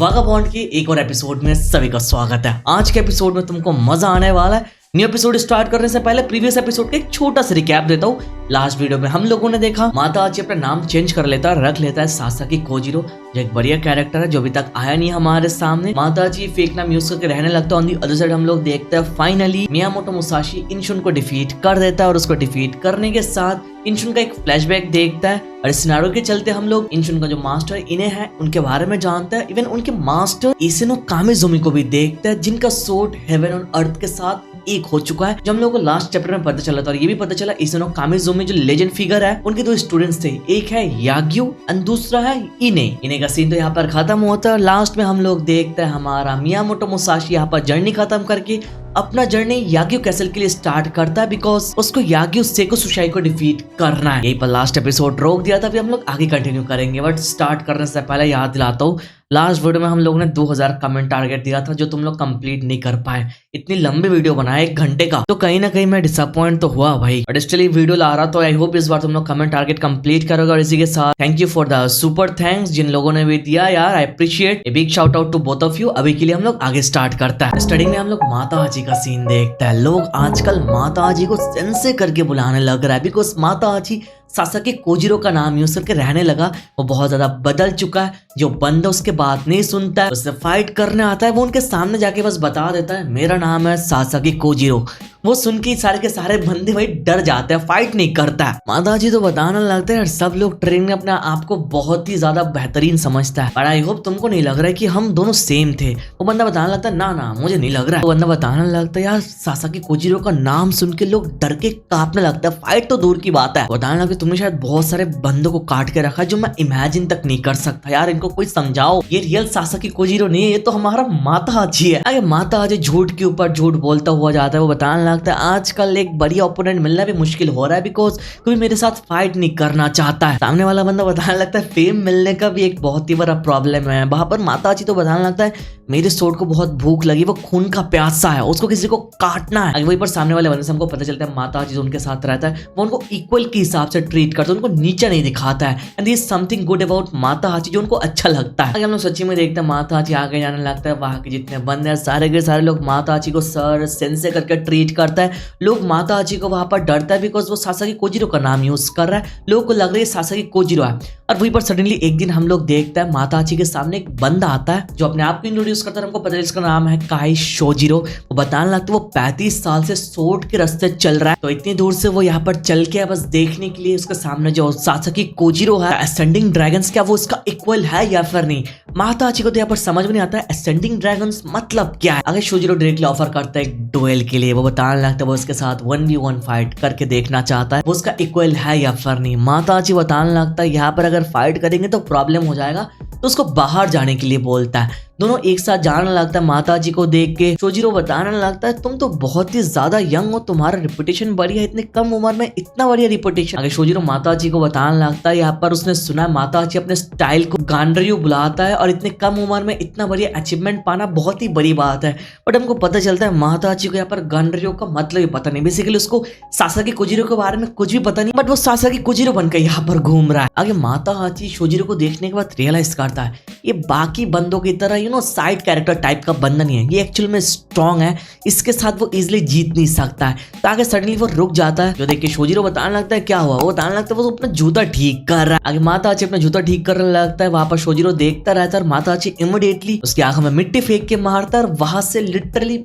Wagah bond के एक और एपिसोड में सभी का स्वागत है। आज के एपिसोड में तुमको मजा आने वाला है। न्यू एपिसोड स्टार्ट करने से पहले प्रीवियस एपिसोड का एक छोटा सा रिकैप देता हूँ। लास्ट वीडियो में हम लोगों ने देखा माता आची अपना नाम चेंज कर लेता है, रख लेता है सासाकी कोजिरो, जो एक बढ़िया कैरेक्टर है जो अभी तक आया नहीं हमारे सामने। माता आची फेक नाम यूज करके रहने लगता है। ऑन दी अदर साइड हम लोग देखते हैं फाइनली मियामोटो मुसाशी इनशुन को डिफीट कर देता है और उसको डिफीट करने के साथ इनशुन का एक फ्लैशबैक देखता है और इस सिनारियो के चलते हम लोग इनशुन का जो मास्टर इन्हें है उनके बारे में जानते हैं। इवन उनके मास्टर इसेनो कामिजुमी को भी देखते हैं, जिनका सोर्ड हेवन और अर्थ के साथ एक हो चुका है, जो हम लोगों को लास्ट चैप्टर में पता चला था। और ये भी पता चला इसेनो कामिजुमी जो लेजेंड फिगर है उनके दो स्टूडेंट्स थे, एक है याग्यू और दूसरा है इने का सीन तो यहाँ पर खत्म होता है। लास्ट में हम लोग देखते हैं हमारा मियामोटो मुसाशी यहाँ पर जर्नी खत्म करके अपना जर्नी याग्यू कैसल के लिए स्टार्ट करता है, बिकॉज उसको याग्यू सेको सुशाई को डिफीट करना है। यही पर लास्ट एपिसोड रोक दिया था, अभी हम लोग आगे कंटिन्यू करेंगे। बट स्टार्ट करने से पहले याद दिलाता हूँ, लास्ट वीडियो में हम लोगों ने 2000 कमेंट टारगेट दिया था जो तुम लोग कंप्लीट नहीं कर पाए। इतनी लंबी वीडियो बनाया 1 घंटे का, तो कहीं ना कहीं मैं डिसअपॉइंट तो हुआ भाई। बट स्टिल वीडियो ला रहा, तो आई होप इस बार तुम लोग कमेंट टारगेट कंप्लीट करोगे। और इसी के साथ thank you for the super thanks जिन लोगों ने भी दिया यार, I appreciate. A big shout out to both of you. अभी के लिए हम लोग आगे स्टार्ट करता है। स्टार्टिंग में हम लोग माता आची का सीन देखते हैं। लोग आजकल माता आची को सेंसे करके बुलाने लग रहा है, बिकॉज माता आची सासाकी कोजिरो का नाम यूज करके रहने लगा। वो बहुत ज्यादा बदल चुका है। जो बंदा उसके बात नहीं सुनता है, उससे फाइट करने आता है, वो उनके सामने जाके बस बता देता है मेरा नाम है सासाकी कोजिरो। वो सुन के सारे के सारे बंदे भाई डर जाते हैं, फाइट नहीं करता है। माता जी तो बताने लगते हैं सब लोग ट्रेनिंग में अपने आप को बहुत ही ज्यादा बेहतरीन समझता है, पर आई होप तुमको नहीं लग रहा है कि हम दोनों सेम थे। वो बंदा बताने लगता है ना मुझे नहीं लग रहा है। वो बंदा बताने लगता है यार सासाकी कोजिरो का नाम सुन के लोग डर के कांपने लगता है, फाइट तो दूर की बात है। बताने लगे तुमने शायद बहुत सारे बंदों को काट के रखा है जो मैं इमेजिन तक नहीं कर सकता। यार इनको कोई समझाओ, ये रियल सासाकी कोजिरो नहीं है, ये तो हमारा माता आची है। अरे माता आची झूठ के ऊपर झूठ बोलता हुआ जाता है। वो बताने लगता है आजकल एक बढ़िया ओपोनेंट मिलना भी मुश्किल हो रहा है, बिकॉज कोई मेरे साथ फाइट नहीं करना चाहता है। सामने वाला बंदा बताने लगता है फेम मिलने का भी एक बहुत ही बड़ा प्रॉब्लम है। वहां पर माता आची तो बताने लगता है मेरे सोर्ड को बहुत भूख लगी, वो खून का प्यासा है, उसको किसी को काटना है। वहीं पर सामने वाले बंदे से हमको पता चलता है माता आची जो उनके साथ रहता है वो उनको इक्वल के हिसाब से ट्रीट करता है, उनको नीचे नहीं दिखाता है। And this something good about माता आची जो उनको अच्छा लगता है। हम लोग सच्ची में देखते हैं माता आची आगे जाने लगता है, वहां के जितने बंदे हैं सारे के सारे लोग माता आची को सर सेंसे करके ट्रीट करता है। लोग माता आची को वहां पर डरता है बिकॉज वो सासाकी कोजिरो का नाम यूज कर रहा है। लोगों को लग रहा है सासाकी कोजिरो है। और वहीं पर सडनली एक दिन हम लोग देखते हैं माता आची के सामने एक बंदा आता है जो अपने आप को इंट्रोड्यूस करता है। हमको पता है इसका नाम है काई शोजिरो। वो बताने लगता है वो 35 साल से सोर्ड के रास्ते चल रहा है, तो इतनी दूर से वो यहाँ पर चल के बस देखने के लिए उसके सामने जो सासाकी कोजिरो है असेंडिंग ड्रैगन्स, क्या वो उसका इक्वल है या फिर नहीं। माता आची को तो यहाँ पर समझ में नहीं आता है असेंडिंग ड्रैगन्स मतलब क्या है। अगर शोजिरो डायरेक्टली ऑफर करता है एक डुएल के लिए। वो बताने लगता है वो उसके साथ 1v1 फाइट करके देखना चाहता है, वो उसका इक्वल है या फिर नहीं। माता आची बताने लगता है यहाँ पर अगर फाइट करेंगे तो प्रॉब्लम हो जाएगा, तो उसको बाहर जाने के लिए बोलता है। दोनों एक साथ जाने लगता है। माता जी को देख के शोजिरो बताने लगता है तुम तो बहुत ही ज्यादा यंग हो, तुम्हारा रिपुटेशन बढ़िया है, इतने कम उम्र में इतना बढ़िया रिपुटेशन। अगर शोजिरो माता जी को बताने लगता है यहाँ पर उसने सुना है माता जी अपने स्टाइल को गांडरियो बुलाता है और इतने कम उम्र में इतना बढ़िया अचीवमेंट पाना बहुत ही बड़ी बात है। बट हमको पता चलता है माता जी को यहाँ पर गांडरियो का मतलब ही पता नहीं। बेसिकली उसको सासाकी कोजिरो के बारे में कुछ भी पता नहीं, बट वो सासाकी कोजिरो बनकर यहाँ पर घूम रहा है। आगे माता आची शोजिरो को देखने के बाद रियलाइज करता है ये बाकी बंदों की तरह साइड कैरेक्टर टाइप का बंदा नहीं है, ये एक्चुअल में स्ट्रॉन्ग है, इसके साथ वो इजिली जीत नहीं सकता है। तो आगे सडनली वो रुक जाता है, जो देख के शोजिरो बताने लगता है क्या हुआ। वो बताने लगता है वो अपना जूता ठीक कर रहा है। आगे माता आची अपना जूता ठीक करने लगता है, वहां पर शोजिरो देखता रहता है और माता आची इमीडिएटली उसकी आंखों में मिट्टी फेंक के मारता है और वहां से लिटरली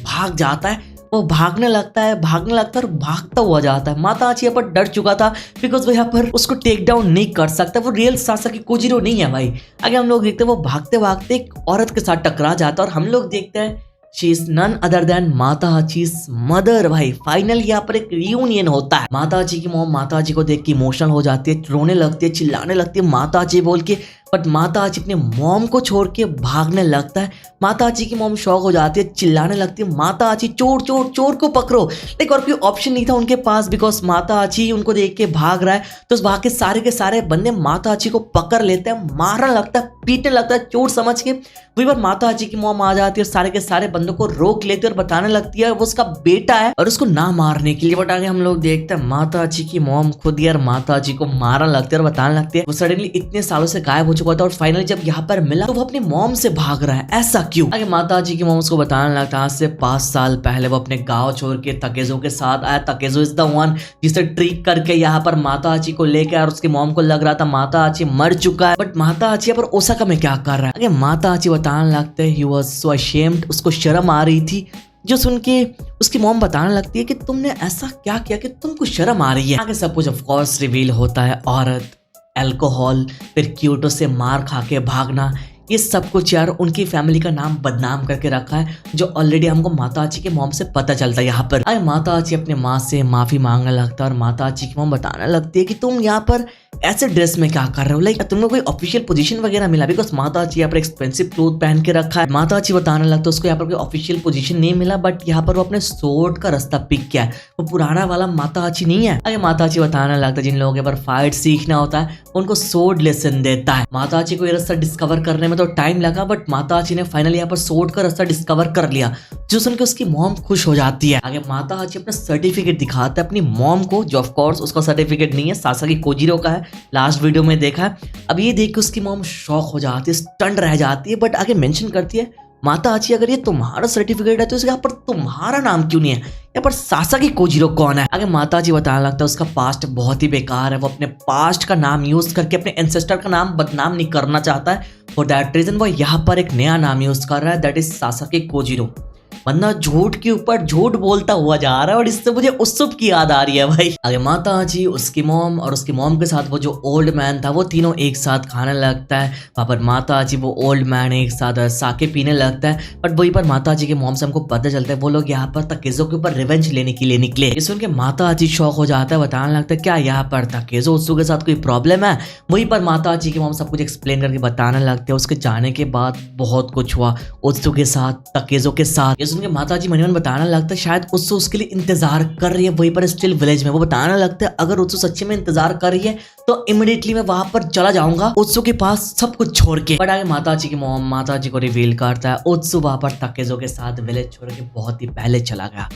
भाग जाता है। वो भागने लगता है और भागता हुआ जाता है। माता आची यहाँ पर डर चुका था बिकॉज वो यहाँ पर उसको टेक डाउन नहीं कर सकता, वो रियल सासाकी कोजिरो नहीं है भाई। आगे हम लोग देखते हैं वो भागते भागते एक औरत के साथ टकरा जाता है और हम लोग देखते हैं she is none other than mata आचीज मदर। भाई फाइनल यहाँ पर एक रियूनियन होता है। माता आची की मॉम माता आची को देख के इमोशनल हो जाती है, रोने लगती है, चिल्लाने लगती है माता आची बोल के। बट माता आची अपने मॉम को छोड़ के भागने लगता है। माता आची की मॉम शॉक हो जाती है, चिल्लाने लगती है माता आची चोर चोर चोर को पकड़ो। लाइक और कोई ऑप्शन नहीं था उनके पास बिकॉज माता आची उनको देख के भाग रहा है। तो उस भाग के सारे बंदे माता आची को पकड़ लेते हैं, मारने लगता है, पीटने लगता है चोर समझ के। वही बार माता आची की मॉम आ जाती है और सारे के सारे बंदों को रोक लेती है और बताने लगती है वो उसका बेटा है और उसको ना मारने के लिए। बट आगे हम लोग देखते हैं माता आची की मॉम खुद यार माता आची को मारने लगती है और बताने लगती है वो सडनली इतने सालों से गायब हो चुका था और फाइनली जब यहाँ पर मिला तो वो अपनी मॉम से भाग रहा है। ऐसा क्यों? आगे माता जी की मॉम उसको बताने लगता है आज से 5 साल पहले वो अपने गांव छोड़ के तकेजो के साथ आया। तकेजो इज द वन जिसे ट्रिक करके यहाँ पर माता जी को लेके और उसकी मॉम को लग रहा था माता जी मर चुका है, बट माता जी पर ओसाका में क्या कर रहा है। आगे माता जी बताने लगते हैं ही वाज सो अशेम्ड, उसको शर्म आ रही थी, जो सुन के उसकी मॉम बताने लगती है कि तुमने ऐसा क्या किया कि तुमको शर्म आ रही है। आगे सब कुछ ऑफ कोर्स रिवील होता है, औरत, अल्कोहल, फिर क्यूटो से मार खा के भागना, ये सब कुछ यार उनकी फैमिली का नाम बदनाम करके रखा है, जो ऑलरेडी हमको माताजी के मॉम से पता चलता है। यहाँ पर आए माताजी अपने माँ से माफी मांगने लगता है और माताजी की मॉम बताने लगती है कि तुम यहाँ पर ऐसे ड्रेस में क्या कर रहे हो, लाइक तुमको कोई ऑफिशियल पोजीशन वगैरह मिला? बिकॉज माताजी यहाँ पर एक्सपेंसिव क्लोथ पहन के रखा है। माताजी बताने लगता है उसको यहाँ पर कोई ऑफिशियल पोजीशन नहीं मिला, बट यहाँ पर वो अपने सोर्ड का रास्ता पिक किया है, वो पुराना वाला माताजी नहीं है। आगे माताजी बताने लगता है जिन लोगों के पास फाइट सीखना होता है उनको सोर्ड लेसन देता है। माताजी को ये रास्ता डिस्कवर करने में तो टाइम लगा, बट माताजी ने फाइनली यहाँ पर सोर्ड का रास्ता डिस्कवर कर लिया, जो सुन के उसकी मॉम खुश हो जाती है। आगे माताजी अपना सर्टिफिकेट दिखाता है अपनी मॉम को, जो ऑफ कोर्स उसका सर्टिफिकेट नहीं है, सासाकी कोजिरो का है, लास्ट वीडियो में देखा है। अब ये देख के उसकी मॉम शॉक हो जाती है, स्टंड रह जाती है, बट आगे मेंशन करती है माताजी अगर ये तुम्हारा सर्टिफिकेट है तो इसके यहाँ पर तुम्हारा नाम क्यों नहीं है, यहाँ पर सासाकी कोजिरो कौन है? आगे माताजी बताने लगता है उसका पास्ट बहुत ही बेकार है, वो अपने पास्ट का नाम यूज करके अपने एंसेस्टर का नाम बदनाम नहीं करना चाहता है, फॉर दैट रीजन वो यहाँ पर एक नया नाम यूज कर रहा है, दैट इज सासाकी कोजिरो। बंदा झूठ के ऊपर झूठ बोलता हुआ जा रहा है और इससे मुझे उत्सुप की याद आ रही है भाई। आगे माता जी, उसकी मॉम और उसकी मॉम के साथ वो जो ओल्ड मैन था वो तीनों एक साथ खाने लगता है। वहाँ पर माता जी वो ओल्ड मैन एक साथ साके पीने लगता है, बट वहीं पर माता जी के मॉम से हमको पता चलता है वो लोग यहाँ पर तकेजो के ऊपर रिवेंज लेने के लिए निकले। ये सुन के माता जी शौक हो जाता है, बताने लगता है क्या यहाँ पर तकेजो उत्सु के साथ कोई प्रॉब्लम है? वहीं पर माता जी की मॉम सब कुछ एक्सप्लेन करके बताने लगते हैं। उसके जाने के बाद बहुत कुछ हुआ उत्सु के साथ, तकेजो के साथ। उनके माताजी मन बताने लगता है शायद उत्सु उसके लिए इंतजार कर रही है वहीं पर स्टिल विलेज में। वो बताने लगता है अगर उत्सु सच्ची में इंतजार कर रही है तो इमीडिएटली मैं वहां पर चला जाऊंगा उत्सु के पास सब कुछ छोड़ के। बट आगे माताजी की मॉम माताजी को रिवील करता है उत्सु वहां पर तकेजो के साथ विलेज छोड़ के बहुत ही पहले चला गया,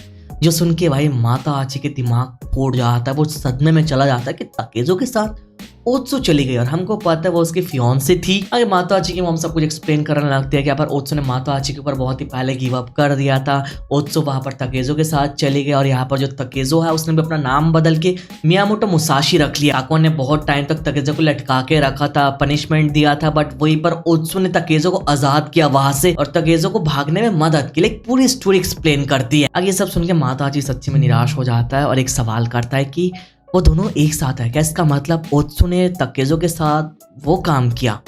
जो सुन के भाई माताजी के दिमाग फूट जाता है, वो सदमे में चला जाता है कि तकेजो के साथ ओत्सु चली गई और हमको पता है वो उसकी फियांसी थी। आगे माताजी की मॉम सब कुछ एक्सप्लेन करने लगती है कि यहाँ पर ओत्सु ने माताजी के ऊपर बहुत ही पहले गिव अप कर दिया था। ओत्सु वहां पर तकेजो के साथ चली गई और यहाँ पर जो तकेजो है उसने भी अपना नाम बदल के मियामोटो मुसाशी रख लिया। आको ने बहुत टाइम तक तकेजो को लटका के रखा था, पनिशमेंट दिया था, बट वहीं पर ओत्सु ने तकेजो को आजाद किया वहां से और तकेजो को भागने में मदद की। लाइक पूरी स्टोरी एक्सप्लेन करती है। आगे ये सब सुन के माताजी सच्ची में निराश हो जाता है और एक सवाल करता है कि वो दोनों एक साथ है क्या? इसका मतलब ओत्सु ने तकेजो के साथ वो काम किया।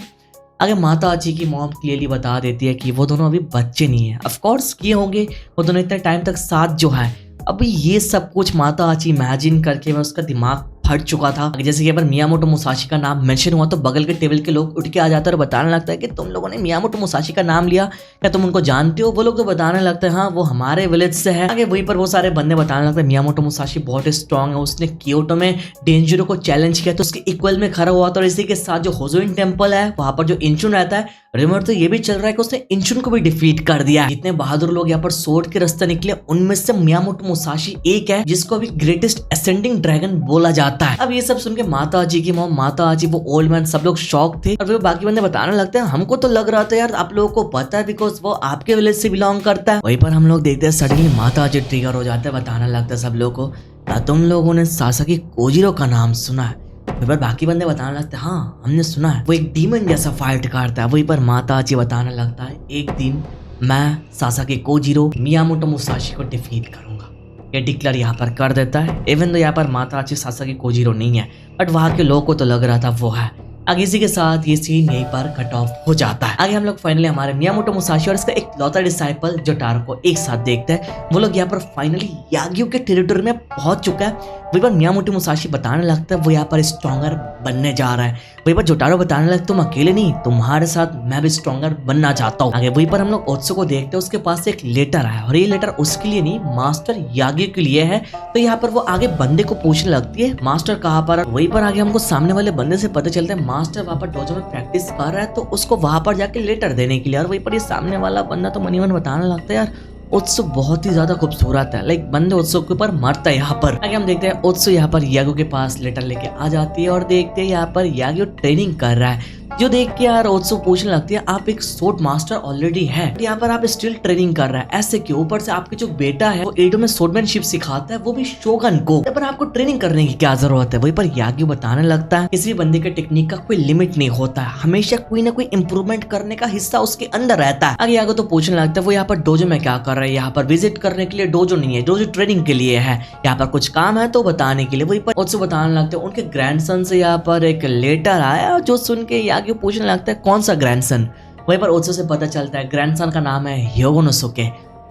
आगे माताजी की मॉम क्लियरली बता देती है कि वो दोनों अभी बच्चे नहीं है, ऑफ कोर्स किए होंगे वो दोनों इतने टाइम तक साथ जो है। अभी ये सब कुछ माताजी इमेजिन करके मैं उसका दिमाग फट चुका था। जैसे कि अगर मियामोटो मुसाशी का नाम मेंशन हुआ तो बगल के टेबल के लोग उठ के आ जाते हैं और बताने लगता है कि तुम लोगों ने मियामोटो मुसाशी का नाम लिया, क्या तुम उनको जानते हो? वो लोग तो बताने लगते हैं हाँ वो हमारे विलेज से है। आगे वहीं पर वो सारे बंदे बताने लगते हैं मियामोटो मुसाशी बहुत स्ट्रॉन्ग है, उसने क्योटो में डेंजरो को चैलेंज किया तो उसके इक्वल में खड़ा हुआ था और इसी के साथ जो होजोइन टेम्पल है वहां पर जो इंचुन रहता है, रिमर तो ये भी चल रहा है कि उसने इंचुन को भी डिफीट कर दिया। इतने बहादुर लोग यहाँ पर सोर्ड के रास्ते निकले, उनमें से मियामोटो मुसाशी एक है जिसको अभी ग्रेटेस्ट असेंडिंग ड्रैगन बोला जाता है। अब ये सब सुन के माताजी की मॉम, माताजी, वो ओल्ड मैन सब लोग शॉक थे और वो बाकी बंदे बताने लगते हैं हमको तो लग रहा था यार आप लोगों को पता है बिकॉज वो आपके विलेज से बिलोंग करता है। वहीं पर हम लोग देखते हैं सडनली माताजी ट्रिगर हो जाते हैं, बताने लगता है सब लोग को क्या तुम लोगों ने सासाकी कोजिरो का नाम सुना है? पर बाकी बंदे बताने लगते हैं हाँ हमने सुना है, वो एक डीमन जैसा फाइट करता है। वहीं पर माताजी बताने लगता है एक दिन मैं सासाकी कोजिरो मियामोटो मुसाशी को डिफीट करूंगा, ये डिक्लेयर यहाँ पर कर देता है। इवन तो यहाँ पर माताजी सासाकी कोजिरो नहीं है बट वहाँ के लोगों को तो लग रहा था वो है। आगे इसी के साथ ये सीन यहीं पर कट ऑफ हो जाता है। आगे हम लोग फाइनली हमारे मियामोटो मुसाशी और इसका एक लौता डिसाइपल जोटारो को एक साथ देखते हैं। वो लोग यहाँ पर फाइनली यागियो के टेरिटरी में पहुंच चुका है। वहीं पर मियामोटो मुसाशी बताने लगता है वो यहाँ पर स्ट्रॉन्गर बनने जा रहा है। वहीं पर जोटारो बताने लगता तुम अकेले नहीं, तुम्हारे साथ मैं भी स्ट्रॉन्गर बनना चाहता हूँ। आगे वहीं पर हम लोग ओत्सु को देखते हैं, उसके पास एक लेटर आया और ये लेटर उसके लिए नहीं मास्टर यागियो के लिए है। तो यहाँ पर वो आगे बंदे को पूछने लगती है मास्टर कहाँ पर। वहीं पर आगे हमको सामने वाले बंदे से पता चलता है मास्टर वहाँ पर डोजो में प्रैक्टिस कर रहा है तो उसको वहां पर जाके लेटर देने के लिए। और वहीं पर ये सामने वाला बंदा तो मनी मन बताने लगता है यार ओत्सु बहुत ही ज्यादा खूबसूरत है, लाइक बंदे ओत्सु के ऊपर मरता है। यहाँ पर आगे हम देखते हैं ओत्सु यहाँ पर यागियो के पास लेटर लेके आ जाती है और देखते हैं यहाँ पर यागियो ट्रेनिंग कर रहा है। जो देख के यार ओत्सु पूछने लगती है आप एक सोर्ड मास्टर ऑलरेडी है, यहाँ पर आप स्टिल ट्रेनिंग कर रहे हैं, ऐसे क्यों? ऊपर से आपके जो बेटा है वो एडो में सोर्डमैनशिप सिखाता है, वो भी शोगन को, पर आपको ट्रेनिंग करने की क्या जरूरत है? वहीं पर याग्यू बताने लगता है किसी भी बंदे के टेक्निक का कोई लिमिट नहीं होता है, हमेशा कोई ना कोई इम्प्रूवमेंट करने का हिस्सा उसके अंदर रहता है। आगे याग्यू तो पूछने लगता है वो यहाँ पर डोजो में क्या कर रहे हैं? यहाँ पर विजिट करने के लिए डोजो नहीं है, डोजो ट्रेनिंग के लिए है, यहाँ पर कुछ काम है तो बताने के लिए। वहीं पर ओत्सु बताने लगते हैं उनके ग्रैंडसन से यहाँ पर एक लेटर आया, जो सुन के याग्यू पूछने लगता है कौन सा ग्रैंडसन? वहीं पर ओत्सु से पता चलता है ग्रैंडसन का नाम है ह्योगोनोसुके।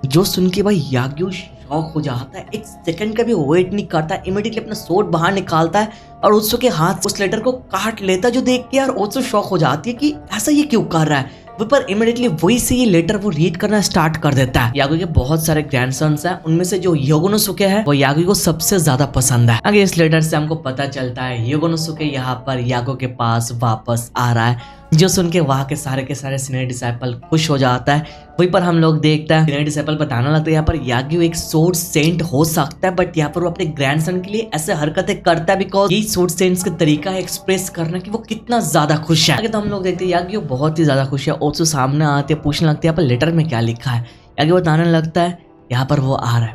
जो सुन के भाई याग्यू शॉक हो जाता है, एक सेकंड का भी वेट नहीं करता, इमीडिएटली अपना सोर्ड बाहर निकालता है और ओत्सु के हाथ उस लेटर को काट लेता है। जो देख के यार ओत्सु शॉक हो जाती है कि ऐसा ये क्यों कर रहा है। वो पर इमीडिएटली वही से ये लेटर वो रीड करना स्टार्ट कर देता है। याग्यू के बहुत सारे ग्रैंडसन्स हैं, उनमें से जो ह्योगोनोसुके है वो याग्यू को सबसे ज्यादा पसंद है। आगे इस लेटर से हमको पता चलता है ह्योगोनोसुके यहाँ पर याग्यू के पास वापस आ रहा है, जो सुन के वहां के सारे सीनियर डिसाइपल खुश हो जाता है। वहीं पर हम लोग देखते हैं सीनियर डिसाइपल बताने लगता है यहाँ पर याग्यू एक सोर्ड सेंट हो सकता है, बट यहाँ पर वो अपने ग्रैंडसन के लिए ऐसे हरकतें करता है बिकॉज यही सोर्ड सेंट्स का तरीका है एक्सप्रेस करना कि वो कितना ज्यादा खुश है। आगे तो हम लोग देखते हैं याग्यू बहुत ही ज्यादा खुश है। ओत्सु सामने आते हैं, पूछने लगते हैं यहाँ पर लेटर में क्या लिखा है। याग्यू बताने लगता है यहाँ पर वो आ रहा है,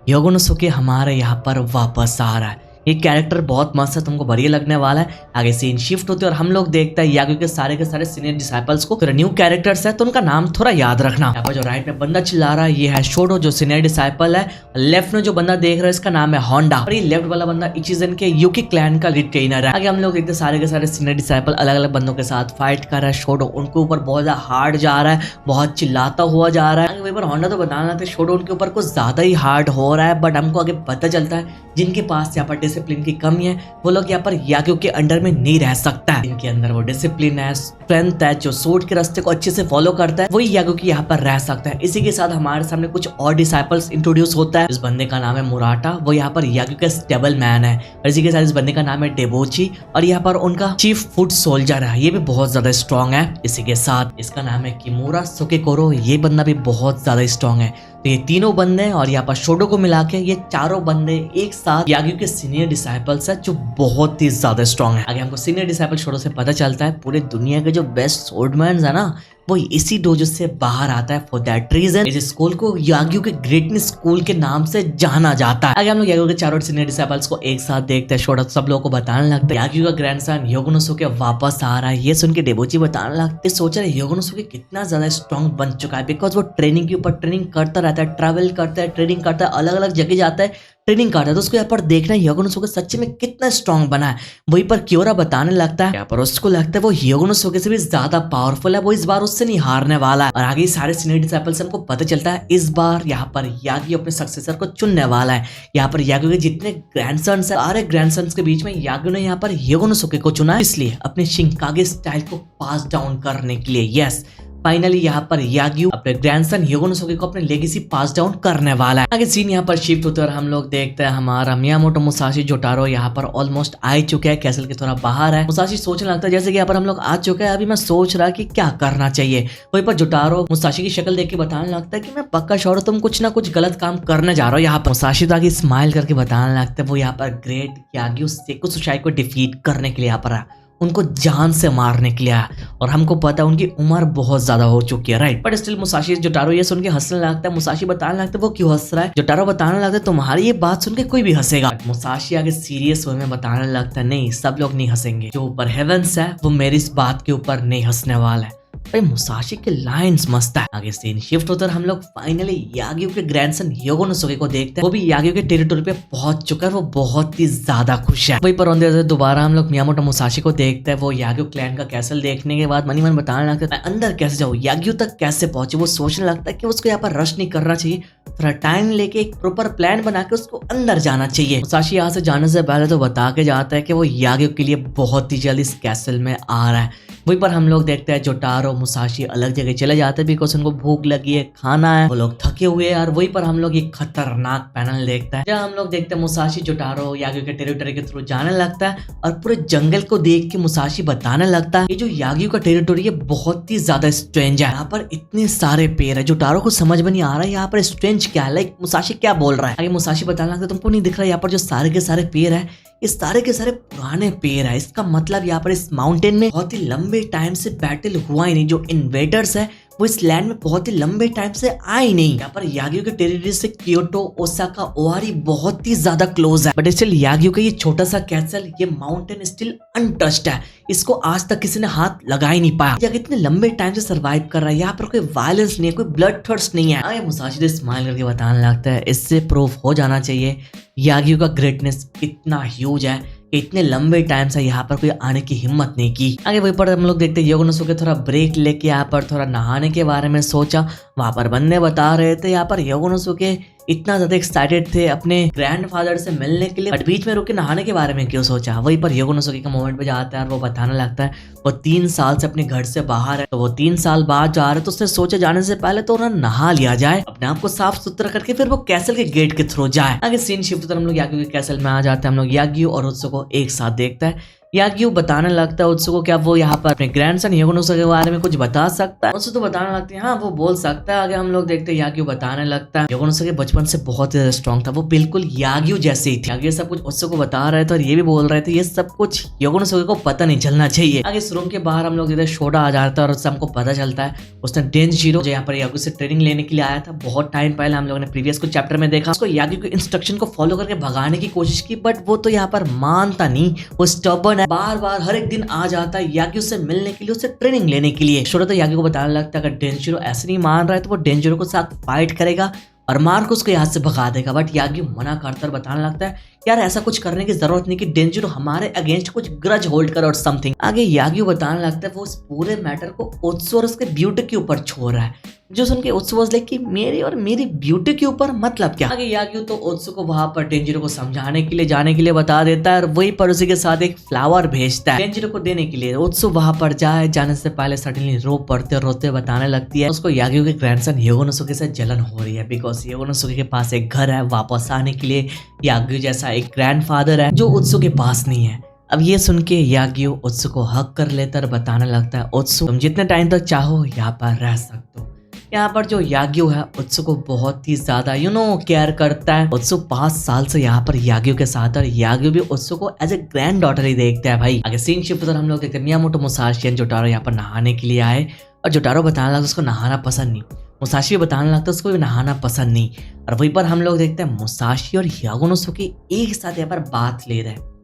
ह्योगोनोसुके हमारे यहाँ पर वापस आ रहा है। ये कैरेक्टर बहुत मस्त है, तुमको बढ़िया लगने वाला है। आगे सीन शिफ्ट होते हैं और हम लोग देखते हैं याग्यू के सारे सीनियर डिसाइपल्स को न्यू कैरेक्टर्स है तो उनका नाम थोड़ा याद रखना। यहाँ पर जो राइट में बंदा चिल्ला रहा है ये है शोडो, जो सीनियर डिसाइपल है। लेफ्ट में जो बंदा देख रहा है इसका नाम है होंडा, और ये लेफ्ट वाला बंदा इचिजन के यूकी क्लैन का लीड ट्रेनर है। आगे हम लोग देखते हैं सारे के सारे सीनियर डिसाइपल अलग अलग बंदों के साथ फाइट कर रहा है। शोडो उनके ऊपर बहुत ज्यादा हार्ड जा रहा है, बहुत चिल्लाता हुआ जा रहा है। वहीं पर होंडा तो बताना था शोडो उनके ऊपर कुछ ज्यादा ही हार्ड हो रहा है, बट हमको आगे पता चलता है जिनके पास यहाँ पर डिसिप्लिन की कमी है वो लोग यहाँ पर याग्यू के अंडर में नहीं रह सकता है। इनके अंदर वो डिसिप्लिन है, स्ट्रेंथ है, जो सोर्ड के रास्ते को अच्छे से फॉलो करता है वही याग्यू की यहाँ पर रह सकता है। इसी के साथ हमारे सामने कुछ और डिसाइपल्स इंट्रोड्यूस होता है। इस बंदे का नाम है मुराटा, वो यहाँ पर याग्यू का स्टेबल मैन है। और इसी के साथ इस बंदे का नाम है डेबोची, और यहाँ पर उनका चीफ फुट सोल्जर है, ये भी बहुत ज्यादा स्ट्रॉन्ग है। इसी के साथ इसका नाम है किमुरा सुकेकोरो, ये बंदा भी बहुत ज्यादा स्ट्रॉन्ग है। तो ये तीनों बंदे हैं और यहाँ पर शोडो को मिला के ये चारों बंदे एक साथ याग्यू के सीनियर डिसाइपल्स है, जो बहुत ही ज्यादा स्ट्रॉन्ग है। आगे हमको सीनियर डिसाइपल शोडो से पता चलता है पूरे दुनिया के जो बेस्ट सोर्डमैन है ना वो इसी डोजो से बाहर आता है। फॉर दैट रीजन इस स्कूल को याग्यू के ग्रेटनेस स्कूल के नाम से जाना जाता है। आगे हम लोग याग्यू के चारों सीनियर डिसाइपल्स को एक साथ देखते हैं। शोडो सब लोगों को बताने लगता है याग्यू का ग्रैंडसन ह्योगोनोसुके वापस आ रहा है। ये सुन के डेबोची बताने लगते सोच रहे ह्योगोनोसुके कितना ज्यादा स्ट्रॉन्ग बन चुका है, बिकॉज वो ट्रेनिंग के ऊपर ट्रेनिंग करता रहता है, ट्रैवल करता है, ट्रेनिंग करता है, अलग अलग जगह जाता है, ट्रेनिंग करता है। तो उसको यहाँ पर देखना है ह्योगोनोसुके सच्ची में कितना स्ट्रॉन्ग बना है। वहीं पर क्योरा बताने लगता है यहाँ पर उसको लगता है वो ह्योगोनोसुके से भी ज्यादा पावरफुल है, वो इस बार उससे नहीं हारने वाला है। और आगे सारे सीनियर डिसाइपल से हमको पता चलता है इस बार यहाँ पर याग्यू अपने सक्सेसर को चुनने वाला है। यहाँ पर याग्यू के जितने ग्रैंडसन्स है, सारे ग्रैंडसन्स के बीच में याग्यू ने यहाँ पर ह्योगोनोसुके को चुना, इसलिए अपने शिंकागे स्टाइल को पास डाउन करने के लिए। यस, फाइनली यहाँ पर याग्यू अपने ग्रैंडसन ह्योगोनोसुके को अपने लेगेसी पास डाउन करने वाला है। आगे सीन यहाँ पर शिफ्ट होते हैं और हम लोग देखते हैं हमारा मियामोटो मुसाशी जोटारो यहाँ पर ऑलमोस्ट आ चुका है, कैसल के थोड़ा बाहर है। मुसाशी सोचने लगता है जैसे कि यहाँ पर हम लोग आ चुके हैं, अभी मैं सोच रहा कि क्या करना चाहिए। वहीं पर जोटारो मुसाशी की शक्ल देख के बताने लगता है कि मैं पक्का श्योर हूं तुम कुछ ना कुछ गलत काम करने जा रहे हो। यहाँ पर मुसाशी तो आगे स्माइल करके बताने लगता है वो यहाँ पर ग्रेट याग्यू सेकुसुशाई को डिफीट करने के लिए यहाँ पर है, उनको जान से मारने के लिए। और हमको पता है उनकी उम्र बहुत ज्यादा हो चुकी है, राइट। बट स्टिल मुसाशी जोटारो ये सुन के हंसने लगता है। मुसाशी बताने लगता है वो क्यों हंस रहा है। जोटारो बताने लगता है तुम्हारी ये बात सुन के कोई भी हंसेगा। मुसाशी आगे सीरियस वे में बताने लगता है नहीं, सब लोग नहीं हंसेंगे, जो ऊपर हेवेंस है वो मेरी इस बात के ऊपर नहीं हंसने वाला है। भाई मुसाशी के लाइंस मस्त है। आगे सीन शिफ्ट होकर हम लोग फाइनली याग्यू के ग्रैंडसन ह्योगोनोसुके को देखते हैं। वो भी याग्यू के टेरिटोरी पे पहुंच चुका है, वो बहुत ही ज्यादा खुश है। वहीं पर दोबारा हम लोग मियामोटो मुसाशी को देखते हैं। वो याग्यू क्लैन का कैसल देखने के बाद मनी मन बताने लगता है अंदर कैसे जाऊँ, याग्यू तक कैसे पहुंचे। वो सोचने लगता है कि उसको यहाँ पर रश नहीं करना चाहिए, थोड़ा टाइम लेके एक प्रॉपर प्लान बना के उसको अंदर जाना चाहिए। मुसाशी यहाँ से जाने से पहले तो बता के जाता है कि वो याग्यू के लिए बहुत ही जल्द इस कैसल में आ रहा है। वहीं पर हम लोग देखते हैं जोटारो मुसाशी अलग जगह चले जाते हैं बिकॉज उनको भूख लगी है, खाना है, वो लोग थके हुए हैं। और वहीं पर हम लोग एक खतरनाक पैनल देखते हैं जहाँ हम लोग देखते हैं मुसाशी जोटारो याग्यू के टेरिटरी के थ्रू जाने लगता है और पूरे जंगल को देख के मुसाशी बताने लगता है ये जो याग्यू का टेरिटरी है बहुत ही ज्यादा स्ट्रेंज है, यहाँ पर इतने सारे पेड़ है। जोटारो को समझ में नहीं आ रहा है यहाँ पर स्ट्रेंज क्या है, लाइक मुसाशी क्या बोल रहा है। आगे मुसाशी बताने लगता है तुमको नहीं दिख रहा यहाँ पर जो सारे के सारे पेड़ है ये सारे के सारे पुराने पेड़ है। इसका मतलब यहाँ पर इस माउंटेन में बहुत ही लंबे टाइम से बैटल हुआ ही नहीं। जो इन्वेडर्स है वो इस लैंड में बहुत ही लंबे टाइम से आए नहीं। यहाँ पर यागियो के टेरिटरी से क्योटो, ओसाका, ओहारी बहुत ही ज्यादा क्लोज है, बट स्टिल यागियो का ये छोटा सा कैसल, ये माउंटेन स्टिल अनटच्ड है। इसको आज तक किसी ने हाथ लगा ही नहीं पाया। यागियो इतने लंबे टाइम से सर्वाइव कर रहा है। यहाँ पर कोई वायलेंस नहीं है, कोई ब्लड थर्स्ट नहीं है। आगे मुसाशी स्माइल करके बताने लगता है इससे प्रूफ हो जाना चाहिए यागियो का ग्रेटनेस कितना ह्यूज है। इतने लंबे टाइम से यहाँ पर कोई आने की हिम्मत नहीं की। आगे वहीं पर हम लोग देखते हैं योगोनोसुके थोड़ा ब्रेक लेके यहाँ पर थोड़ा नहाने के बारे में सोचा। वहां पर बंदे बता रहे थे यहाँ पर योगोनोसुके इतना ज्यादा एक्साइटेड थे अपने ग्रैंडफादर से मिलने के लिए, बट बीच में रुक के नहाने के बारे में क्यों सोचा। वहीं पर योगोनोसुके का मोमेंट पे जाता है और वो बताने लगता है वो 3 साल से अपने घर से बाहर है, तो वो 3 साल बाद जा रहे, तो उसने सोचा जाने से पहले तो उन्हें नहा लिया जाए, अपने आप को साफ सुथरा करके फिर वो कैसल के गेट के थ्रू जाए। आगे सीन शिफ्ट हम लोग यागियो के कैसल में आ जाते हैं। हम लोग यागियो और उत्सुको एक साथ देखता है। यागियो बताने लगता है उत्सुको क्या वो यहाँ पर अपने ग्रैंडसन योगोनोसुके के बारे में कुछ बता सकता है। उत्सुको तो बताने लगती है हाँ वो बोल सकता है। आगे हम लोग देखते हैं यागियो बताने लगता है योगोनोसुके बचपन से बहुत ही स्ट्रॉन्ग था, वो बिल्कुल यागियो जैसे ही थे। आगे सब कुछ उत्सुको बता रहे थे और ये भी बोल रहे थे ये सब कुछ योगोनोसुके को पता नहीं चलना चाहिए। आगे इस रूम के बाहर हम लोग देखते शोडा आ जाता है और उससे हमको पता चलता है उसने डेंजिरो जो यहाँ पर यागियो से ट्रेनिंग लेने के लिए आया था बहुत टाइम पहले, हम लोगों ने प्रीवियस कुछ चैप्टर में देखा, उसको यागियो के इंस्ट्रक्शन को फॉलो करके भगाने की कोशिश की, बट वो तो यहाँ पर मानता नहीं, वो स्टबर्न है, बार बार हर एक दिन आ जाता है यागियो से मिलने के लिए, उससे ट्रेनिंग लेने के लिए। शोडा तो यागियो को बताने लगता है अगर डेंजिरो ऐसे नहीं मान रहा है तो वो डेंजिरो के साथ फाइट करेगा और मार को उसको यहाँ से भगा देगा, बट यागियो मना करता और बताने लगता है यार ऐसा कुछ करने की जरूरत नहीं कि डेंजिरो हमारे अगेंस्ट कुछ ग्रज होल्ड करे और समथिंग। आगे यागियो बताने लगता है वो उस पूरे मैटर को ओत्सु और उसके ब्यूटी के ऊपर छोड़ रहा है, जो सुन के ओत्सु वाज लाइक कि मेरी और मेरी ब्यूटी के ऊपर मतलब क्या। आगे यागियो तो ओत्सु को वहां पर डेंजिरो को समझाने के लिए जाने के लिए बता देता है और वही पर उसी के साथ एक फ्लावर भेजता है डेंजिरो को देने के लिए। ओत्सु वहां पर जाने से पहले सडनली रो पड़ते और रोते बताने लगती है उसको यागियो के ग्रैंडसन योगोनोसुके से जलन हो रही है, बिकॉज योगोनोसुके के पास एक घर है, वापस आने के लिए यागियो जैसा एक ग्रैंडफादर है जो ओत्सु के पास नहीं है। अब ये सुन के यागियो ओत्सु को हक कर लेता और बताने लगता है ओत्सु तुम जितने टाइम तक चाहो यहाँ पर रह सकते हो। यहाँ पर जो यागियो है ओत्सु को बहुत ही ज्यादा केयर करता है। ओत्सु 5 साल से यहाँ पर यागियो के साथ, और यागियो भी ओत्सु को एज ए ग्रैंड डॉटर ही देखता है भाई। आगे सीन शिफ्ट हम लोग देखते हैं मियामोटो मुसाशी जोटारो यहाँ पर नहाने के लिए आए और जोटारो बताने लगता उसको नहाना पसंद नहीं, मुसाशी बताने लगता उसको भी नहाना पसंद नहीं, और वहीं पर हम लोग देखते हैं मुसाशी और योगोनोसुके एक साथ यहाँ पर बात ले रहे हैं।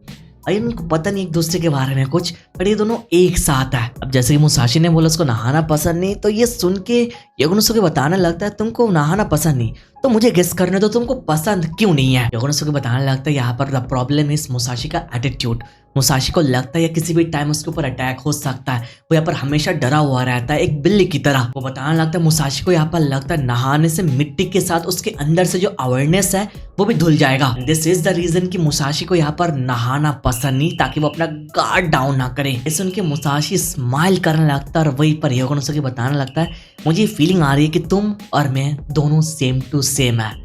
भाई उनको पता नहीं एक दूसरे के बारे में कुछ, पर ये दोनों एक साथ है। अब जैसे कि मुसाशी ने बोला उसको नहाना पसंद नहीं, तो ये सुन के योगोनोसुके बताने लगता है तुमको नहाना पसंद नहीं तो मुझे गेस करने दो तुमको पसंद क्यों नहीं है। योगोनोसुके बताने लगता है यहाँ पर द प्रॉब्लम इज मुसाशी का एटीट्यूड। मुसाशी को लगता है किसी भी टाइम उसके ऊपर अटैक हो सकता है, वो यहाँ पर हमेशा डरा हुआ रहता है एक बिल्ली की तरह। वो बताने लगता है मुसाशी को यहाँ पर लगता है नहाने से मिट्टी के साथ उसके अंदर से जो अवेयरनेस है वो भी धुल जाएगा। दिस इज द रीजन कि मुसाशी को यहाँ पर नहाना पसंद नहीं, ताकि वो अपना गार्ड डाउन ना करे। इसे उनके मुसाशी स्माइल करने लगता है और वहीं पर योगोनोसुके बताने लगता है मुझे फीलिंग आ रही है कि तुम और मैं दोनों सेम टू सेम है।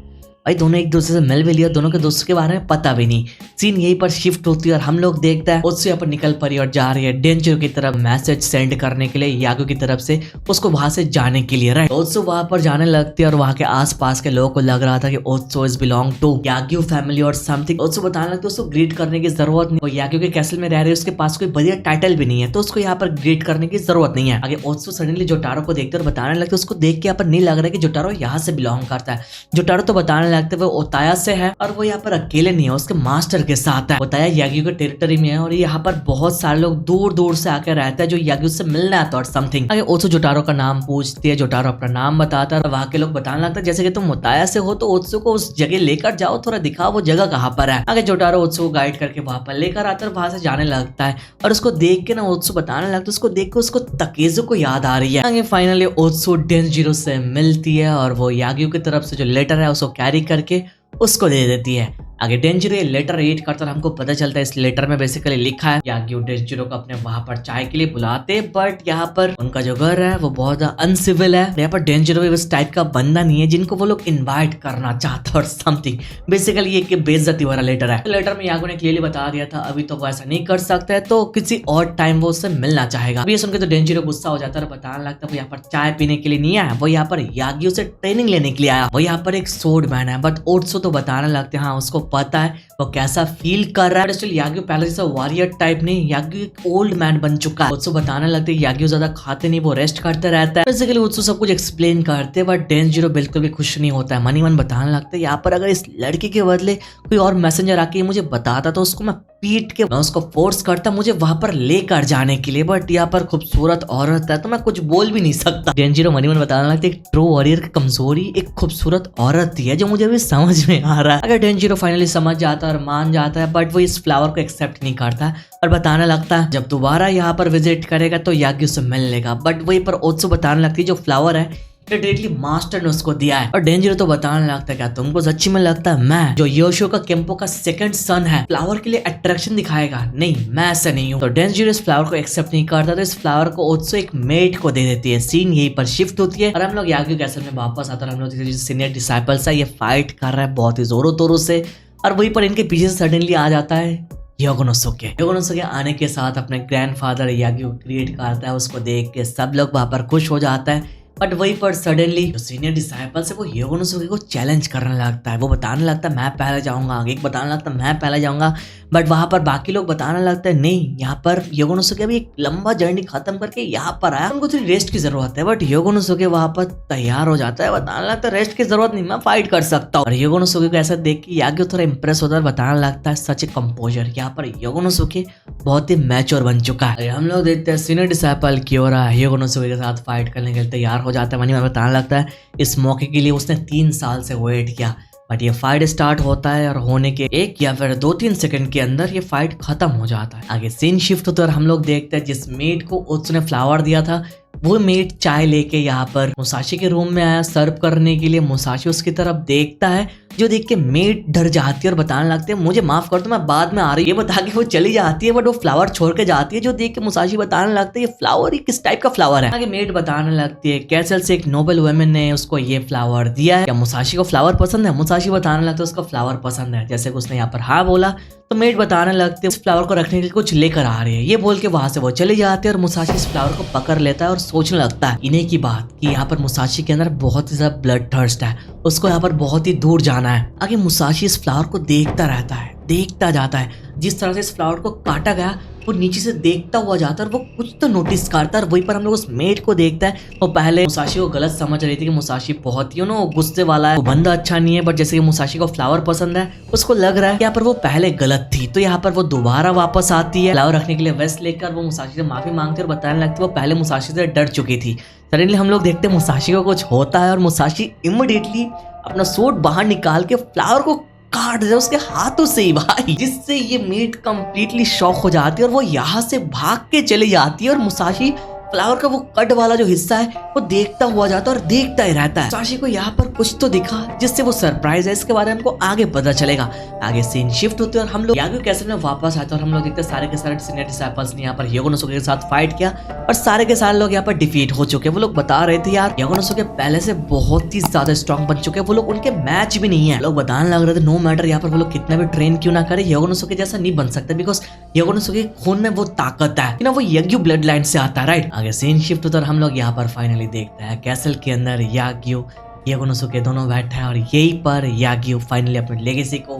भाई दोनों एक दूसरे से मिल भी लिया, दोनों के दोस्तों के बारे में पता भी नहीं। सीन यहीं पर शिफ्ट होती है और हम लोग देखते हैं ओत्सु यहाँ पर निकल पड़ी और जा रही है डेंजिरो की तरफ मैसेज सेंड करने के लिए यागियो की तरफ से, उसको वहां से जाने के लिए। राइट, ओत्सु वहां पर जाने लगती है और वहां के आसपास के लोगों को लग रहा था कि ओत्सु इज बिलोंग टू यागियो फैमिली और समथिंग। ओत्सु बताने लगती है उसको ग्रीट करने की जरूरत नहीं, वो यागियो के कैसल में रह रही है, उसके पास कोई बढ़िया टाइटल भी नहीं है, तो उसको यहाँ पर ग्रीट करने की जरूरत नहीं है। आगे ओत्सु सडनली जोटारो को देखते और बताने लगते उसको देख के यहाँ पर नहीं लग रहा है कि जोटारो यहाँ से बिलोंग करता है। जोटारो तो बताने लगते वो ओताया से है और वो यहाँ पर अकेले नहीं है, उसके मास्टर के साथ है। ओताया यागियो के टेरिटरी में है और यहाँ पर बहुत सारे लोग दूर दूर से आकर रहते हैं जो यागियो से मिलने आता है और समथिंग। आगे ओत्सु जोटारो का नाम पूछती है, जोटारो अपना नाम बताता है और वहाँ के लोग बताने लगता है जैसे कि तुम ओताया से हो तो ओत्सु को उस जगह लेकर जाओ, थोड़ा दिखाओ वो जगह कहाँ पर है। आगे जोटारो ओत्सु को गाइड करके वहां पर लेकर आता है और वहां से जाने लगता है और उसको देख के ना ओत्सु बताने लगता है उसको देख के उसको तकेजो को याद आ रही है। आगे फाइनली ओत्सु डेंजिरो से मिलती है और वो यागियो की तरफ से जो लेटर है उसको कैरी करके उसको दे देती है। आगे डेंजिरो ये लेटर रीड करता है, हमको पता चलता है इस लेटर में बेसिकली लिखा है यागियो डेंजिरो को अपने वहां पर चाय के लिए बुलाते, बट यहाँ पर उनका जो घर है वो बहुत अनसिविल है। यहाँ पर डेंजिरो भी उस टाइप का बंदा नहीं है जिनको वो लोग इनवाइट करना चाहते और समथिंग। बेसिकली ये बेइज्जती वाला लेटर है। लेटर में यागियो ने क्लियरली बता दिया था अभी तो वो ऐसा नहीं कर सकता है, तो किसी और टाइम वो उससे मिलना चाहेगा। अभी सुनकर तो डेंजिरो गुस्सा हो जाता है और बताने लगता है वो यहाँ पर चाय पीने के लिए नहीं आया, वो यहाँ पर यागियो से ट्रेनिंग लेने के लिए आया। वो यहाँ पर एक सोर्ड मैन है, बट ओत्सु तो बताने लगते हैं हाँ उसको पता है वो कैसा फील कर रहा है। स्टिल याग्यू पहले जैसा वॉरियर टाइप नहीं, याग्यू एक ओल्ड मैन बन चुका है। उत्सु बताने लगते हैं याग्यू ज्यादा खाते नहीं, वो रेस्ट करते रहता है। बेसिकली उत्सु सब कुछ एक्सप्लेन करते हैं, बट डेंजिरो बिल्कुल भी खुश नहीं होता है। मनी मन बताने लगते हैं यहाँ पर अगर इस लड़के के बदले कोई और मैसेंजर आके मुझे बताता तो उसको मैं पीट के मैं उसको फोर्स करता मुझे वहां पर लेकर जाने के लिए, बट यहाँ पर खूबसूरत औरत है तो मैं कुछ बोल भी नहीं सकता। डेंजिरो मनी मन बताने लगते एक ट्रू वॉरियर की कमजोरी एक खूबसूरत औरत ही है, जो मुझे अभी समझ में आ रहा है। अगर डेंजिरो फाइनली समझ जाता है और मान जाता है, बट वो इस फ्लावर को एक्सेप्ट नहीं करता और बताने लगता है जब दोबारा यहाँ पर विजिट करेगा तो याग्यू से मिल लेगा। बट वही पर ओत्सु बताने लगती है जो फ्लावर है डायरेक्टली मास्टर ने उसको दिया है। और डेंजिरो तो बताने लगता है क्या तुमको सच्ची में लगता है मैं जो योशिओका केम्पो का सेकंड सन है फ्लावर के लिए अट्रैक्शन दिखाएगा? नहीं, मैं ऐसा नहीं हूँ। तो डेंजिरो इस फ्लावर को एक्सेप्ट नहीं करता, तो इस फ्लावर को ओत्सु एक मेट को दे देती है। सीन यहीं पर शिफ्ट होती है और हम लोग याग्यू कैसल में वापस आता है। हम लोग सीनियर डिसाइपल्स है, ये फाइट कर रहा है बहुत ही जोरों तोरों से, और वहीं पर इनके पीछे से सडनली आ जाता है योगोनोसुके आने के साथ अपने ग्रैंडफादर याग्यू क्रिएट करता है। उसको देख के सब लोग वहां पर खुश हो जाता है, बट वहीं पर सडनली जो सीनियर डिसाइपल है वो योगोनोसुके को चैलेंज करने लगता है। वो बताने लगता है मैं पहले जाऊंगा, एक बताने लगता है मैं पहले जाऊंगा, बट वहां पर बाकी लोग बताने लगते हैं नहीं, यहाँ पर योगोनोसुके अभी एक लंबा जर्नी खत्म करके यहाँ पर आया, उनको थोड़ी रेस्ट की जरूरत है। बट योगोनोसुके वहां पर तैयार हो जाता है, बताने लगता है रेस्ट की जरूरत नहीं, मैं फाइट कर सकता हूँ। और योगोनोसुके को ऐसा देख के याग्यू थोड़ा इंप्रेस होता है, बताने लगता है सच ए कंपोजर। यहाँ पर योगोनोसुके बहुत ही मैच्योर बन चुका है। हम लोग देखते हैं सीनियर डिसाइपल कियोरा योगोनोसुके के साथ फाइट करने के लिए तैयार हो जाता है। मनी बताने लगता है इस मौके के लिए उसने 3 साल से वेट किया, बट ये फाइट स्टार्ट होता है और होने के 1 या फिर 2-3 सेकंड के अंदर ये फाइट खत्म हो जाता है। आगे सीन शिफ्ट होता है और हम लोग देखते हैं जिस मेड को उसने फ्लावर दिया था वो मेड चाय लेके यहाँ पर मुसाशी के रूम में आया सर्व करने के लिए। मुसाशी उसकी तरफ देखता है, जो देख के मेड डर जाती है और बताने लगते हैं मुझे माफ कर दो मैं बाद में आ रही है। ये बता के वो चली जाती है, बट वो फ्लावर छोड़ के जाती है, जो देख के मुसाशी बताने लगते हैं ये फ्लावर ही किस टाइप का फ्लावर है। आगे मेड बताने लगती है कैसल से एक नोबल वुमेन ने उसको ये फ्लावर दिया है, क्या मुसाशी को फ्लावर पसंद है? मुसाशी बताने लगता है उसको फ्लावर पसंद है। जैसे उसने यहाँ पर हाँ बोला तो मेड बताने लगते हैं इस फ्लावर को रखने के लिए कुछ लेकर आ रही है। ये बोल के वहां से वो चले जाते हैं और मुसाशी इस फ्लावर को पकड़ लेता है और सोचने लगता है इन्हीं की बात कि यहाँ पर मुसाशी के अंदर बहुत ही ज्यादा ब्लड थर्स्ट है, उसको यहाँ पर बहुत ही दूर जाना है। आगे मुसाशी इस फ्लावर को देखता रहता है, देखता जाता है। जिस तरह से इस फ्लावर को काटा गया वो नीचे से देखता हुआ जाता है और वो कुछ तो नोटिस करता है। और वहीं पर हम लोग उस मेड को देखता है, वो पहले मुसाशी को गलत समझ रही थी कि मुसाशी बहुत ही गुस्से वाला है, वो बंदा अच्छा नहीं है, बट जैसे कि मुसाशी को फ्लावर पसंद है उसको लग रहा है यहाँ पर वो पहले गलत थी। तो यहाँ पर वो दोबारा वापस आती है फ्लावर रखने के लिए वेस्ट लेकर, वो मुसाशी से माफी मांगती है और बताने लगती है वो पहले मुसाशी से डर चुकी थी। सडनली हम लोग देखते हैं मुसाशी को कुछ होता है और मुसाशी इमीडिएटली अपना सूट बाहर निकाल के फ्लावर को काट दे उसके हाथों से ही भाई, जिससे ये मेड कंप्लीटली शॉक हो जाती है और वो यहाँ से भाग के चली जाती है। और मुसाशी फ्लावर का वो कट वाला जो हिस्सा है वो देखता हुआ जाता है और देखता ही रहता है। मुसाशी को यहाँ पर कुछ तो दिखा जिससे वो सरप्राइज है, इसके बारे में हमको आगे पता चलेगा। आगे सीन शिफ्ट होते हैं और हम लोग याग्यू कैसल में वापस आते हैं और हम लोग देखते हैं सारे के सारे सीनियर डिसाइपल्स ने यहाँ पर योगोनोसुके के साथ फाइट किया और सारे के सारे लोग यहाँ पर डिफीट हो चुके हैं। वो लोग बता रहे थे यार योगोनोसुके पहले से बहुत ही ज्यादा स्ट्रॉन्ग बन चुके हैं, वो लोग उनके मैच भी नहीं है। लोग बताने लग रहे थे नो मैटर यहाँ पर वो लोग कितना भी ट्रेन क्यों ना करे योगोनोसुके जैसा नहीं बन सकता, बिकॉज योगोनोसुके खून में वो ताकत है ना, वो याग्यू ब्लड लाइन से आता है, राइट। आगे सीन शिफ्ट होता है और हम लोग यहाँ पर फाइनली देखते हैं कैसल के अंदर याग्यू योगोनोसुके दोनों बैठे हैं और यहीं पर याग्यू फाइनली अपने लेगेसी को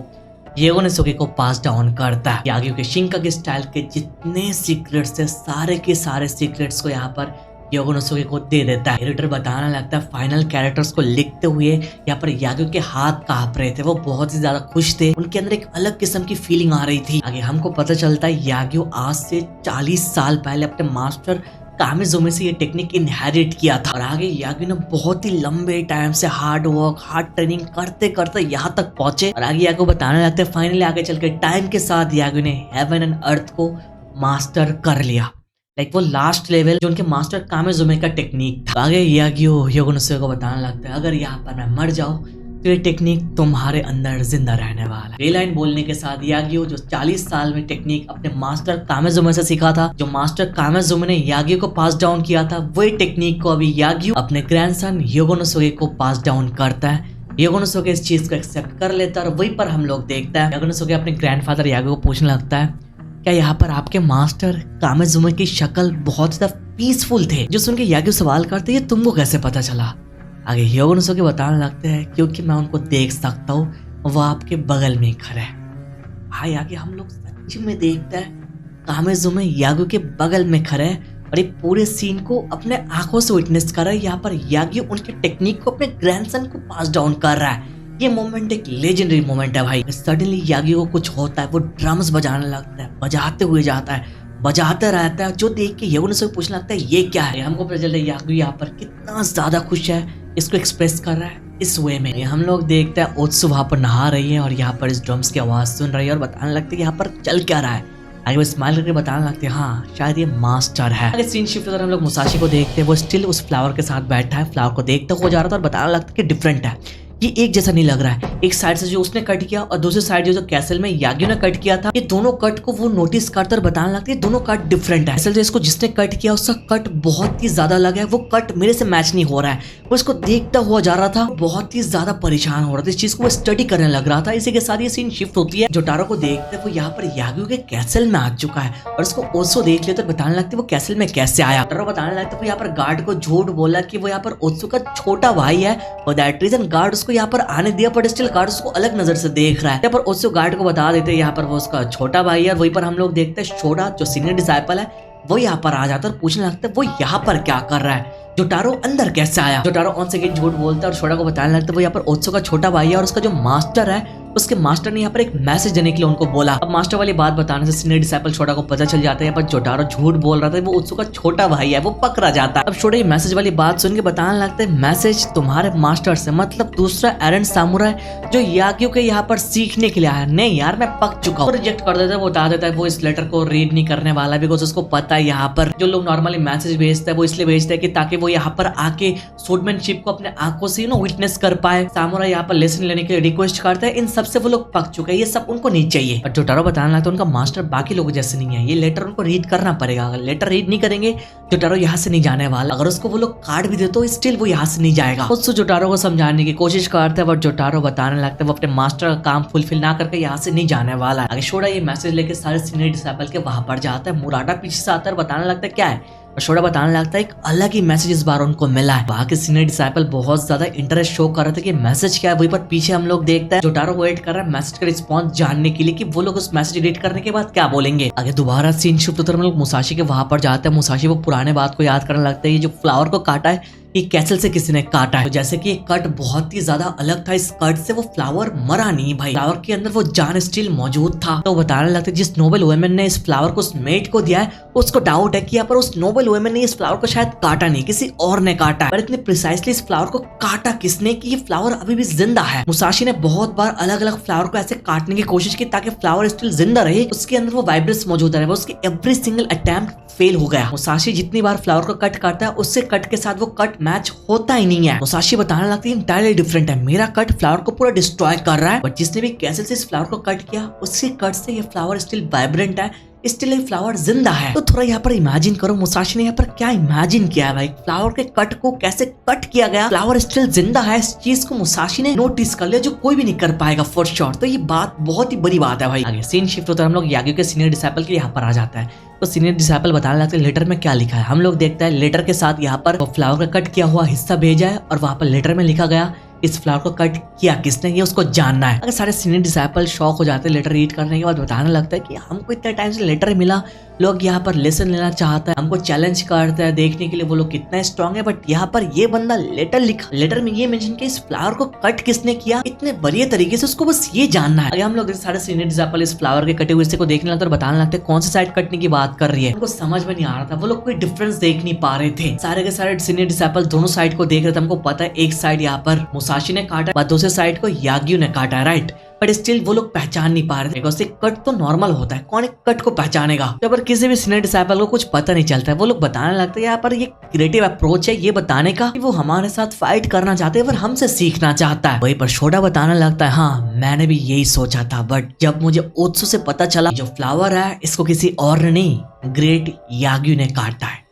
योगोनोसुके को पास डाउन करता है। याग्यू के शिंकागे स्टाइल के जितने सीक्रेट्स थे सारे के सारे सीक्रेट्स को यहाँ पर योगोनोसुके को दे देता है। एडिटर बताने लगता है फाइनल कैरेक्टर्स को लिखते हुए यहाँ पर याग्यू के हाथ कांप रहे थे, वो बहुत ही ज्यादा खुश थे, उनके अंदर एक अलग किस्म की फीलिंग आ रही थी। आगे हमको पता चलता है याग्यू आज से 40 साल पहले अपने मास्टर कामिजुमे से ये टेक्निक इनहेरिट किया था और आगे याग्यू ने बहुत ही लंबे टाइम से हार्ड वर्क हार्ड ट्रेनिंग करते करते यहाँ तक पहुंचे और आगे याग्यू बताने लगते हैं फाइनली आगे चल के टाइम के साथ याग्यू ने हेवन एंड अर्थ को मास्टर कर लिया। लाइक वो लास्ट लेवल जो उनके मास्टर कामिजुमे का टेक्निक था। आगे याग्यू योगोनोसुके को बताने लगता है अगर यहाँ पर मैं मर जाऊं तो ये टेक्निक तुम्हारे अंदर जिंदा रहने वाला है। ये लाइन बोलने के साथ याग्यू जो 40 साल में टेक्निक अपने मास्टर कामिजुमे से सीखा था, जो मास्टर कामिजुमे ने याग्यू को पास डाउन किया था, वही टेक्निक को अभी याग्यू अपने ग्रैंडसन योगोनोसुके को पास डाउन करता है। योगोनोसुके इस चीज को एक्सेप्ट कर लेता है और वहीं पर हम लोग देखता है योगोनोसुके अपने ग्रैंडफादर याग्यू को पूछने लगता है क्या यहाँ पर आपके मास्टर कामिजुमे की शक्ल बहुत ज्यादा पीसफुल थे? जो सुन के याग्यू सवाल करते ये तुमको कैसे पता चला? आगे योगोनोसुके बताने लगते हैं क्योंकि मैं उनको देख सकता हूँ वो आपके बगल में ही खड़ा है। भाई आगे हम लोग सच में देखते हैं कामेज़ुमे याग्यू के बगल में खड़ा है और ये पूरे सीन को अपने आंखों से विटनेस कर रहा है। यहाँ पर याग्यू उनके टेक्निक को अपने ग्रैंडसन को पास डाउन कर रहा है। ये मोमेंट एक लेजेंडरी मोमेंट है भाई। सडनली याग्यू को कुछ होता है, वो ड्रम्स बजाने लगता है, बजाते हुए जाता है, बजाते रहता है, जो देख के यगुन से पूछने लगता है ये क्या है। हमको पता चलता है याग्यू यहाँ पर कितना ज्यादा खुश है, इसको एक्सप्रेस कर रहा है इस वे में। हम लोग देखते हैं ओत्सु वहां पर नहा रही है और यहाँ पर इस ड्रम्स की आवाज सुन रही है और बताने लगती है यहाँ पर चल क्या रहा है। आगे वो स्माइल करके बताने लगते हैं हाँ शायद ये मास्टर है। आगे सीन शिफ्ट होकर हम लोग मुसाशी को देखते हैं, वो स्टिल उस फ्लावर के साथ बैठा है, फ्लावर को देखते हो जा रहा था और बताने लगता है कि डिफरेंट है, ये एक जैसा नहीं लग रहा है। एक साइड से जो उसने कट किया और दूसरी साइड जो कैसल में याग्यू ने कट किया था, ये दोनों कट को वो नोटिस करते और बताने लगते हैं दोनों कट डिफरेंट है। असल में इसको जिसने कट किया उसका कट बहुत ही ज्यादा लगा है, वो कट मेरे से मैच नहीं हो रहा है। वो इसको देखता हुआ जा रहा था, बहुत ही ज्यादा परेशान हो रहा था, इस चीज को वो स्टडी करने लग रहा था। इसी के साथ ये सीन शिफ्ट होती है। जोटारो को देखते वो यहाँ पर याग्यू के कैसल में आ चुका है और उसको ओत्सु देख लेते और बताने लगते वो कैसल में कैसे आया। जोटारो बताने लगता वो यहाँ पर गार्ड को झूठ बोला कि वो यहाँ पर ओत्सु का छोटा भाई है, फॉर दैट रीजन गार्ड उसको यहाँ पर आने दिया, पर स्टिल गार्ड उसको अलग नजर से देख रहा है। यहाँ पर ओत्सु गार्ड को बता देते हैं यहाँ पर वो उसका छोटा भाई है। वहीं पर हम लोग देखते हैं शोडा जो सीनियर डिसाइपल है वो यहाँ पर आ जाता है और पूछने लगता है वो यहाँ पर क्या कर रहा है, जोटारो अंदर कैसे आया। जोटारो ऑन सेकंड झूठ बोलता है और शोडा को बताने लगता है वो यहाँ पर ओत्सु का छोटा भाई है और उसका जो मास्टर है उसके मास्टर ने यहाँ पर एक मैसेज देने के लिए उनको बोला। अब मास्टर वाली बात बताने से सीनियर डिसाइपल शोडा को पता चल जाता है पर जोटारो झूठ बोल रहा था, वो ओत्सु का छोटा भाई है, वो पकड़ा जाता है। अब शोडा ये मैसेज वाली बात सुन के बताने लगता है मैसेज तुम्हारे मास्टर से, मतलब दूसरा एरन सामुराई जो याग्यू के यहाँ पर सीखने के लिए आया। नहीं यार मैं पक चुका हूँ, रिजेक्ट कर देता है। वो बता देता है वो इस लेटर को रीड नहीं करने वाला, बिकॉज उसको पता है यहाँ पर जो लोग नॉर्मली मैसेज भेजते हैं वो इसलिए भेजते हैं कि ताकि वो यहाँ पर आके स्वॉर्डमैनशिप को अपने आंखों से विटनेस कर पाए। सामुराई यहाँ पर लेसन लेने के लिए रिक्वेस्ट करता है, इन सबसे वो लोग पक चुके हैं, ये सब उनको नहीं चाहिए। और जोटारो बताने लगता है उनका मास्टर बाकी लोगों जैसे नहीं है, ये लेटर उनको रीड करना पड़ेगा। अगर लेटर रीड नहीं करेंगे जोटारो यहाँ से नहीं जाने वाला, अगर उसको वो लोग कार्ड भी दे तो स्टिल वो यहाँ से नहीं जाएगा। उससे जोटारो को समझाने की कोशिश करता है बट जोटारो बताने लगता है वो अपने मास्टर का काम फुलफिल ना करके यहाँ से नहीं जाने वाला है। आगे शोडा ये मैसेज लेके सारे सीनियर डिसाइपल के वहां पर जाता है। मुराटा पीछे से आता है, बताने लगता है क्या है, शोडा बताने लगता है एक अलग ही मैसेज इस बार उनको मिला है। वहाँ के सीनियर डिसाइपल बहुत ज्यादा इंटरेस्ट शो कर रहे थे कि मैसेज क्या है। वहीं पर पीछे हम लोग देखते हैं जोटारो वेट कर रहा है मैसेज का रिस्पॉन्स जानने के लिए कि वो लोग उस मैसेज रीड करने के बाद क्या बोलेंगे। आगे दोबारा सीन शिफ्ट होता है, हम लोग मुसाशी के वहां पर जाते हैं। मुसाशी वो पुराने बात को याद करने लगता है, ये जो फ्लावर को काटा है ये कैसल से किसी ने काटा है। तो जैसे कि कट बहुत ही ज्यादा अलग था, इस कट से वो फ्लावर मरा नहीं भाई, फ्लावर के अंदर वो जान स्टिल मौजूद था। तो बताने लगता है जिस नोबल वुमेन ने इस फ्लावर को उस मेट को दिया है उसको डाउट है कि यहाँ पर उस नोबल वुमेन ने इस फ्लावर को शायद काटा नहीं, किसी और ने काटा है। पर इतने प्रिसाइसली इस फ्लावर को काटा किसने कि ये फ्लावर अभी भी जिंदा है। मुसाशी ने बहुत बार अलग अलग फ्लावर को ऐसे काटने की कोशिश की ताकि फ्लावर स्टिल जिंदा रहे, उसके अंदर वो वाइब्रेंस मौजूद रहे। उसकी एवरी सिंगल अटेम्प्ट फेल हो गया। मुसाशी जितनी बार फ्लावर को कट करता है उससे कट के साथ वो कट मैच होता ही नहीं है। मुसाशी बताने लगती है इंटायरली डिफरेंट है, मेरा कट फ्लावर को पूरा डिस्ट्रॉय कर रहा है, बट जिसने भी कैसे से इस फ्लावर को कट किया उसके कट से ये फ्लावर स्टिल वाइब्रेंट है, स्टिल ये फ्लावर जिंदा है। तो थोड़ा यहाँ पर इमेजिन करो मुसाशी ने यहाँ पर क्या इमेजिन किया है भाई, फ्लावर के कट को कैसे कट किया गया, फ्लावर स्टिल जिंदा है। इस चीज को मुसाशी ने नोटिस कर लिया जो कोई भी नहीं कर पाएगा फॉर श्योर। तो ये बात बहुत ही बड़ी बात है भाई। आगे सीन शिफ्ट होता है, हम लोग याग्यू के सीनियर डिसाइपल के यहाँ पर आ जाता है। तो सीनियर डिसाइपल बताने लगते हैं लेटर में क्या लिखा है। हम लोग देखते हैं लेटर के साथ यहाँ पर फ्लावर का कट किया हुआ हिस्सा भेजा है और वहाँ पर लेटर में लिखा गया इस फ्लावर को कट किया किसने, ये उसको जानना है। अगर सारे सीनियर डिसाइपल शॉक हो जाते हैं लेटर रीड करने के बाद। बताने लगता है कि हमको इतने टाइम से लेटर मिला, लोग यहाँ पर लेसन लेना चाहता है, हमको चैलेंज करता है देखने के लिए वो लोग कितना स्ट्रांग है, बट यहाँ पर ये बंदा लेटर लिखा, लेटर में ये मेंशन किया इस फ्लावर को कट किसने किया इतने बढ़िया तरीके से, उसको बस ये जानना है। अगर हम लोग सारे सीनियर डिसाइपल इस फ्लावर के कटे हुए हिस्से को देखने लगते और बताने लगते कौन सी साइड कटने की बात कर रही है। उनको समझ में नहीं आ रहा था, वो लोग कोई डिफरेंस देख नहीं पा रहे थे। सारे के सारे सीनियर डिसाइपल दोनों साइड को देख रहे थे। हमको पता है एक साइड यहाँ पर मुसाशी ने काटा, दूसरे साइड को याग्यू ने काटा है, राइट, बट स्टिल वो लोग पहचान नहीं पा रहे थे बिकॉज़ कट तो नॉर्मल होता है, कौन एक कट को पहचानेगा। तो पर किसी भी सीनियर डिसाइपल को कुछ पता नहीं चलता है, वो लोग बताने लगते हैं यहाँ पर ये क्रिएटिव अप्रोच है ये बताने का कि वो हमारे साथ फाइट करना चाहते हैं पर हमसे सीखना चाहता है। वहीं पर शोडा बताने लगता है हाँ मैंने भी यही सोचा था, बट जब मुझे ओत्सु से पता चला जो फ्लावर है इसको किसी और ने नहीं ग्रेट याग्यू ने काटा है।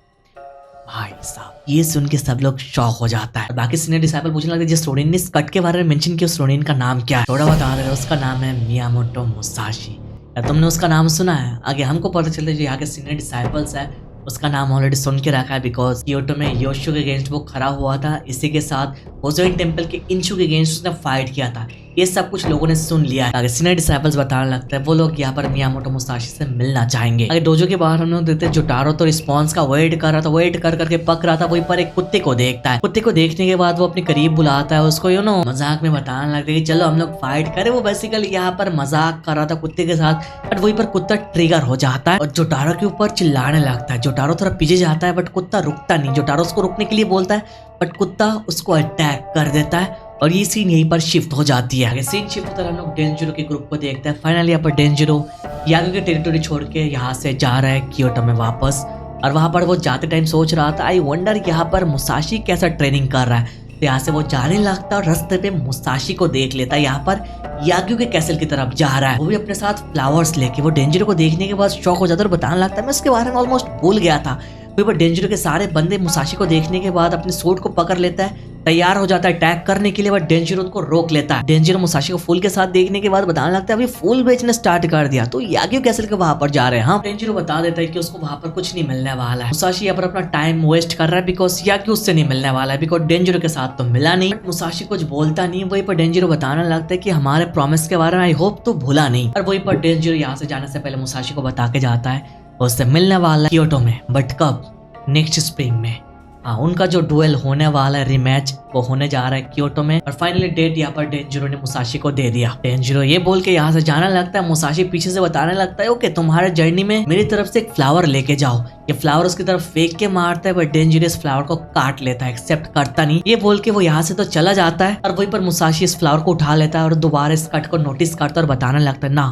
भाई साहब ये सुन के सब लोग शॉक हो जाता है। बाकी सीनियर डिसाइपल पूछने लगते जिस रोनिन ने इस कट के बारे में मेंशन किया उस रोनिन का नाम क्या है। थोड़ा बता रहे उसका नाम है मियामोटो मुसाशी। क्या तुमने उसका नाम सुना है? आगे हमको पता चलता है जो यहाँ के सीनियर डिसाइपल्स है उसका नाम ऑलरेडी सुन के रखा है बिकॉज क्योटो में योशो के अगेंस्ट वो खड़ा हुआ था। इसी के साथ होजोइन टेम्पल के इंशु के अगेंस्ट उसने फाइट किया था। ये सब कुछ लोगों ने सुन लिया है। आगे सीनियर डिसाइपल्स बताने लगता है वो लोग यहाँ पर मियामोटो मुसाशी से मिलना चाहेंगे। आगे डोजो के बाहर हम लोग देखते हैं जोटारो तो रिस्पॉन्स का वेट कर रहा था, वेट कर करके पक रहा था। वहीं पर एक कुत्ते को देखता है। कुत्ते को देखने के बाद वो अपने करीब बुलाता है उसको, यू नो मजाक में बताने लगता है कि चलो हम लोग फाइट करें। वो बेसिकली यहाँ पर मजाक कर रहा था कुत्ते के साथ, बट वहीं पर कुत्ता ट्रिगर हो जाता है और जोटारो के ऊपर चिल्लाने लगता है। जोटारो थोड़ा पीछे जाता है बट कुत्ता रुकता नहीं। जोटारो उसको रुकने के लिए बोलता है बट कुत्ता उसको अटैक कर देता है और ये सीन यहीं पर शिफ्ट हो जाती है। सीन शिफ्ट होता है, हम लोग डेंजरो के ग्रुप को देखते हैं। फाइनली यहाँ पर डेंजरो यागो के टेरिटोरी छोड़ के यहाँ से जा रहा है क्योटो में वापस, और वहां पर वो जाते टाइम सोच रहा था आई वंडर यहाँ पर मुसाशी कैसा ट्रेनिंग कर रहा है। तो यहाँ से वो जाने लगता है और रास्ते पे मुसाशी को देख लेता है यहाँ पर याग्यू के कैसल की तरफ जा रहा है, वो भी अपने साथ फ्लावर्स लेके। वो डेंजरो को देखने के बाद शॉक हो जाता है और बताने लगता है मैं उसके बारे में ऑलमोस्ट भूल गया था। फिर वो डेंजरो के सारे बंदे मुसाशी को देखने के बाद अपने सूट को पकड़ लेता है, तैयार हो जाता है अटैक करने के लिए, बट डेंजरो उनको रोक लेता है। डेंजरो मुसाशी को फूल के साथ देखने के बाद बताने लगता है अभी फूल बेचना स्टार्ट कर दिया तो याग्यू कैसल के वहां पर जा रहे हैं। हाँ, डेंजरो बता देता है कि उसको वहां पर कुछ नहीं मिलने वाला है। मुसाशी यहाँ पर अपना टाइम वेस्ट कर रहा है बिकॉज याग्यू उससे नहीं मिलने वाला है, बिकॉज डेंजरो के साथ तो मिला नहीं। मुसाशी कुछ बोलता नहीं। वहीं पर डेंजरो बताने लगता है कि हमारे प्रॉमिस के बारे में आई होप तो भूला नहीं। और वहीं पर डेंजरो यहाँ से जाने से पहले मुसाशी को बता के जाता है उससे मिलने वाला है क्योटो में, बट कब? नेक्स्ट स्प्रिंग में। हाँ, उनका जो डुएल होने वाला है रिमैच वो होने जा रहा है क्योटो में। और फाइनली डेट यहाँ पर डेंजरो ने मुसाशी को दे दिया। डेंजरो ये बोल के यहाँ से जाने लगता है। मुसाशी पीछे से बताने लगता है ओके तुम्हारे जर्नी में मेरी तरफ से एक फ्लावर लेके जाओ। ये फ्लावर उसकी तरफ फेंक के मारता है बट डेंजरो इस फ्लावर को काट लेता है, एक्सेप्ट करता नहीं। ये बोल के वो यहाँ से तो चला जाता है और वहीं पर मुसाशी इस फ्लावर को उठा लेता है और दोबारा इस कट को नोटिस करता है और बताने लगता है ना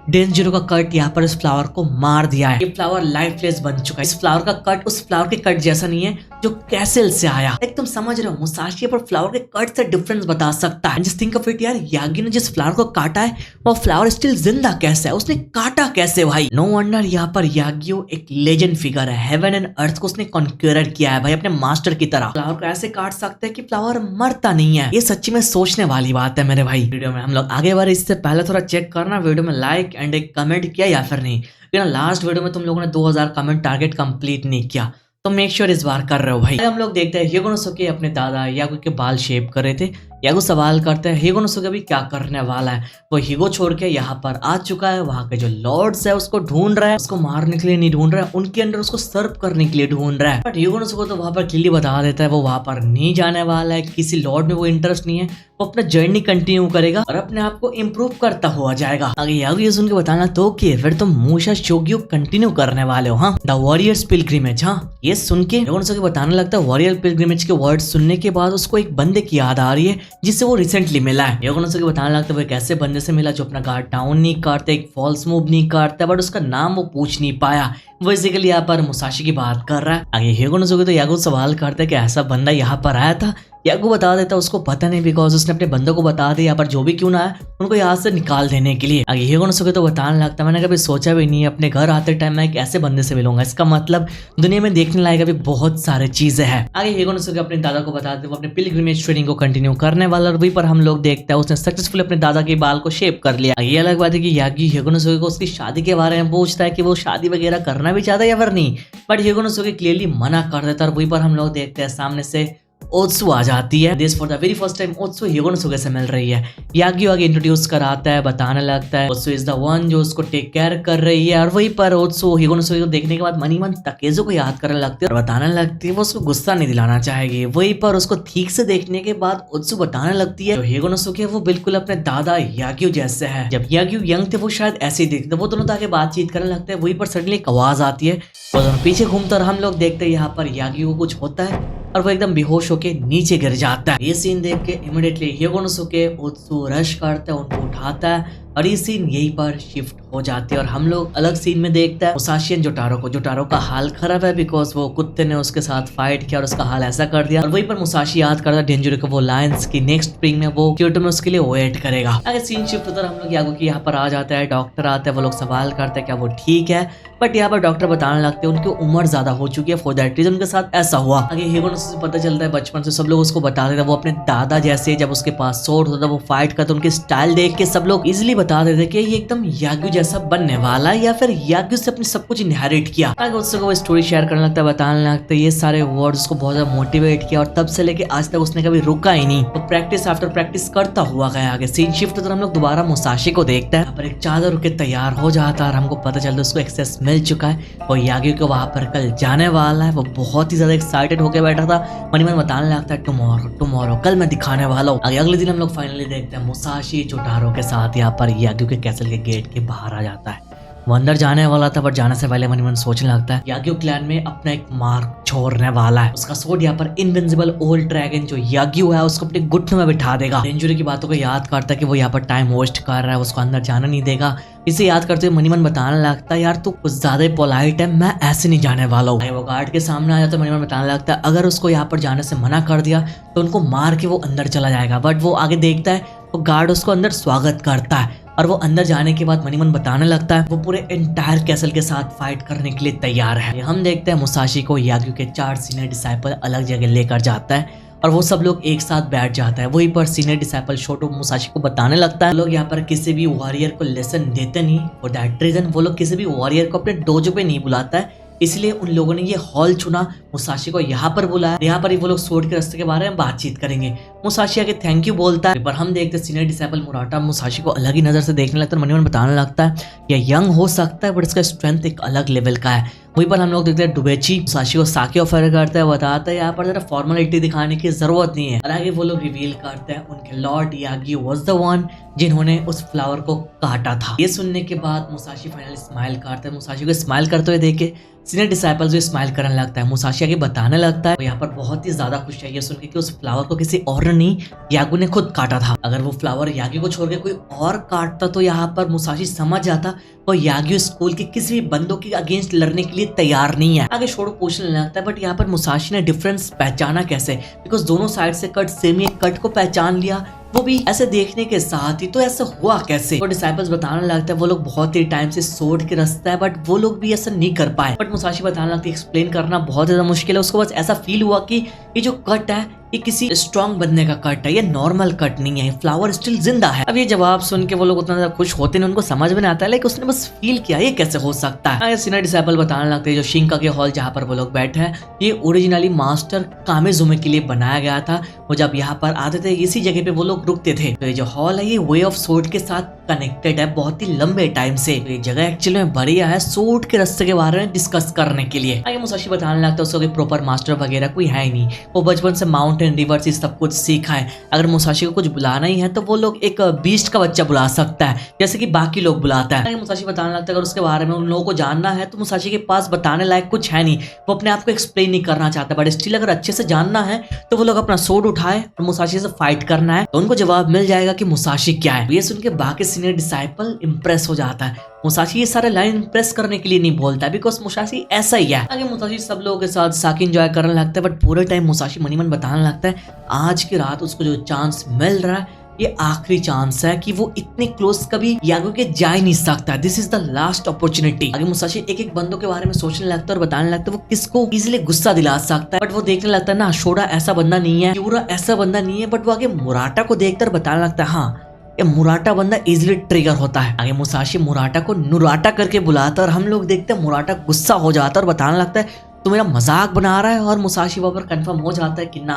डेंजरो का कट यहाँ पर इस फ्लावर को मार दिया है। ये फ्लावर लाइफलेस बन चुका है। इस फ्लावर का कट उस फ्लावर के कट जैसा नहीं है जो कैसल से आया। एक तुम समझ रहे हो मुसाशी पर फ्लावर के कट से डिफरेंस बता सकता है। जस्ट थिंक ऑफ इट यार, यागी ने जिस फ्लावर को काटा है वो फ्लावर स्टिल जिंदा कैसे है, उसने काटा कैसे भाई। नो वंडर यहाँ पर यागियो एक लेजेंड फिगर है। हेवन एंड अर्थ को उसने कॉन्क्यूर किया है भाई अपने मास्टर की तरह। फ्लावर को ऐसे काट सकते हैं कि फ्लावर मरता नहीं है। ये सच्ची में सोचने वाली बात है मेरे भाई। वीडियो में हम लोग आगे बढ़े इससे पहले थोड़ा चेक करना वीडियो में लाइक एंड एक कमेंट किया या फिर नहीं। लास्ट वीडियो में तुम लोगों ने 2000 कमेंट टारगेट कंप्लीट नहीं किया तो मेक श्योर इस बार कर रहे हो भाई। हम लोग देखते हैं हिगोनोसुके अपने दादा यागो के बाल शेप कर रहे थे। यागो सवाल करते हैं हिगोनोसुके भी क्या करने वाला है। वो हिगो छोड़ के यहाँ पर आ चुका है। वहां के जो लॉर्ड्स है उसको ढूंढ रहा है, उसको मारने के लिए नहीं ढूंढ रहा है, उनके अंदर उसको सर्व करने के लिए ढूंढ रहा है। बट हिगोनोसुके तो वहां पर क्लियरली बता देता है वो वहां पर नहीं जाने वाला है, किसी लॉर्ड में वो इंटरेस्ट नहीं है। वो अपना जर्नी कंटिन्यू करेगा और अपने आप को इम्प्रूव करता हुआ जाएगा। आगे यागो ये सुन के बताना तो कि फिर तुम मूशा शोग्यो कंटिन्यू करने वाले हो। हाँ, द वॉरियर्स पिलग्रिमेज। हाँ, ये सुन के हिगोनोसुके बताने लगता है वॉरियर पिलग्रिमेज के वर्ड सुनने के बाद उसको एक बंदे की याद आ रही है जिससे वो रिसेंटली मिला है। हिगोनोसुके बताने लगता है वो एक ऐसे बंदे से मिला जो अपना गार्ड डाउन नहीं करते, एक फॉल्स मूव नहीं करता, बट उसका नाम वो पूछ नहीं पाया। बेसिकली यहाँ पर मुसाशी की बात कर रहा है। आगे हिगोनोसुके तो यागो सवाल करते कि ऐसा बंदा यहाँ पर आया था। यागो बता देता उसको पता नहीं बिकॉज उसने अपने बंदों को बता दिया यहाँ पर जो भी क्यों ना है उनको यहाँ से निकाल देने के लिए। आगे हिगोनोसुके तो बताने लगता मैंने कभी सोचा भी नहीं अपने घर आते टाइम मैं एक ऐसे बंदे से मिलूंगा। इसका मतलब दुनिया में देखने लायक अभी बहुत सारे चीजें हैं। आगे हिगोनोसुके अपने दादा को बताते वो अपने पिलग्रिमेज ट्रेनिंग को कंटिन्यू करने वाला और वहीं पर हम लोग देखते हैं उसने सक्सेसफुल अपने दादा के बाल को शेप कर लिया। ये अलग बात है कि यागी हिगोनोसुके को उसकी शादी के बारे में पूछता है कि वो शादी वगैरह करना भी चाहता है या फिर नहीं, बट हिगोनोसुके क्लियरली मना कर देता है और वहीं पर हम लोग देखते हैं सामने से ओत्सु आ जाती है। This for the very first time Otsu Higonosuke से मिल रही है। यागियो आगे इंट्रोड्यूस कराता है, बताने लगता है ओत्सु इज द वन जो उसको टेक केयर कर रही है। और वहीं पर ओत्सु हिगोनोसुके को देखने के बाद मनी मन ताकेजो को याद करने लगती है और बताने लगती है वो उसको गुस्सा नहीं दिलाना चाहेगी। वहीं पर उसको ठीक से देखने के बाद ओत्सु बताने लगती है जो हिगोनोसुके वो बिल्कुल अपने दादा यागियो जैसे है। जब यागियो यंग थे वो शायद ऐसे ही दिखते, वो दोनों ताकि बातचीत करने लगते हैं। वहीं पर सडनली एक आवाज आती है, वो दोनों पीछे घूमते और हम लोग देखते हैं यहाँ पर यागियो को कुछ होता है और वो एकदम बेहोश होके नीचे गिर जाता है। ये सीन देख के इमीडिएटली हिगोनोसुके ओत्सु रश करता है, उनको उठाता है और ये सीन यहीं पर शिफ्ट हो जाती है और हम लोग अलग सीन में देखते हैं मुसाशी एंड जोटारो को। जोटारो का हाल खराब है बिकॉज वो कुत्ते ने उसके साथ फाइट किया और उसका हाल ऐसा कर दिया। और वहीं पर मुसाशी याद करता है डेंजरो को वो लायंस की नेक्स्ट स्प्रिंग में वो क्योटो में उसके लिए वेट करेगा। अगर सीन शिफ्ट होता है हम लोग यागो की यहाँ पर आ जाता है, डॉक्टर आते हैं, वो लोग सवाल करते हैं क्या वो ठीक है, बट यहाँ पर डॉक्टर बताने लगते हैं उनकी उम्र ज्यादा हो चुकी है, फॉर दैट रीजन उनके साथ ऐसा हुआ। आगे हिगोनोसुके से पता चलता है बचपन से सब लोग उसको बताते थे वो अपने दादा जैसे जब उसके पास सोर्ड होता था वो फाइट करता, उनकी स्टाइल देख के सब लोग इजीली बता देते कि ये एकदम याग्यू जैसा बनने वाला है या फिर याग्यू से अपने सब कुछ इनहेरिट किया। आगे उससे वो स्टोरी शेयर करने लगता है, बताने लगता है, ये सारे वर्ड्स उसको बहुत ज्यादा मोटिवेट किया और तब से लेके आज तक उसने कभी रुका ही नहीं। तो प्रैक्टिस आफ्टर प्रैक्टिस करता हुआ गया। आगे सीन शिफ्ट होकर हम लोग दोबारा मुसाशी को देखते हैं, यहाँ पर एक चादर के तैयार हो जाता है और हमको पता चलता है उसको एक्सेस मिल चुका है और याग्यू को वहां पर कल जाने वाला है। वो बहुत ही ज्यादा एक्साइटेड होकर बैठा था। मन बताने लगता है टुमारो टुमारो, कल मैं दिखाने वाला हूँ। अगले दिन हम लोग फाइनली देखते हैं मुसाशी जोटारो के साथ यहाँ पर याग्यू के कैसल के गेट के बाहर आ जाता है। वो अंदर जाने वाला था बट जाने से पहले मन सोचने लगता है याग्यू क्लैन में अपना एक मार्क छोड़ने वाला है। उसका सोड यहाँ पर इनविंसिबल ओल्ड ड्रैगन जो याग्यू है उसको अपने घुटनों में बिठा देगा। डेंजरी की बातों को याद करता है कि वो यहाँ पर टाइम वेस्ट कर रहा है, उसको अंदर जाने नहीं देगा। इसे याद करते हुए मनीमन बताने लगता है, यार तू कुछ ज्यादा ही पोलाइट है, मैं ऐसे नहीं जाने वाला हूँ। वो गार्ड के सामने आ जाता है। मनीमन बताने लगता है अगर उसको यहाँ पर जाने से मना कर दिया तो उनको मार के वो अंदर चला जाएगा। बट वो आगे देखता है तो गार्ड उसको अंदर स्वागत करता है और वो अंदर जाने के बाद मनीमन बताने लगता है वो पूरे एंटायर कैसल के साथ फाइट करने के लिए तैयार है। हम देखते हैं मुसाशी को याग्यू के 4 सीनियर डिसाइपल अलग जगह लेकर जाता है और वो सब लोग एक साथ बैठ जाता है। वहीं पर सीनियर डिसाइपल शोटो मुसाशी को बताने लगता है लोग यहाँ पर किसी भी वॉरियर को लेसन देते नहीं, फॉर दैट रीजन वो लोग किसी भी वॉरियर को अपने डोजो पे नहीं बुलाता है, इसलिए उन लोगों ने ये हॉल चुना, मुसाशी को यहाँ पर बुलाया। यहाँ पर ही वो लोग सोड के रास्ते के बारे में बातचीत करेंगे। मुसाशी आगे थैंक यू बोलता है। पर हम देखते हैं सीनियर डिसाइपल मुराटा मुसाशी को अलग ही नजर से देखने लगता है। मनीमन बताने लगता है ये यंग हो सकता है बट इसका स्ट्रेंथ एक अलग लेवल का है। वहीं पर हम लोग देखते हैं डुबेची मुसाशी को साके ऑफर करता है, बताता है यहाँ पर जरा फॉर्मेलिटी दिखाने की जरूरत नहीं है। और आगे वो लोग रिवील करते हैं उनके लॉर्ड याग्यू वाज द वन जिन्होंने उस फ्लावर को काटा था। ये सुनने के बाद मुसाशी फाइनली स्माइल करता है। मुसाशी को स्माइल करते हुए देखे सीनियर डिसाइपल जो स्माइल करने लगता है। मुसाशी आगे बताने लगता है तो यहाँ पर बहुत ही ज्यादा खुश है ये सुन के कि उस फ्लावर को किसी और ने नहीं याग्यू ने खुद काटा था। अगर वो फ्लावर याग्यू को छोड़ के कोई और काटता तो यहाँ पर मुसाशी समझ जाता वो याग्यू स्कूल के किसी भी बंदों के अगेंस्ट लड़ने के लिए तैयार नहीं है। आगे शोरो पूछने लगता है बट यहाँ पर मुसाशी ने डिफरेंस पहचाना कैसे, बिकॉज दोनों साइड से कट सेम, एक कट को पहचान लिया वो भी ऐसे देखने के साथ ही, तो ऐसा हुआ कैसे। तो डिसाइपल्स बताने लगता है वो लोग बहुत ही टाइम से सोड के रास्ता है बट वो लोग भी ऐसा नहीं कर पाए। बट मुसाशी बताने लगता है एक्सप्लेन करना बहुत ज्यादा मुश्किल है, उसको बस ऐसा फील हुआ कि ये जो कट है ये किसी स्ट्रॉन्ग बंदे का कट है, ये नॉर्मल कट नहीं है, फ्लावर स्टिल जिंदा है। अब ये जवाब सुन के वो लोग उतना ज्यादा खुश होते नहीं, उनको समझ में नहीं आता है लेकिन उसने बस फील किया ये कैसे हो सकता है। सीनियर डिसाइपल बताने लगते हैं जो शिंका के हॉल जहाँ पर वो लोग बैठे हैं ये ओरिजिनली मास्टर कामेजुमे के लिए बनाया गया था। वो जब यहाँ पर आते थे इसी जगह पे वो लोग रुकते थे। तो ये जो हॉल है ये वे ऑफ सोर्ड के साथ कनेक्टेड है बहुत ही लंबे टाइम से। तो ये जगह एक्चुअली में बढ़िया है सोर्ड के रास्ते के बारे में डिस्कस करने के लिए। आगे मुसाशी बताने लगता है उसको प्रॉपर मास्टर वगैरह कोई है ही नहीं, वो बचपन से माउंटेन रिवर्स सब कुछ सीखा है। अगर मुसाशी को कुछ बुलाना ही है तो वो लोग एक बीस्ट का बच्चा बुला सकता है जैसे कि बाकी लोग बुलाता है। मुसाशी बताने लगता है अगर उसके बारे में उन लोगों को जानना है तो मुसाशी के पास बताने लायक कुछ है नहीं, वो अपने आप को एक्सप्लेन नहीं करना चाहता। बट स्टिल अगर अच्छे से जानना है तो वो लोग अपना सोड उठाए और मुसाशी से फाइट करना है तो उनको जवाब मिल जाएगा कि मुसाशी क्या है। ये सुन के बाकी सीनियर डिसाइपल इंप्रेस हो जाता है। मुसाशी ये सारे लाइन इंप्रेस करने के लिए नहीं बोलता बिकॉज मुसाशी ऐसा ही है। आगे मुसाशी सब लोगों के साथ साकी एंजॉय करने लगता है बट पूरे टाइम मुसाशी मनीमन बताने लगता है आज की रात उसको जो चांस मिल रहा है ये आखिरी चांस है कि वो इतने क्लोज कभी याग्यू के जा ही नहीं सकता, this is the last opportunity. आगे मुसाशी एक एक बंदों के बारे में सोचने लगता है और बताने लगता है वो किसको इजीली गुस्सा दिला सकता है। बट वो देखने लगता है ना शोरा ऐसा बंदा नहीं है, यूरा ऐसा बंदा नहीं है। बट वो आगे मुराटा को देखकर बताने लगता है हाँ ये मुराटा बंदा इजीली ट्रिगर होता है। आगे मुसाशी मुराटा को नुराटा करके बुलाता है और हम लोग देखते हैं मुराटा गुस्सा हो जाता है और बताने लगता है तो मेरा मजाक बना रहा है। और मुसाशी वहां पर कंफर्म हो जाता है कि ना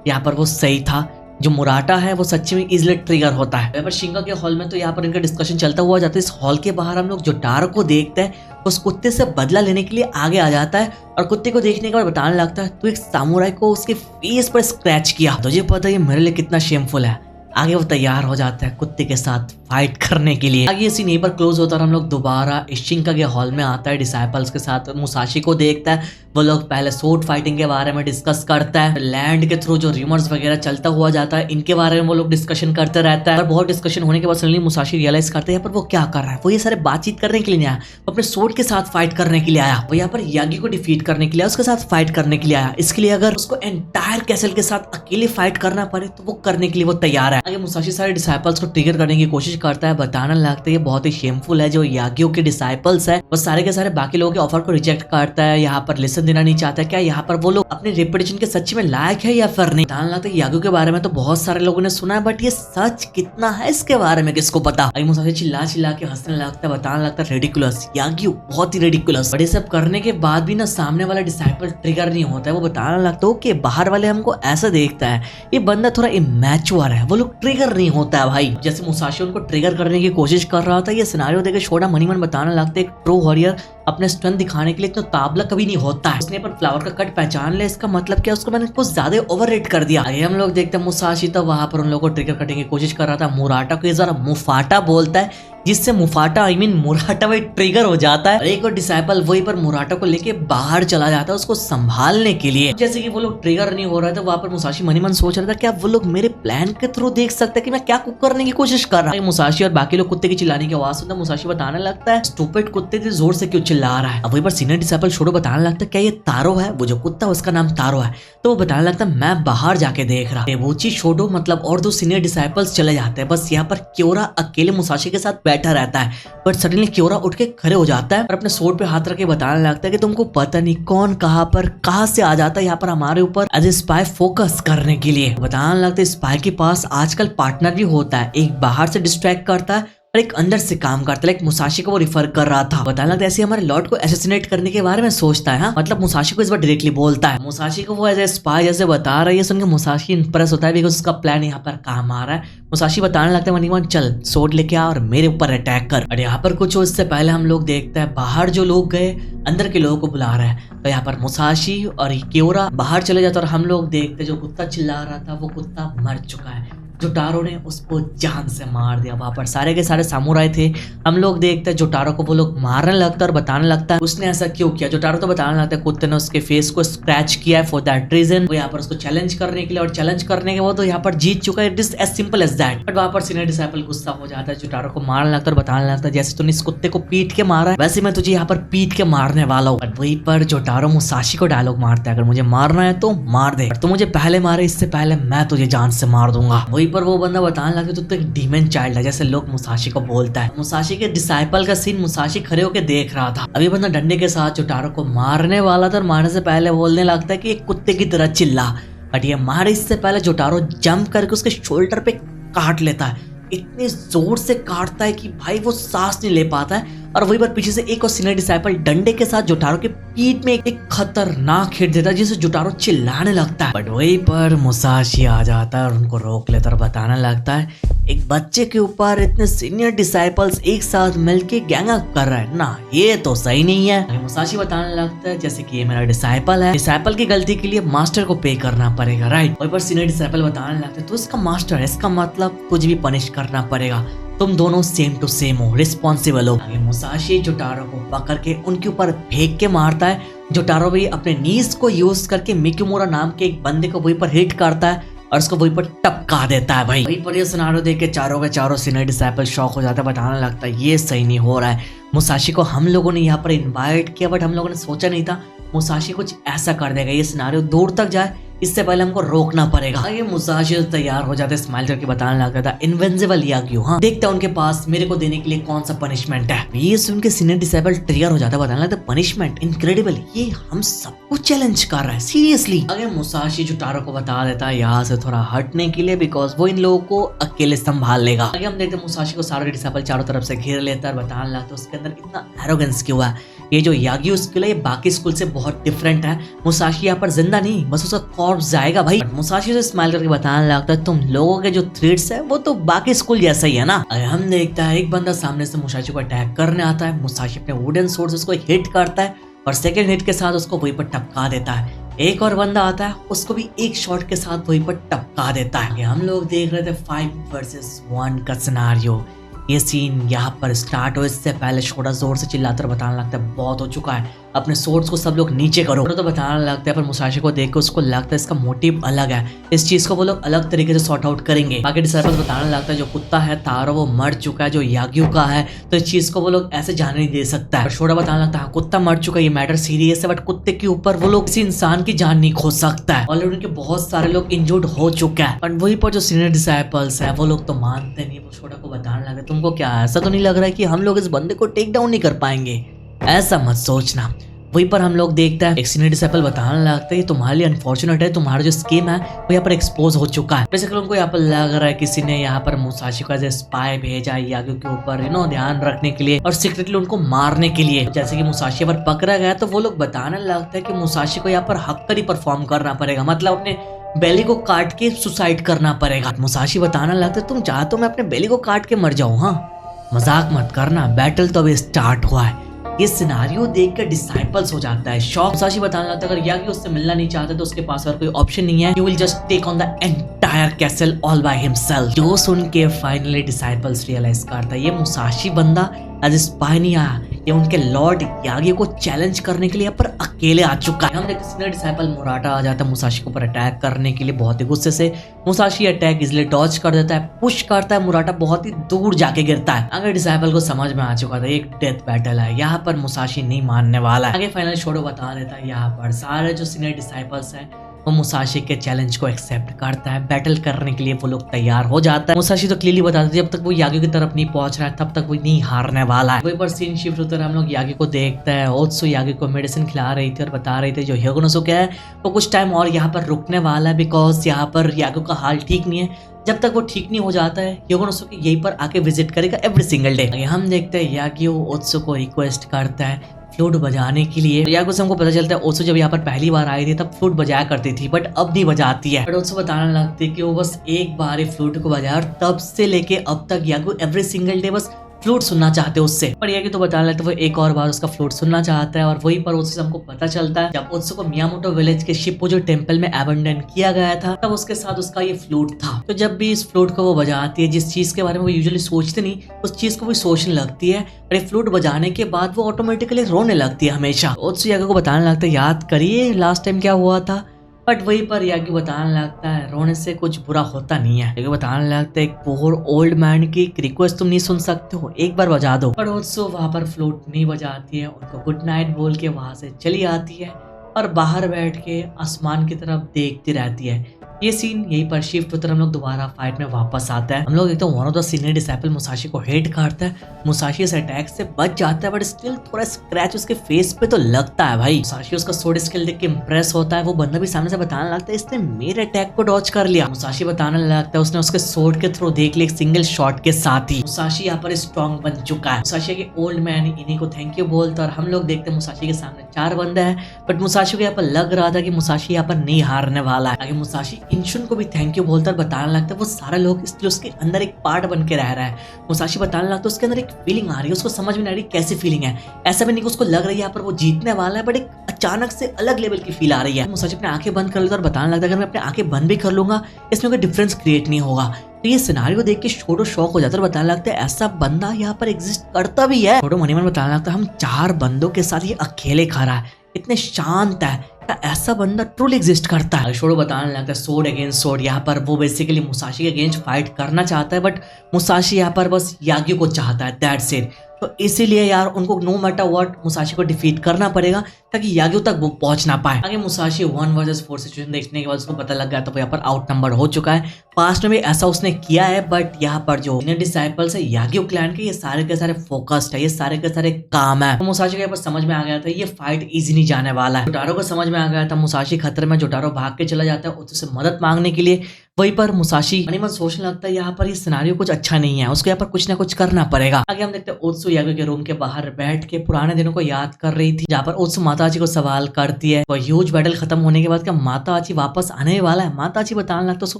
यहाँ पर वो सही था, जो मुराटा है वो सच्ची में इजीली ट्रिगर होता है। पर शिंगा के हॉल में तो यहाँ पर इनका डिस्कशन चलता हुआ जाता है। इस हॉल के बाहर हम लोग जोटारो को देखते हैं, उस कुत्ते से बदला लेने के लिए आगे आ जाता है और कुत्ते को देखने के बाद बताने लगता है तू एक सामुराई को उसके फेस पर स्क्रैच किया, तुझे पता है ये मेरे लिए कितना शेमफुल है। आगे वो तैयार हो जाता है कुत्ते के साथ फाइट करने के लिए। आगे सीन यहीं पर क्लोज होता है। हम लोग दोबारा शिंका के हॉल में आता है डिसाइपल्स के साथ, मुसाशी को देखता है। वो लोग पहले सोर्ड फाइटिंग के बारे में डिस्कस करता है, लैंड के थ्रू जो रूमर्स वगैरह चलता हुआ जाता है इनके बारे में वो लोग डिस्कशन करते रहता है। और बहुत डिस्कशन होने के बाद सडनली मुसाशी रियलाइज करते हैं पर वो क्या कर रहा है, वो ये सारे बातचीत करने के लिए नहीं आया, वो अपने सोर्ड के साथ फाइट करने के लिए आया। वो यहाँ पर यागी को डिफीट करने के लिए, उसके साथ फाइट करने के लिए आया। इसके लिए अगर उसको एंटायर कैसल के साथ अकेले फाइट करना पड़े तो वो करने के लिए वो तैयार है। आगे मुसाशी सारे डिसाइपल्स को ट्रिगर करने की कोशिश करता है, बताने लगता है ये बहुत ही शेमफुल है, जो यागियो के डिसाइपल्स है वो सारे के सारे बाकी लोगों के ऑफर को रिजेक्ट करता है, यहाँ पर लेसन देना नहीं चाहता। क्या यहाँ पर वो लोग अपने रेपुटेशन के सच्ची में लायक है या फिर नहीं? बताने लगता है यागियो के बारे में तो बहुत सारे लोगों ने सुना है, बट ये सच कितना है इसके बारे में किसको पता। अभी मुसाशी चिल्ला चिल्ला के हंसने लगता है, बताने लगता है रेडिकुलस, यागियो बहुत ही रेडिकुलस। बट ये सब करने के बाद भी ना सामने वाला डिसाइपल ट्रिगर नहीं होता है। वो बताने लगता है कि बाहर वाले हमको ऐसा देखता है, ये बंदा थोड़ा इमैच्योर है, वो लोग ट्रिगर नहीं होता है भाई। जैसे मुसाशी उनको ट्रिगर करने की कोशिश कर रहा था, ये सिनारियो देखे शोडा मनी मन बताने लगता है एक ट्रू वॉरियर अपने स्ट्रेंथ दिखाने के लिए इतना ताबला कभी नहीं होता है। उसने पर फ्लावर का कट पहचान लिया, इसका मतलब क्या उसको मैंने कुछ ज्यादा ओवररेट कर दिया। आगे हम लोग देखते हैं मुसाशी तो वहां पर उन लोगों को ट्रिगर करने की कोशिश कर रहा था। मुराटा को ये जरा मुफाटा बोलता है, जिससे मुफाटा मुराटा वही ट्रिगर हो जाता है। एक और डिसाइपल वही पर मुराटा को लेके बाहर चला जाता है उसको संभालने के लिए। जैसे कि वो लोग ट्रिगर नहीं हो रहा था, वहां पर मुसाशी मनी मन सोच रहा था क्या वो लोग मेरे प्लान के थ्रू देख सकते हैं कि मैं क्या कुक करने की कोशिश कर रहा हूँ। मुसाशी और बाकी लोग कुत्ते की चिल्लाने की आवाज सुनता, मुसाशी बताने लगता है स्टूपिड कुत्ते से जोर से क्यों चिल्ला रहा है। अब वहीं पर सीनियर डिसाइपल शोडो बताने लगता है क्या ये तारो है, वो जो कुत्ता उसका नाम तारो है। तो वो बताने लगता है मैं बाहर जाके देख रहा। टेबुची, शोडो मतलब और दो सीनियर डिसाइपल्स चले जाते हैं, बस यहाँ पर क्योरा अकेले मुसाशी के साथ बैठा रहता है। बट सडनली क्योरा उठ के खड़े हो जाता है और अपने सोड पे हाथ रख के बताने लगता है कि तुमको पता नहीं कौन कहाँ से आ जाता है यहाँ पर हमारे ऊपर एज ए स्पाई फोकस करने के लिए। बताने लगता है स्पाई के पास आजकल पार्टनर भी होता है, एक बाहर से डिस्ट्रैक्ट करता है और एक अंदर से काम करता है। एक मुसाशी को वो रिफर कर रहा था। बताने लगता है ऐसे हमारे लॉर्ड को असैसिनेट करने के बारे में सोचता है। हाँ मतलब मुसाशी को इस बार डायरेक्टली बोलता है। मुसाशी को वो एज ए स्पाई जैसे बता रहा है, ये सुन के मुसाशी इंप्रेस होता है बिकॉज उसका प्लान यहाँ पर काम आ रहा है। मुसाशी बताने लगता है मनीमान चल सोड लेके आ और मेरे ऊपर अटैक कर। और यहाँ पर कुछ हो इससे पहले हम लोग देखते हैं बाहर जो लोग गए अंदर के लोगों को बुला रहा है। तो यहाँ पर मुसाशी और क्योरा बाहर चले जाते और हम लोग देखते जो कुत्ता चिल्ला रहा था वो कुत्ता मर चुका है। जोटारो ने उसको जान से मार दिया। वहां पर सारे के सारे सामुराई थे। हम लोग देखते हैं जोटारो को वो लोग मारने लगता है और बताने लगता है उसने ऐसा क्यों किया। जोटारो तो बताने लगता है कुत्ते ने उसके फेस को स्क्रैच किया है फॉर दैट रीजन। वो यहाँ पर उसको चैलेंज करने के लिए और चैलेंज करने के बाद तो यहाँ पर जीत चुका है। It is as simple as that. But वहां पर सीनियर डिसाइपल गुस्सा हो जाता है, जोटारो को मारने लगता है और बताने लगता है जैसे तूने इस कुत्ते को पीट के मारा है वैसे मैं तुझे यहाँ पर पीट के मारने वाला हूँ। बट वहीं पर जोटारो मुसाशी को डायलॉग मारता है अगर मुझे मारना है तो मार दे, तो मुझे पहले मारे इससे पहले मैं तुझे जान से मार दूंगा। वहीं पर वो बंदा बताने लगे तो एक डीमन चाइल्ड है जैसे लोग मुसाशी को बोलता है। मुसाशी के डिसाइपल का सीन मुसाशी खड़े होकर देख रहा था। अभी बंदा डंडे के साथ जोटारो को मारने वाला था और मारने से पहले बोलने लगता है कि एक कुत्ते की तरह चिल्ला। बट ये मारे इससे पहले जोटारो जंप करके उसके शोल्डर पे काट लेता है। इतने जोर से काटता है कि भाई वो सांस नहीं ले पाता है। और वही बार पीछे से एक और सीनियर डिसाइपल डंडे के साथ जोटारो के पीठ में एक खतरनाक हिट देता है जिससे जोटारो चिल्लाने लगता है। बट वहीं पर मुसाशी आ जाता है और उनको रोक लेता और बताने लगता है एक बच्चे के ऊपर इतने सीनियर डिसाइपल्स एक साथ मिलके गैंग अप कर रहा है ना, ये तो सही नहीं है। मुसाशी बताने लगता है जैसे कि ये मेरा डिसाइपल है, डिसाइपल की गलती के लिए मास्टर को पे करना पड़ेगा, राइट। वहीं पर सीनियर डिसाइपल बताने लगता है तो इसका मास्टर है, इसका मतलब कुछ भी पनिश करना पड़ेगा, तुम दोनों सेम टू सेम हो, रिस्पॉन्सिबल हो। आगे मुसाशी जोटारो को पकड़ के उनके ऊपर फेंक के मारता है। जोटारो भी अपने नीज को यूज करके मिकुमुरा नाम के एक बंदे को वहीं पर हिट करता है और उसको वहीं पर टपका देता है। भाई वहीं पर ये सिनारियो देख के चारों के चारों सीनियर डिसाइपल शॉक हो जाता है। बताने लगता है ये सही नहीं हो रहा है। मुसाशी को हम लोगों ने यहाँ पर इन्वाइट किया बट हम लोगों ने सोचा नहीं था मुसाशी कुछ ऐसा कर देगा, ये सिनारियो दूर तक जाए, इससे पहले हमको रोकना पड़ेगा। आगे मुसाशी तैयार हो जाते स्माइल करके बताने लगता था इनविंसिबल यागियो, हाँ देखता उनके पास मेरे को देने के लिए कौन सा पनिशमेंट है। ये सुन के सीनियर डिसाइपल ट्रिगर हो जाता, बताने लगता पनिशमेंट इनक्रेडिबल, ये हम सबको चैलेंज कर रहा है सीरियसली। आगे मुसाशी जोटारो को बता देता है यहाँ से थोड़ा हटने के लिए बिकॉज वो इन लोगों को अकेले संभाल लेगा। आगे हम देखते मुसाशी को सारे डिसाइपल चारों तरफ से घेर लेता है, बताने लगता उसके अंदर इतना एरोगेंस क्यों है। ये जो यागियो स्किल है ये बाकी स्कूल से बहुत डिफरेंट है। मुसाशी यहाँ पर जिंदा नहीं, बस उसका कॉर्प्स जाएगा भाई। मुसाशी से स्माइल करके बताने लगता है तुम लोगों के जो थ्रेड्स है वो तो बाकी स्कूल जैसा ही है ना। हम देखता है एक बंदा सामने से मुसाशी को अटैक करने आता है। मुसाशी अपने वुडन स्वॉर्ड से उसको हिट करता है और सेकंड हिट के साथ उसको वहीं पर टपका देता है। एक और बंदा आता है उसको भी एक शॉट के साथ वहीं पर टपका देता है। हम लोग देख रहे थे 5 वर्सेस 1 का सिनारियो। ये सीन यहाँ पर स्टार्ट हो इससे पहले शोडा जोर से चिल्लाकर बताने लगता है बहुत हो चुका है, अपने सोर्ड्स को सब लोग नीचे करो। तो बताने लगता है, पर मुसाशी को देख के उसको लगता है इसका मोटिव अलग है, इस चीज को वो लोग अलग तरीके से सॉर्ट आउट करेंगे। बाकी डिसाइपल्स बताने लगता है जो कुत्ता है तारो वो मर चुका है, जो याग्यू का है, तो इस चीज को वो लोग ऐसे जाने नहीं दे सकता है। शोरा बताने लगता है कुत्ता मर चुका है, ये मैटर सीरियस है, बट कुत्ते के ऊपर वो लोग किसी इंसान की जान नहीं खो सकता है। ऑलरेडी उनके बहुत सारे लोग इंजर्ड हो चुका है, बट वही पर जो सीनियर डिसाइपल्स है वो लोग तो मानते नहीं। वो छोटा को बताने लगे तुमको क्या ऐसा तो नहीं लग रहा है कि हम लोग इस बंदे को टेक डाउन नहीं कर पाएंगे? ऐसा मत सोचना। वहीं पर हम लोग देखता है एक सीनियर डिसाइपल बताने लगता है तुम्हारे लिए अनफॉर्चुनेट है, तुम्हारा जो स्कीम है वो यहाँ पर एक्सपोज हो चुका है। बेसिकली उनको यहाँ पर लग रहा है किसी ने यहाँ पर मुसाशी को एज ए स्पाई भेजा है याग्यू के ऊपर ध्यान रखने के लिए और सीक्रेटली उनको मारने के लिए। जैसे कि मुसाशी पर पकड़ा गया तो वो लोग बताने लगता है कि मुसाशी को यहाँ पर हक्कर ही परफॉर्म करना पड़ेगा, मतलब अपने बेली को काट के सुसाइड करना पड़ेगा। मुसाशी बताने लगता है तुम चाहते हो मैं अपने बेली को काट के मर जाऊं? हाँ मजाक मत करना, बैटल तो अभी स्टार्ट हुआ है। ये सिनारियो देखकर डिसाइपल्स हो जाता है शॉक। मुसाशी बताने लगता है अगर याग्यू उससे मिलना नहीं चाहता तो उसके पास और कोई ऑप्शन नहीं है, he will just take on the entire castle all by himself। जो सुन के फाइनली डिसाइपल्स रियलाइज करता है ये मुसाशी बंदा एज ए स्पाई नहीं आया, ये उनके लॉर्ड याग्यू को चैलेंज करने के लिए पर अकेले आ चुका है। हम देखते सीनियर डिसाइपल मुराटा आ जाता है मुसाशी के ऊपर अटैक करने के लिए बहुत ही गुस्से से। मुसाशी अटैक इजिली डॉज कर देता है, पुश करता है, मुराटा बहुत ही दूर जाके गिरता है। अगर डिसाइपल को समझ में आ चुका था एक डेथ बैटल है, यहाँ पर मुसाशी नहीं मानने वाला है। आगे फाइनल शोडो बता देता है यहाँ पर सारे जो सीनियर डिसाइपल्स हैं वो मुसाशी के चैलेंज को एक्सेप्ट करता है, बैटल करने के लिए वो लोग तैयार हो जाता है। मुसाशी तो क्लियरली बताता है जब तक वो याग्यू की तरफ नहीं पहुंच रहा है तब तक वो नहीं हारने वाला है। वहीं पर सीन शिफ्ट होता है, हम लोग याग्यू को देखते हैं। ओत्सु याग्यू को मेडिसिन खिला रही थी और बता रही थी जो ह्योगोनोसुके है वो कुछ टाइम और यहाँ पर रुकने वाला है, बिकॉज यहाँ पर याग्यू का हाल ठीक नहीं है। जब तक वो ठीक नहीं हो जाता है ह्योगोनोसुके यहीं पर आके विजिट करेगा एवरी सिंगल डे। हम देखते हैं याग्यू ओत्सु को रिक्वेस्ट करता है फ्लूट बजाने के लिए। याग्यू से हमको पता चलता है ओत्सु जब यहाँ पर पहली बार आई थी तब फ्लूट बजाया करती थी, बट अब नहीं बजाती है। बट ओत्सु बताने लगती है कि वो बस एक बार ही फ्लूट को बजाया और तब से लेके अब तक याग्यू एवरी सिंगल डे बस फ्लूट सुनना चाहते उससे। पर याग्यू तो बताने लगता है वो एक और बार उसका फ्लूट सुनना चाहता है। और वही पर ओत्सु से हमको पता चलता है जब ओत्सु को मियामोटो विलेज के शिप्पो जो टेम्पल में अबंडन किया गया था तब उसके साथ उसका ये फ्लूट था। तो जब भी इस फ्लूट को वो बजाती है, जिस चीज के बारे में वो यूजुअली सोचते नहीं उस चीज को भी सोचने लगती है, और ये फ्लूट बजाने के बाद वो ऑटोमेटिकली रोने लगती है हमेशा। ओत्सु याग्यू को बताने लगता है याद करिए लास्ट टाइम क्या हुआ था, बट वहीं पर याग्यू बताने लगता है रोने से कुछ बुरा होता नहीं है। याग्यू बताने लगता है एक पोर ओल्ड मैन की रिक्वेस्ट तुम नहीं सुन सकते हो, एक बार बजा दो। पर ओत्सु वहां पर फ्लूट नहीं बजाती है, उनको गुड नाइट बोल के वहां से चली आती है और बाहर बैठ के आसमान की तरफ देखती रहती है। ये सीन यहीं पर शिफ्ट होकर हम लोग दोबारा फाइट में वापस आता है। हम लोग एकदम one of the senior disciple Musashi को हेट करता है, मुसाशी इस अटैक से बच जाता है, बट स्टिल थोड़ा स्क्रैच उसके फेस पे तो लगता है भाई। मुसाशी उसका सोड स्किल देख के इंप्रेस होता है, वो बंदा भी सामने से बताने लगता है इसने मेरे अटैक को डॉज कर लिया। मुसाशी बताने लगता है उसने उसके सोड के थ्रू देख लिया एक सिंगल शॉट के साथ ही मुसाशी यहाँ पर स्ट्रॉन्ग बन चुका है। मुसाशी के ओल्ड मैन इन्हीं को थैंक यू बोलता और हम लोग देखते हैं मुसाशी के सामने 4 बंदे हैं, बट मुसाशी को यहाँ पर लग रहा था कि मुसाशी यहाँ पर नहीं हारने वाला है। आगे मुसाशी इंशुन को भी थैंक यू बोलता और बताने लगता है वो सारा लोग इसलिए उसके अंदर एक पार्ट बन के रह रहा है। मुसाशी बताने लगता है उसके अंदर एक फीलिंग आ रही है, उसको समझ में नहीं आ रही कैसी फीलिंग है। ऐसा भी नहीं कि उसको लग रही है यहाँ पर वो जीतने वाला है, बट एक अचानक से अलग लेवल की फील आ रही है। मुसाशी अपने आंखें बंद कर लेता और बताने लगता है अगर मैं अपनी आंखें बंद भी कर लूंगा इसमें कोई डिफरेंस क्रिएट नहीं होगा। तो ये सिनारियो देख के छोटो शॉक हो जाता है और बताने लगता है ऐसा बंदा यहाँ पर एग्जिस्ट करता भी है। छोटो मनी मन बताने लगता है हम 4 बंदों के साथ ये अकेले खड़ा है, इतने शांत है, ऐसा बंदा ट्रूली एग्जिस्ट करता है। शोडो बताने लगता है सोड अगेंस्ट सोड, यहाँ पर वो बेसिकली मुसाशी के अगेंस्ट फाइट करना चाहता है, बट मुसाशी यहाँ पर बस याग्यू को चाहता है, दैट्स इट। तो इसीलिए यार उनको नो मैटर व्हाट मुसाशी को डिफीट करना पड़ेगा ताकि याग्यू तक वो पहुंच ना पाए। आगे मुसाशी 1 वर्सेस 4 सिचुएशन देखने के बाद उसको पता लग गया तो वो यहाँ पर आउट नंबर हो चुका है। पास्ट में भी ऐसा उसने किया है, बट यहाँ पर जो इनर डिसाइपल्स है याग्यू क्लैन के, ये सारे के सारे फोकस्ड है, ये सारे के सारे काम है। तो मुसाशी को यहाँ पर समझ में आ गया था ये फाइट इजी नहीं जाने वाला है। जोटारो को समझ में आ गया था मुसाशी खतरे में, जोटारो भाग के चला जाता है उससे मदद मांगने के लिए। वहीं पर मुसाशी मन ही मन सोचने लगता है यहाँ पर ये सिनारियो कुछ अच्छा नहीं है, उसको यहाँ पर कुछ ना कुछ करना पड़ेगा। आगे हम देखते हैं ओत्सु याग्यू के रूम के बाहर बैठ के पुराने दिनों को याद कर रही थी, जहाँ पर ओत्सु माताजी को सवाल करती है। वह ह्यूज बैटल खत्म होने के बाद क्या माताजी वापस आने वाला है? माताजी बताने लगता है उसको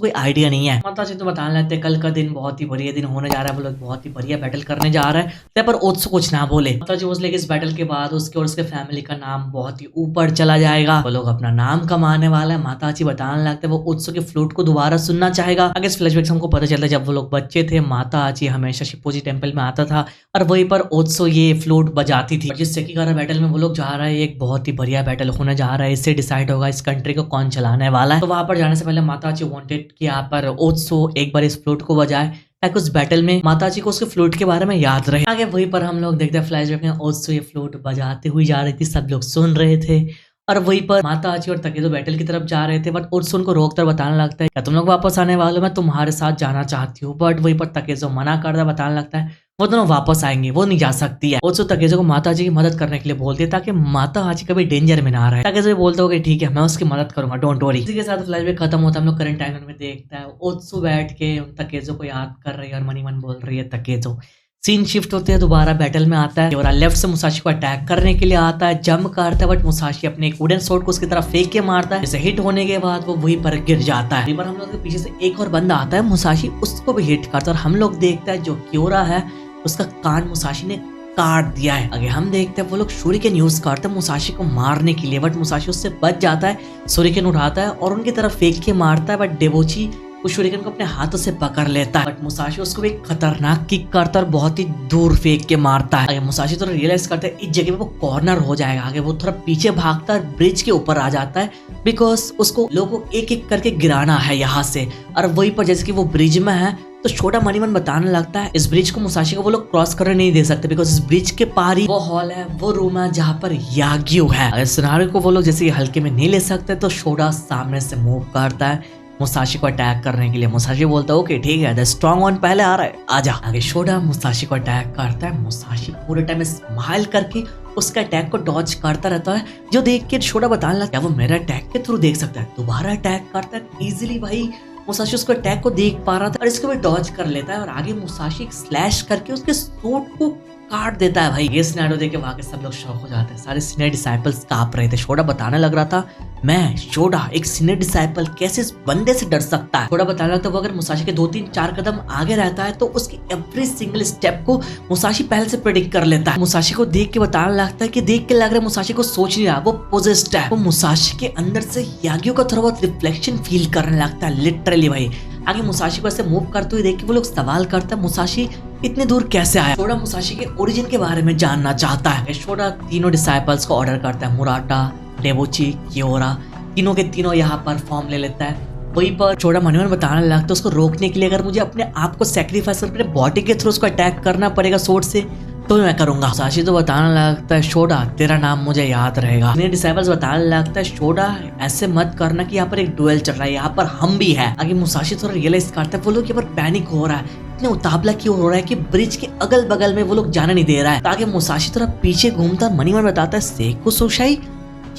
कोई आइडिया नहीं है। माताजी तो बताने लगते कल का दिन बहुत ही बढ़िया दिन होने जा रहा है, वो लोग बहुत ही बढ़िया बैटल करने जा रहा है, यहाँ पर ओत्सु कुछ ना बोले। माताजी बोले इस बैटल के बाद उसके और उसके फैमिली का नाम बहुत ही ऊपर चला जाएगा, वो लोग अपना नाम कमाने वाला है। माताजी बताने लगते वो ओत्सु के फ्लूट को दोबारा सुनना चाहेगा। आगे इस फ्लैशबैक से हमको पता चलता है जब वो लोग बच्चे थे माता आची हमेशा शिपोजी टेम्पल में आता था और वहीं पर ओत्सो ये फ्लूट बजाती थी। जिस सेकिगारा बैटल में वो लोग जा रहे हैं, एक बहुत ही बढ़िया बैटल होने जा रहा है, इससे डिसाइड होगा इस कंट्री को कौन चलाने वाला है। तो वहां पर जाने से पहले माता आची वांटेड कि यहाँ पर ओत्सो एक बार इस फ्लूट को बजाए ताकि उस बैटल में माताजी को उसके फ्लूट के बारे में याद रहे। आगे वहीं पर हम लोग देखते हैं फ्लैशबैक में ओत्सो ये फ्लूट बजाते हुए जा रही थी, सब लोग सुन रहे थे और वहीं पर माताजी और तकेजो बैटल की तरफ जा रहे थे। बट ओत्सो उनको रोककर बताने लगता है क्या तुम लोग वापस आने वाले हो, मैं तुम्हारे साथ जाना चाहती हूँ। बट वहीं पर तकेजो मना करता बताने लगता है वो दोनों वापस आएंगे, वो नहीं जा सकती है। ओत्सो तकेजो को माताजी की मदद करने के लिए बोलती है ताकि माताजी कभी डेंजर में ना रहे। तकेजो बोलते हो कि ठीक है मैं उसकी मदद करूंगा, डोंट वरी। इसी के साथ फ्लैशबैक खत्म होता है। हम लोग करंट टाइम में देखता है ओत्सो बैठ के तकेजो को याद कर रही है और मनी मन बोल रही है तकेजो। सीन शिफ्ट होते हैं, दोबारा बैटल में आता है और लेफ्ट से मुसाशी को अटैक करने के लिए आता है, जंप करता है बट मुसाशी अपने एक वुडन स्वॉर्ड को उसकी तरफ फेंक के मारता है। जैसे हिट होने के बाद वो वहीं पर गिर जाता है। हम लोग के पीछे से एक और बंदा आता है, मुसाशी उसको भी हिट करता है और हम लोग देखते हैं जो क्योरा है उसका कान मुसाशी ने काट दिया है। आगे हम देखते हैं वो लोग शूरिकेन यूज करते हैं मुसाशी को मारने के लिए, बट मुसाशी उससे बच जाता है, शूरिकेन उठाता है और उनकी तरफ फेंक के मारता है। बट डेबोची उस शूरिकेन को अपने हाथों से पकड़ लेता है, बट मुसाशी उसको एक खतरनाक किक करता है और बहुत ही दूर फेंक के मारता है। आगे मुसाशी थोड़ा रियलाइज करता है इस जगह पे वो कॉर्नर हो जाएगा। आगे वो थोड़ा पीछे भागता है, ब्रिज के ऊपर आ जाता है बिकॉज उसको लोगों को एक एक करके गिराना है यहाँ से। और वहीं पर जैसे कि वो ब्रिज में है तो छोटा मनीमन बताने लगता है इस ब्रिज को मुसाशी को वो लोग क्रॉस करने नहीं दे सकते बिकॉज इस ब्रिज के पार ही वो हॉल है, वो रूम है जहाँ पर याग्यू है। अगर सिनारियो को वो लोग जैसे हल्के में नहीं ले सकते तो शोडा सामने से मूव करता है मुसाशी को अटैक करने के लिए। मुसाशी बोलता है ओके ठीक है द स्ट्रॉन्ग वन पहले आ रहा है, आजा। आगे शोडा मुसाशी को अटैक करता है, मुसाशी पूरे टाइम स्माइल करके उसका अटैक को डॉज करता रहता है, जो देख के शोडा बताने लगता है वो मेरा अटैक के थ्रू देख सकता है। दोबारा अटैक करता है इजीली, भाई मुसाशी उसको अटैक को देख पा रहा था और इसको भी डॉज कर लेता है और आगे मुसाशी एक स्लैश करके उसके सूट को काट देता है। भाई ये सिनेरियो देख के वहां के सब लोग शॉक हो जाते हैं, सारे सीनियर डिसाइपल्स कांप रहे थे। शोडा बताने लग रहा था मैं शोडा एक सीनियर डिसाइपल कैसे इस बंदे से डर सकता है। शोडा बताने लगता है वो अगर मुसाशी के 2-3-4 कदम आगे रहता है तो उसकी एवरी सिंगल स्टेप को मुसाशी पहले से प्रेडिक्ट कर लेता है। मुसाशी को देख के बताने लगता है कि देख के लग रहा है मुसाशी को सोच नहीं रहा, वो पोजेस्ड है। वो मुसाशी के अंदर से याग्यू का थोड़ा बहुत रिफ्लेक्शन फील करने लगता है लिटरली। भाई आगे मुसाशी को ऐसे मूव करते हुए देख के वो लोग सवाल करता है मुसाशी इतने दूर कैसे आया। शोडा मुसाशी के ओरिजिन के बारे में जानना चाहता है। शोडा तीनों डिसाइपल्स को ऑर्डर करता है, मुराटा, डेबोची, क्योरा, तीनों के तीनों यहाँ पर फॉर्म ले लेता है। वहीं पर शोडा मनीमन बताने लगता है उसको रोकने के लिए अगर मुझे अपने आप को सैक्रिफाइस कर अपने बॉडी के थ्रू उसको अटैक करना पड़ेगा सोर्ड से तो मैं करूंगा। मुसाशी तो बताने लगता है शोडा तेरा नाम मुझे याद रहेगा। मेरे डिसाइपल्स बताने लगता है शोडा ऐसे मत करना कि यहाँ पर एक डुएल चल रहा है, यहाँ पर हम भी है। आगे मुसाशी थोड़ा रियलाइज करता है वो लोग यहाँ पर पैनिक हो रहा है, इतने उतावला क्यों हो रहा है कि ब्रिज के अगल बगल में वो लोग जाने नहीं दे रहा है। आगे मुसाशी थोड़ा पीछे घूमता मनीमन बताता है सेको सोशाई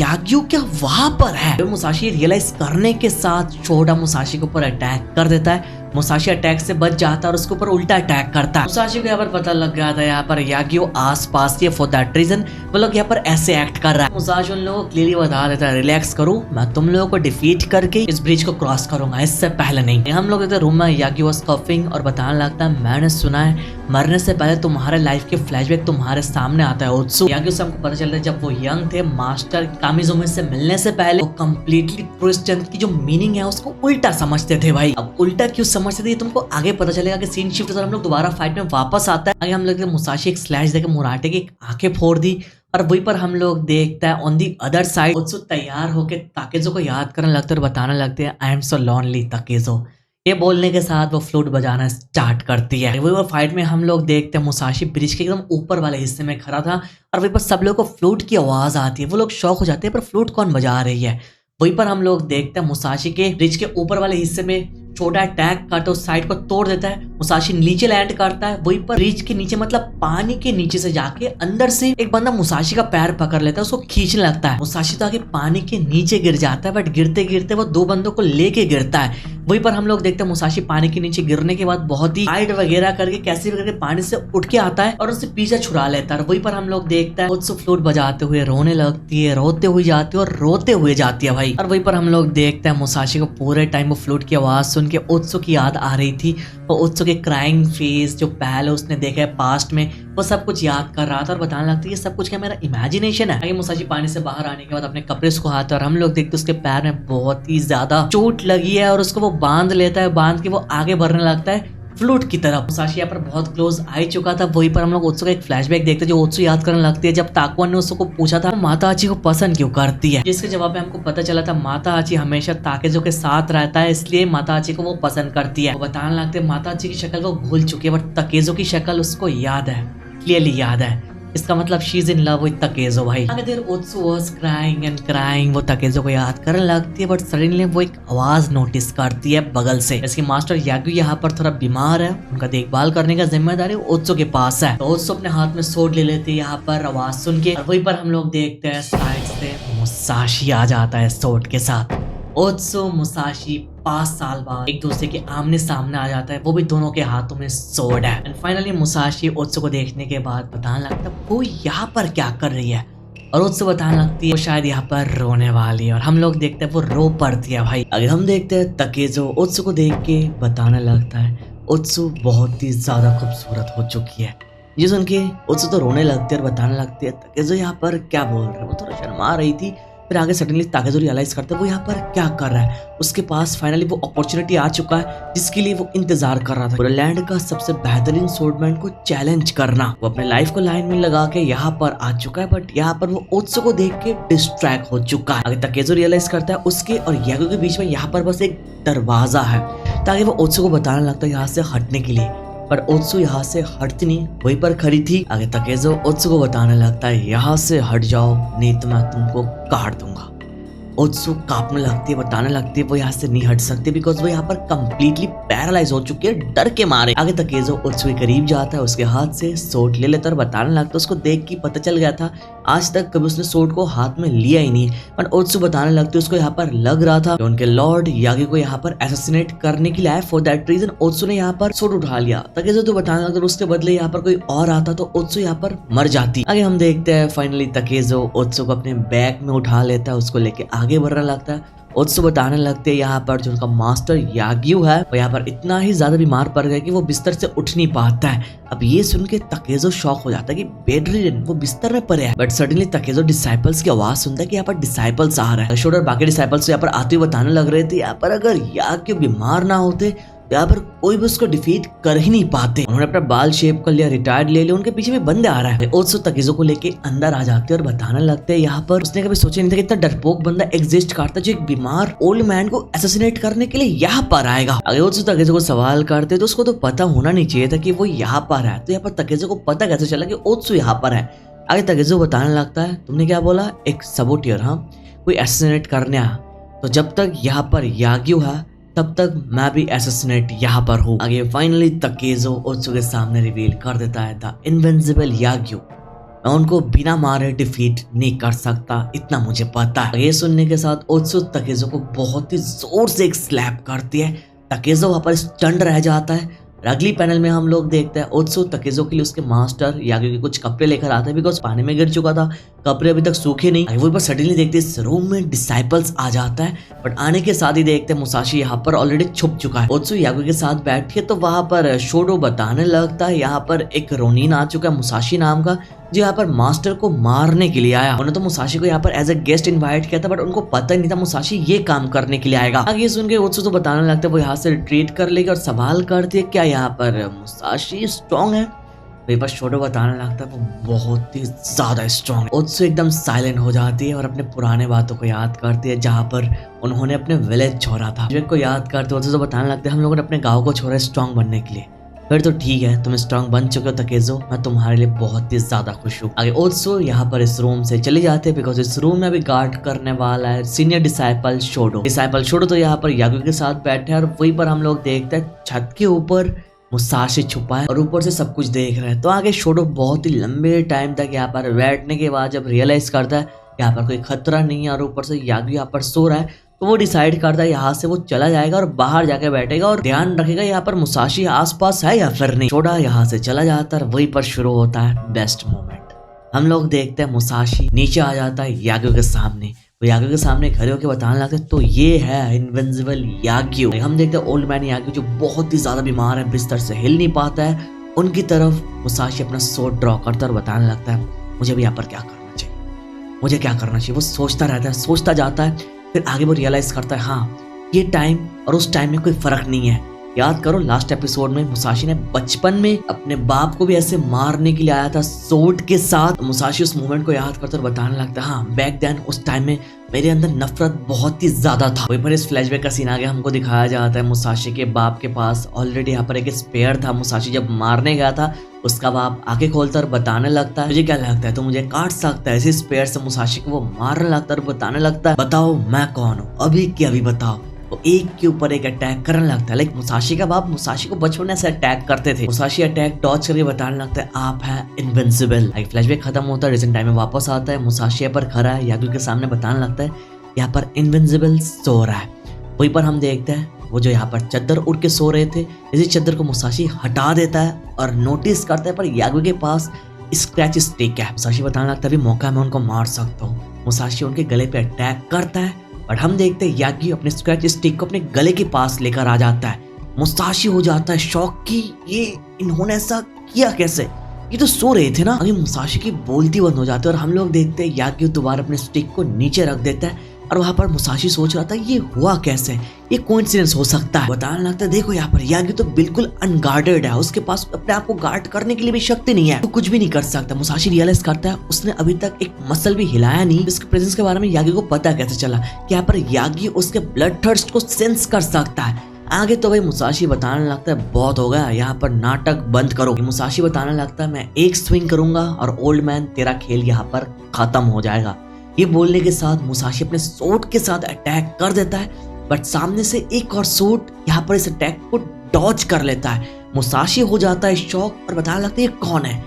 याग्यू क्या वहां पर है। मुसाशी रियलाइज करने के साथ शोडा मुसाशी के ऊपर अटैक कर देता है। मुसाशी अटैक से बच जाता है और उसके ऊपर उल्टा अटैक करता है। मुसाशी को यहाँ पर पता लग गया था यहाँ पर याग्यू आसपास ही, फॉर दैट रीजन वो लोग यहाँ पर ऐसे एक्ट कर रहा है। मुसाशी उन लोगों को क्लियरली बता देता है रिलैक्स करो, मैं तुम लोगों को डिफीट करके इस ब्रिज को क्रॉस करूंगा, इससे पहले नहीं। हम लोग रूम में याग्यू वाज कफिंग और बताने लगता है मैंने सुना है मरने से पहले तुम्हारे लाइफ के फ्लैशबैक तुम्हारे सामने आता है ओत्सु। याग्यू से हमको पता चलता है जब वो यंग थे मास्टर कामिजुमे से मिलने से पहले वो कम्प्लीटली ट्रू स्ट्रेंथ की जो मीनिंग है उसको उल्टा समझते थे। भाई अब उल्टा क्यों समझते थे तुमको आगे पता चलेगा कि सीन शिफ्ट हम लोग दोबारा फाइट में वापस आता है। आगे हम लोग मुसाशी एक स्लैश देकर मुराटे की आंखें फोड़ दी और वहीं पर हम लोग देखता है ऑन दी अदर साइड ओत्सु तैयार होकर ताकेजो को याद करने लगते और बताने लगते हैं आई एम सो लॉनली ताकेजो। ये बोलने के साथ वो फ्लूट बजाना स्टार्ट करती है। वही फाइट में हम लोग देखते हैं मुसाशी ब्रिज के एकदम ऊपर वाले हिस्से में खड़ा था और वहीं पर सब लोगों को फ्लूट की आवाज आती है। वो लोग शॉक हो जाते हैं पर फ्लूट कौन बजा रही है। वहीं पर हम लोग देखते हैं मुसाशी के ब्रिज के ऊपर वाले हिस्से में छोटा अटैक करता है, उस साइड को तोड़ देता है। मुसाशी नीचे लैंड करता है, वहीं पर ब्रिज के नीचे मतलब पानी के नीचे से जाके अंदर से एक बंदा मुसाशी का पैर पकड़ लेता है, उसको खींचने लगता है। मुसाशी तो आगे पानी के नीचे गिर जाता है बट गिरते गिरते वो 2 बंदों को लेके गिरता है। वहीं पर हम लोग देखते हैं मुसाशी पानी के नीचे गिरने के बाद बहुत ही हाइट वगैरह करके कैसे भी करके पानी से उठ के आता है और उससे पीछे छुड़ा लेता है। वहीं पर हम लोग देखते हैं ओत्सु फ्लूट बजाते हुए रोने लगती है, रोते हुए जाती है और रोते हुए जाती है भाई। और वहीं पर हम लोग देखते हैं मुसाशी को पूरे टाइम वो फ्लूट की आवाज सुन के ओत्सु की याद आ रही थी। और ओत्सु के क्राइंग फेस जो पहले उसने देखा है पास्ट में वो सब कुछ याद कर रहा था और बताने लगता है ये सब कुछ क्या मेरा इमेजिनेशन है। आगे मुसाशी पानी से बाहर आने के बाद अपने कपड़े सुखाता है और हम लोग देखते उसके पैर में बहुत ही ज्यादा चोट लगी है और उसको वो बांध लेता है, बांध के वो आगे बढ़ने लगता है फ्लूट की तरफ। मुसाशी यहाँ पर बहुत क्लोज आ चुका था। वहीं पर हम लोग ओत्सु का एक फ्लैशबैक देखते हैं जो ओत्सु याद करने लगती है जब ताकुआन ने उसको पूछा था माता आची को पसंद क्यों करती है, जिसके जवाब में हमको पता चला था माता आची हमेशा ताकेजो के साथ रहता है इसलिए माता आची को वो पसंद करती है। वो बताने लगते माता आची की शक्ल वो भूल चुकी है बट ताकेजो की शक्ल उसको याद है, क्लियरली याद है। इसका मतलब she is in love with ताकेजो भाई। आगे देर ओत्सु वाज क्राइंग एंड क्राइंग, वो ताकेजो को याद करने लगती है बट सडनली वो एक आवाज नोटिस करती है बगल से। इसकी मास्टर याग्यू यहाँ पर थोड़ा बीमार है, उनका देखभाल करने का जिम्मेदारी ओत्सु के पास है। तो ओत्सु अपने हाथ में सोड ले लेती है यहाँ पर आवाज सुन के और वहीं पर हम लोग देखते हैं साइड से मुसाशी आ जाता है सोड के साथ। ओत्सु मुसाशी 5 साल बाद एक दूसरे के आमने सामने आ जाता है, वो भी दोनों के हाथों में सोड है। एंड फाइनली मुसाशी ओत्सु को देखने के बाद बताने लगता है वो यहाँ पर क्या कर रही है और ओत्सु बताने लगती है वो शायद यहाँ पर रोने वाली है और हम लोग देखते हैं वो रो पड़ती है भाई। अगर हम देखते हैं ताकेजो ओत्सु को देख के बताने लगता है ओत्सु बहुत ही ज्यादा खूबसूरत हो चुकी है। ये सुन के ओत्सु तो रोने लगती है और बताने लगती है ताकेजो यहाँ पर क्या बोल रहा है। वो थोड़ा शर्मा रही थी, फिर आगे सडनली ताकेजो रियलाइज करता है वो यहाँ पर क्या कर रहा है। उसके पास फाइनली वो अपॉर्चुनिटी आ चुका है जिसके लिए वो इंतजार कर रहा था, पूरे लैंड का सबसे बेहतरीन स्वॉर्डमैन को चैलेंज करना। वो अपने लाइफ को लाइन में लगा के यहाँ पर आ चुका है बट यहाँ पर वो ओत्सु को देख के डिस्ट्रैक्ट हो चुका है। आगे ताकेजो रियलाइज करता है उसके और याग्यू के बीच में यहाँ पर बस एक दरवाजा है ताकि वो ओत्सु को बताने लगता है यहाँ से हटने के लिए, पर ओत्सु यहाँ से हटती नहीं, वहीं पर खड़ी थी। आगे ताकेजो ओत्सु को बताने लगता है यहाँ से हट जाओ नहीं तो मैं तुमको काट दूंगा। ओत्सु कांपने लगती है, बताने लगती है वो यहाँ से नहीं हट सकती बिकॉज वो यहाँ पर कंप्लीटली पैरालाइज हो चुकी है डर के मारे। आगे ताकेजो ओत्सु के करीब जाता है, उसके हाथ से सोड ले लेता है और बताने लगता है उसको देख के पता चल गया था आज तक कभी उसने सोड को हाथ में लिया ही नहीं। पर ओत्सु बताने लगती है उसको यहाँ पर लग रहा था उनके लॉर्ड यागी को यहाँ पर असैसिनेट करने के लिए आया, फॉर दैट रीजन ओत्सु ने यहाँ पर सोड उठा लिया। ताकेजो तो बताने लगता है उसके बदले यहाँ पर कोई और आता तो ओत्सु यहाँ पर मर जाती। आगे हम देखते हैं फाइनली ताकेजो ओत्सु को अपने बैग में उठा लेता है, उसको लेके आगे बढ़ने लगता है। ओत्सु बताने लगते हैं यहाँ पर जो उनका मास्टर याग्यू है वो यहाँ पर इतना ही ज्यादा बीमार पड़ गया कि वो बिस्तर से उठ नहीं पाता है। अब ये सुन के ताकेजो शॉक हो जाता है कि बेडरिडन वो बिस्तर में पड़े है। बट सडनली ताकेजो डिसाइपल्स की आवाज सुनता है कि यहाँ पर डिसाइपल्स आ रहा है। शोड और बाकी डिसाइपल्स यहाँ पर आते हुए बताने लग रहे थे यहाँ पर अगर याग्यू बीमार ना होते यहाँ पर कोई भी उसको डिफीट कर ही नहीं पाते। उन्होंने अपना बाल शेप कर लिया, रिटायर्ड ले लिया, उनके पीछे भी बंदे आ रहा है। ओत्सु ताकेजो को लेके अंदर आ जाते हैं और बताने लगते हैं यहाँ पर उसने कभी सोचा नहीं था कि इतना डरपोक बंदा एग्जिस्ट करता जो एक बीमार ओल्ड मैन को असैसिनेट करने के लिए यहाँ पर आएगा। अगर ओत्सु ताकेजो को सवाल करते तो उसको तो पता होना नहीं चाहिए था कि वो यहाँ पर है, तो यहाँ पर ताकेजो को पता कैसे चला कि ओत्सु यहाँ पर है। आगे ताकेजो बताने लगता है तुमने क्या बोला, एक सबोटियर, हाँ कोई असैसिनेट करने आया, तो जब तक यहाँ पर याग्यू है तब तक मैं भी असैसिनेट यहाँ पर हूँ। आगे फाइनली ताकेजो ओत्सु के सामने रिवील कर देता है द इनविंसिबल याग्यू, मैं उनको बिना मारे डिफीट नहीं कर सकता, इतना मुझे पता है। ये सुनने के साथ ओत्सु ताकेजो को बहुत ही जोर से एक स्लैप करती है। ताकेजो वहां पर स्टंड रह जाता है। अगली पैनल में हम लोग देखते हैं ओत्सु ताकेजो के लिए उसके मास्टर याग्यू के कुछ कपड़े लेकर आते हैं बिकॉज पानी में गिर चुका था, कपड़े अभी तक सूखे नहीं। वो पर सडनली देखते इस रूम में डिसाइपल्स आ जाता है, बट आने के साथ ही देखते हैं मुसाशी यहाँ पर ऑलरेडी छुप चुका है। ओत्सु याग्यू के साथ बैठे तो वहां पर शोडो बताने लगता है यहाँ पर एक रोनिन आ चुका है मुसाशी नाम का, जो यहाँ पर मास्टर को मारने के लिए आया। उन्होंने तो मुसाशी को यहाँ पर एज ए गेस्ट इनवाइट किया था बट उनको पता ही नहीं था मुसाशी ये काम करने के लिए आएगा। आगे सुन के ओत्सु तो बताने लगता है वो यहाँ से रिट्रीट कर लेगी और सवाल करती है क्या यहाँ पर मुसाशी स्ट्रॉन्ग है। वहीं पर शोडो बताने लगता है वो बहुत ही ज्यादा स्ट्रॉन्ग है। ओत्सु एकदम साइलेंट हो जाती है और अपने पुराने बातों को याद करती है जहाँ पर उन्होंने अपने विलेज छोड़ा था को याद करते। ओत्सु तो बताने लगते हैं हम लोगों ने अपने गाँव को छोड़ा स्ट्रॉन्ग बनने के लिए। फिर तो ठीक है, तुम स्ट्रॉन्ग बन चुके हो ताकेजो, मैं तुम्हारे लिए बहुत ही ज्यादा खुश हूँ। आगे ओत्सु यहाँ पर इस रूम से चले जाते हैं बिकॉज इस रूम में अभी गार्ड करने वाला है सीनियर डिसाइपल शोडो। डिसाइपल शोडो तो यहाँ पर याग्यू के साथ बैठे हैं और वहीं पर हम लोग देखते हैं छत के ऊपर मुसाशी छुपा है और ऊपर से सब कुछ देख रहा है। तो आगे शोडो बहुत ही लंबे टाइम तक यहाँ पर बैठने के बाद जब रियलाइज करता है यहाँ पर कोई खतरा नहीं है और ऊपर से याग्यू यहाँ पर सो रहा है, तो वो डिसाइड करता है यहाँ से वो चला जाएगा और बाहर जाके बैठेगा और ध्यान रखेगा यहाँ पर मुसाशी आसपास है या फिर नहीं। शोडो यहाँ से चला जाता है और वहीं पर शुरू होता है बेस्ट मोमेंट। हम लोग देखते हैं मुसाशी नीचे आ जाता है याग्यू के सामने। वो याग्यू के सामने खड़े होकर बताने लगते तो ये है इनविंसिबल याग्यू। हम देखते हैं ओल्ड मैन याग्यू जो बहुत ही ज्यादा बीमार है, बिस्तर से हिल नहीं पाता है, उनकी तरफ मुसाशी अपना सोर्ड ड्रॉ करता है और बताने लगता है मुझे भी यहाँ पर क्या करना चाहिए, मुझे क्या करना चाहिए। वो सोचता रहता है, सोचता जाता है, फिर आगे वो रियलाइज करता है हाँ ये टाइम और उस टाइम में कोई फर्क नहीं है। याद करो लास्ट एपिसोड में मुसाशी ने बचपन में अपने बाप को भी ऐसे मारने के लिए आया था सोर्ड के साथ। मुसाशी उस मोमेंट को याद करता और बताने लगता है हाँ बैक देन उस टाइम में मेरे अंदर नफरत बहुत ही ज्यादा था। वहीं पर इस फ्लैशबैक का सीन आगे हमको दिखाया जाता है मुसाशी के बाप के पास ऑलरेडी यहाँ पर एक स्पेयर था। मुसाशी जब मारने गया था उसका बाप आगे खोलता और बताने लगता है मुझे क्या लगता है तो मुझे काट सकता है। इसी स्पेयर से मुसाशी को वो मारने लगता है और बताने लगता है बताओ मैं कौन हूँ, अभी के अभी बताओ। वो एक के ऊपर एक अटैक करने लगता है। लाइक मुसाशी का बाप मुसाशी को बचपन में ऐसे अटैक करते थे। मुसाशी अटैक डॉज करके बताने लगता है आप है इनविंसिबल। लाइक फ्लैशबैक खत्म होता है, रिसेंट टाइम में वापस आता है। मुसाशी यहाँ पर खड़ा है, यागू के सामने बताने लगता है यहाँ पर इनविंसिबल सो रहा है। वहीं पर हम देखते हैं वो जो यहाँ पर चद्दर उड़ के सो रहे थे, इसी चद्दर को मुसाशी हटा देता है और नोटिस करता है पर यागू के पास स्क्रैच स्टिक है। मुसाशी बताने लगता है अभी मौका मैं उनको मार सकता हूँ। मुसाशी उनके गले पे अटैक करता है और हम देखते हैं यागी अपने स्क्रैच स्टिक को अपने गले के पास लेकर आ जाता है। मुसाशी हो जाता है शॉक कि ये इन्होंने ऐसा किया कैसे, ये तो सो रहे थे ना। अभी मुसाशी की बोलती बंद हो जाती है और हम लोग देखते हैं यागी दोबारा अपने स्टिक को नीचे रख देता है और वहां पर मुसाशी सोच रहा था ये हुआ कैसे, ये कोइंसिडेंस हो सकता है। बताने लगता है देखो यहाँ पर यागी तो बिल्कुल अनगार्डेड है, उसके पास अपने आप को गार्ड करने के लिए भी शक्ति नहीं है, तो कुछ भी नहीं कर सकता। मुसाशी रियलाइज करता है उसने अभी तक एक मसल भी हिलाया नहीं, इसके प्रेजेंस के बारे में यागी को पता कैसे चला कि यहाँ पर यागी उसके ब्लड थर्स्ट को सेंस कर सकता है। आगे तो भाई मुसाशी बताने लगता है बहुत हो गया, यहाँ पर नाटक बंद करो। मुसाशी बताने लगता है मैं एक स्विंग करूंगा और ओल्ड मैन तेरा खेल यहाँ पर खत्म हो जाएगा। ये बोलने के साथ मुसाशी अपने सोर्ड के साथ अटैक कर देता है, बट सामने से एक और सोर्ड यहाँ पर इस अटैक को डॉज कर लेता है। मुसाशी हो जाता है शॉक और बताने लगता है ये कौन है,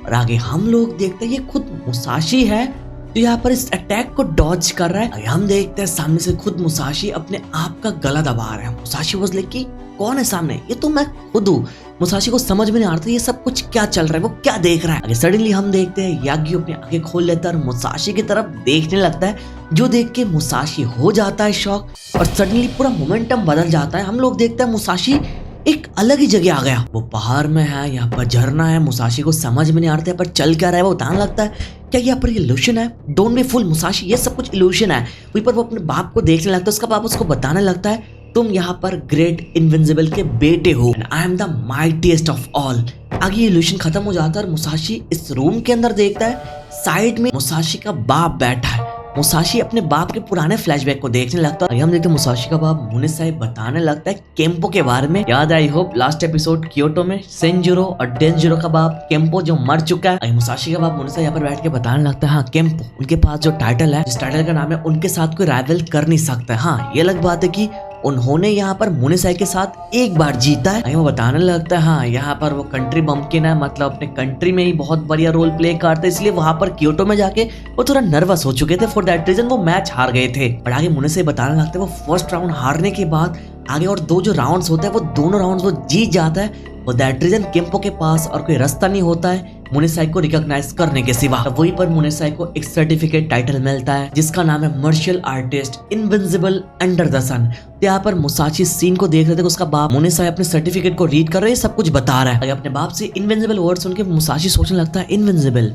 और आगे हम लोग देखते हैं ये खुद मुसाशी है जो यहाँ पर इस अटैक को डॉज कर रहा है। हम देखते हैं सामने से खुद मुसाशी अपने आप का गला दबा रहा है। मुसाशी वाज लाइक कि कौन है सामने, ये तो मैं खुद हूँ। मुसाशी को समझ में नहीं आता ये सब कुछ क्या चल रहा है, वो क्या देख रहा है। आगे सडनली हम देखते हैं यागी अपनी आंखें खोल लेता है और मुसाशी की तरफ देखने लगता है, जो देख के मुसाशी हो जाता है शॉक और सडनली पूरा मोमेंटम बदल जाता है। हम लोग देखते हैं मुसाशी एक अलग ही जगह आ गया, वो पहाड़ में है, यहाँ पर झरना है। मुसाशी को समझ में नहीं आता है पर चल क्या रहा है, वो बताने लगता है क्या यहाँ पर इल्यूशन है, डोंट बी फूल मुसाशी, ये सब कुछ इल्यूशन है। वहीं पर वो अपने बाप को देखने लगता है, उसका बाप उसको बताने लगता है तुम यहाँ पर ग्रेट इनविंसिबल के बेटे हो, I am the mightiest of all. आगे ये इल्यूशन खत्म हो जाता है और मुसाशी इस रूम के अंदर देखता है साइड में मुसाशी का बाप बैठा है। मुसाशी अपने बाप के पुराने फ्लैशबैक को देखने लगता है। हम देखते हैं मुसाशी का बाप मुने साहिब बताने लगता है केम्पो के बारे में। याद I hope last episode Kyoto में सेंजुरो और डेंजुरो का बाप केम्पो जो मर चुका है। मुसाशी का बाप मुने साहिब यहाँ पर बैठ के बताने लगता है हाँ केम्पो उनके पास जो टाइटल है, जिस टाइटल का नाम है, उनके साथ कोई राइवल कर नहीं सकता। हाँ ये अलग बात है कि उन्होंने यहाँ पर मुने साहिब के साथ एक बार जीता है। वो बताने लगता है हाँ यहाँ पर वो कंट्री बम्पकिन है, मतलब अपने कंट्री में ही बहुत बढ़िया रोल प्ले करते, इसलिए वहां पर क्योटो में जाके वो थोड़ा नर्वस हो चुके थे, फॉर दैट रीजन वो मैच हार गए थे। पर आगे मुने साहिब बताने लगते हैं वो फर्स्ट राउंड हारने के बाद आगे और दो जो राउंड्स होते हैं वो दोनों राउंड्स वो जीत जाता है। फॉर दैट रीजन केम्पो के पास और कोई रास्ता नहीं होता है मुने साहिब को रिकॉग्नाइज करने के सिवा। वहीं पर मुने साहिब को एक सर्टिफिकेट टाइटल मिलता है जिसका नाम है martial artist invincible under the sun. यहाँ पर मुसाशी सीन को देख रहे थे, उसका बाप मुने साहिब अपने सर्टिफिकेट को रीड कर रहे हैं, सब कुछ बता रहा है। अपने बाप से इनविंसिबल वर्ड सुन के मुसाशी सोचने लगता है इनविंसिबल,